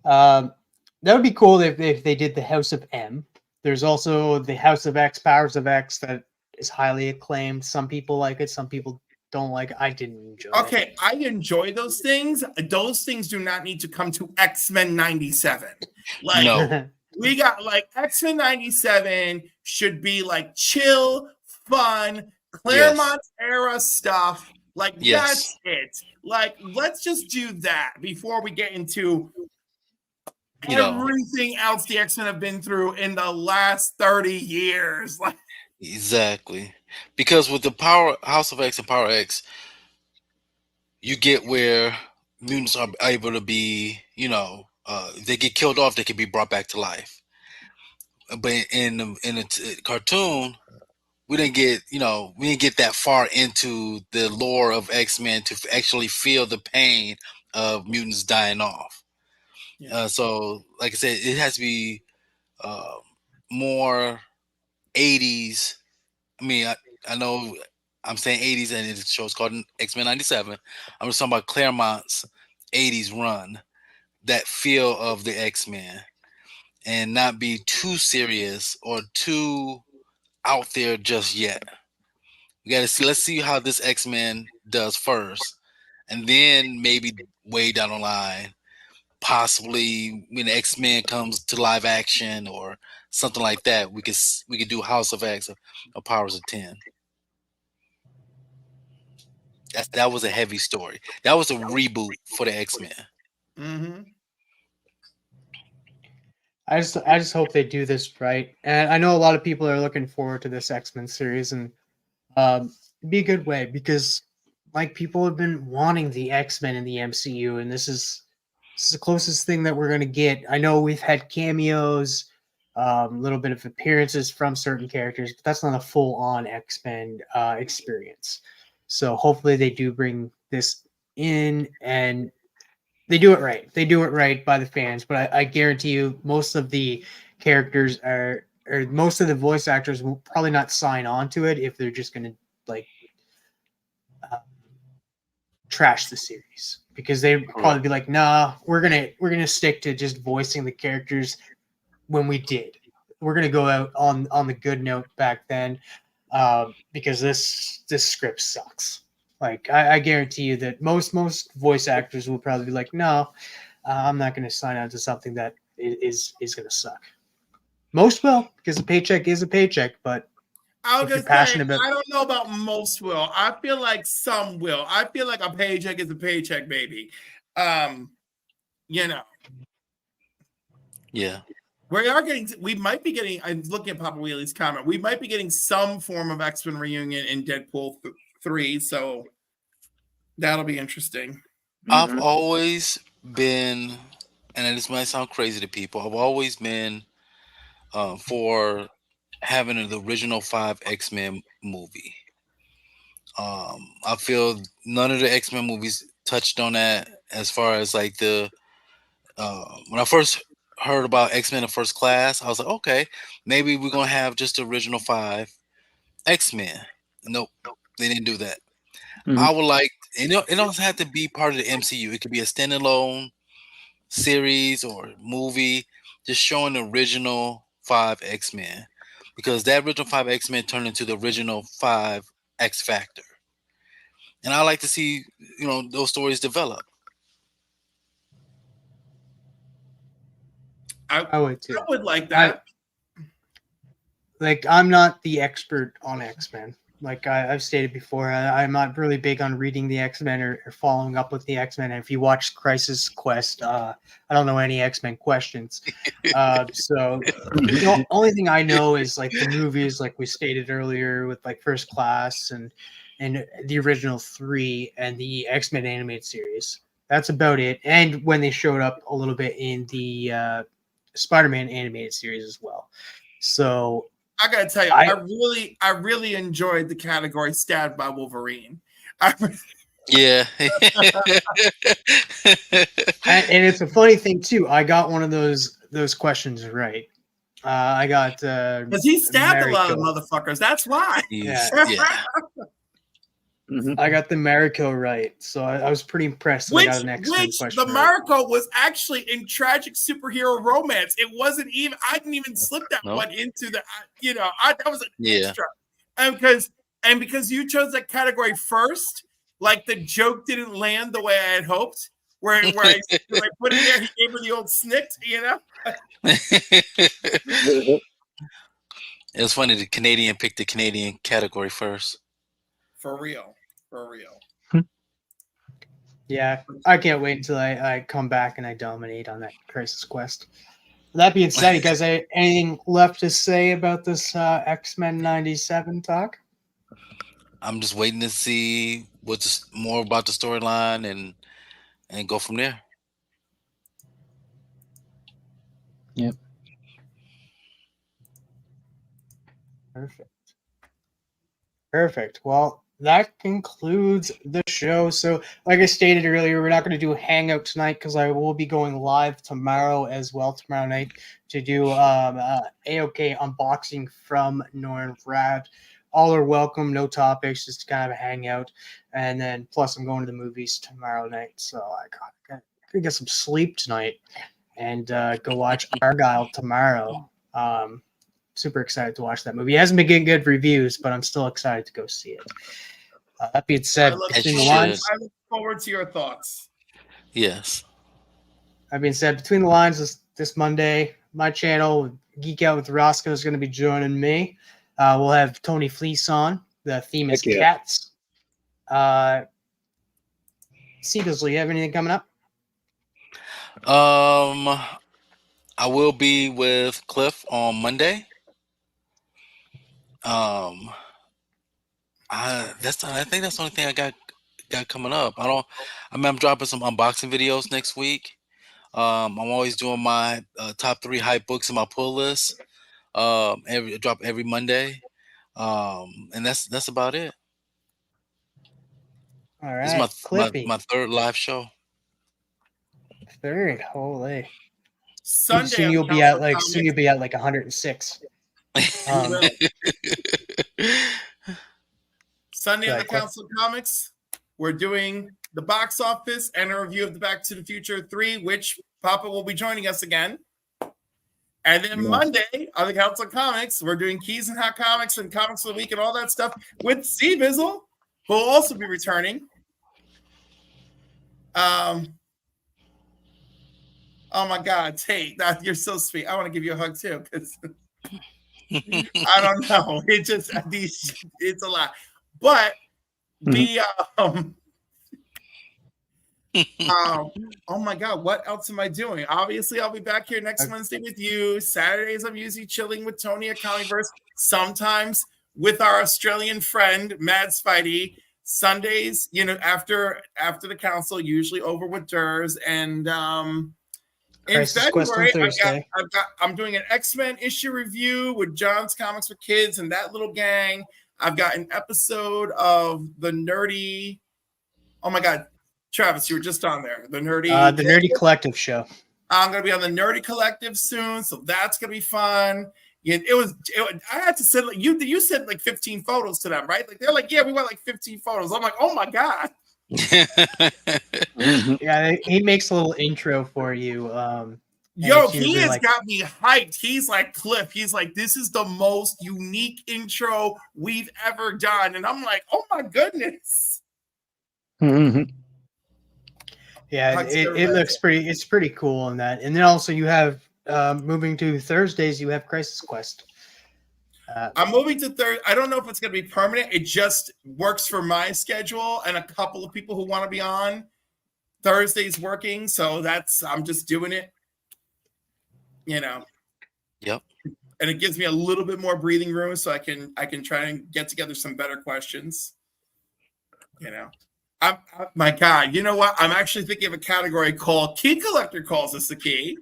That would be cool if they did the House of M. There's also the House of X, Powers of X, that is highly acclaimed. Some people like it. Some people don't like it. I didn't enjoy it. Okay, I enjoy those things. Those things do not need to come to X-Men 97. Like, No. We got X-Men 97 should be chill, fun, Claremont era stuff. That's it. Let's just do that before we get into everything else the X-Men have been through in the last 30 years. Exactly. Because with the House of X and Power X, you get where mutants are able to be, they get killed off, they can be brought back to life. But in the cartoon, we didn't get that far into the lore of X-Men to actually feel the pain of mutants dying off. Yeah. So, like I said, it has to be more 80s. I mean, I know I'm saying 80s, and the show's called X-Men 97. I'm just talking about Claremont's 80s run, that feel of the X-Men, and not be too serious or too out there just yet. We got to see. Let's see how this X-Men does first, and then maybe way down the line, possibly when the X-Men comes to live action or something like that, we could do House of X or Powers of 10. That was a heavy story. That was a reboot for the X-Men. Mm-hmm. I just hope they do this right. And I know a lot of people are looking forward to this X-Men series, and it'd be a good way because people have been wanting the X-Men in the MCU, and this is the closest thing that we're going to get. I know we've had cameos, a little bit of appearances from certain characters, but that's not a full-on X-Men experience. So hopefully they do bring this in and they do it right. They do it right by the fans. But I guarantee you most of the characters or most of the voice actors will probably not sign on to it if they're just going to trash the series, because they'd probably be like, nah, we're gonna stick to just voicing the characters when we did. We're gonna go out on the good note back then, because this script sucks. I guarantee you that most voice actors will probably be like, no, I'm not gonna sign on to something that is gonna suck. Most will, because a paycheck is a paycheck, but I don't know about most will. I feel like some will. I feel like a paycheck is a paycheck, baby. Yeah. We might be getting, I'm looking at Papa Wheelie's comment, we might be getting some form of X-Men reunion in Deadpool 3, so that'll be interesting. I've always been, and this might sound crazy to people, I've always been for having the original 5 X-Men movie. I feel none of the X-Men movies touched on that, as far as when I first heard about X-Men in First Class, I was like, okay, maybe we're gonna have just the original 5 X-Men. Nope, they didn't do that. I would like it don't have to be part of the MCU. It could be a standalone series or movie, just showing the original 5 X-Men, because that original 5 X-Men turned into the original 5 X Factor, and I like to see those stories develop. I would too. I would like that. I'm not the expert on X-Men. Like I've stated before, I'm not really big on reading the X-Men or following up with the X-Men. And if you watch Crisis Quest, I don't know any X-Men questions. So the only thing I know is like the movies, like we stated earlier, with like First Class and the original 3 and the X-Men animated series. That's about it. And when they showed up a little bit in the Spider-Man animated series as well. So I gotta tell you, I really enjoyed the category "Stabbed by Wolverine." Yeah. and it's a funny thing too. I got one of those questions right. I got because he stabbed a lot of motherfuckers. That's why. Yeah. I got the Mariko right, so I was pretty impressed. Which the Mariko was actually in tragic superhero romance. It wasn't even. I didn't even slip that one into the. That was an extra. And because you chose that category first, like the joke didn't land the way I had hoped. Where I put it there, he gave her the old snicked. It was funny. The Canadian picked the Canadian category first. For real. Yeah, I can't wait until I come back and I dominate on that Crisis Quest. That being said, you guys have anything left to say about this X-Men 97 talk? I'm just waiting to see what's more about the storyline and go from there. Yep. Perfect. Well, that concludes the show. So, like I stated earlier, we're not going to do a hangout tonight because I will be going live tomorrow as well, tomorrow night, to do AOK unboxing from Norn Rad. All are welcome, no topics, just kind of a hangout. And then, plus, I'm going to the movies tomorrow night, so I got to get some sleep tonight and go watch Argyle tomorrow. Super excited to watch that movie. It hasn't been getting good reviews, but I'm still excited to go see it. That being said, between the lines, I look forward to your thoughts. Yes. That being said, between the lines, this Monday, my channel, Geek Out with Roscoe, is going to be joining me. We'll have Tony Fleece on. The theme is cats. Seagulls, do you have anything coming up? I will be with Cliff on Monday. I think that's the only thing I got coming up. I'm dropping some unboxing videos next week. I'm always doing my top 3 hype books in my pull list. Drop every Monday. And that's about it. All right. This is my 3rd live show. 3rd, holy. Sunday. Soon you'll be at like 106. Sunday on the Council of Comics, we're doing the box office and a review of the Back to the Future 3, which Papa will be joining us again. And then Monday on the Council of Comics, we're doing Keys and Hot Comics and Comics of the Week and all that stuff with C Bizzle, who will also be returning. Oh my God, Tate, you're so sweet. I want to give you a hug too, because I don't know. It's a lot. But the oh my God, what else am I doing? Obviously, I'll be back here next Wednesday with you. Saturdays, I'm usually chilling with Tony at Comic-Verse. Sometimes with our Australian friend Mad Spidey. Sundays, after the council, usually over with Durs. And in February, I'm doing an X-Men issue review with John's Comics for Kids and that little gang. I've got an episode of the Nerdy. Oh my God, Travis, you were just on there. The Nerdy Collective show. I'm gonna be on the Nerdy Collective soon, so that's gonna be fun. I had to send you sent like 15 photos to them, right? Like they're like, yeah, we want like 15 photos. I'm like, oh my God. Yeah, he makes a little intro for you. Yo, he has got me hyped. He's like, Cliff, he's like, this is the most unique intro we've ever done. And I'm like, oh my goodness. Yeah, it looks it's pretty cool in that. And then also you have moving to Thursdays, you have Crisis Quest. I'm moving to Thursday. I don't know if it's going to be permanent. It just works for my schedule and a couple of people who want to be on. Thursday's working, so I'm just doing it. You know. Yep. And it gives me a little bit more breathing room, so I can try and get together some better questions. You know. My God, you know what? I'm actually thinking of a category called Key Collector Calls Us the Key.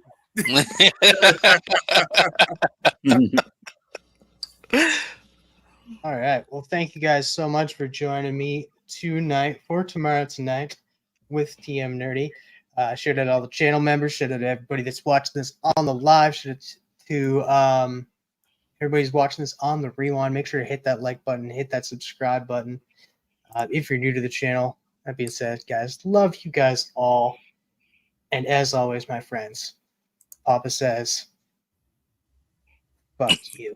All right. Well, thank you guys so much for joining me tomorrow tonight with TM Nerdy. Shout out to all the channel members. Shout out to everybody that's watching this on the live. Shout out to everybody's watching this on the rewind. Make sure to hit that like button, hit that subscribe button. If you're new to the channel. That being said, guys, love you guys all. And as always, my friends, Papa says, fuck you.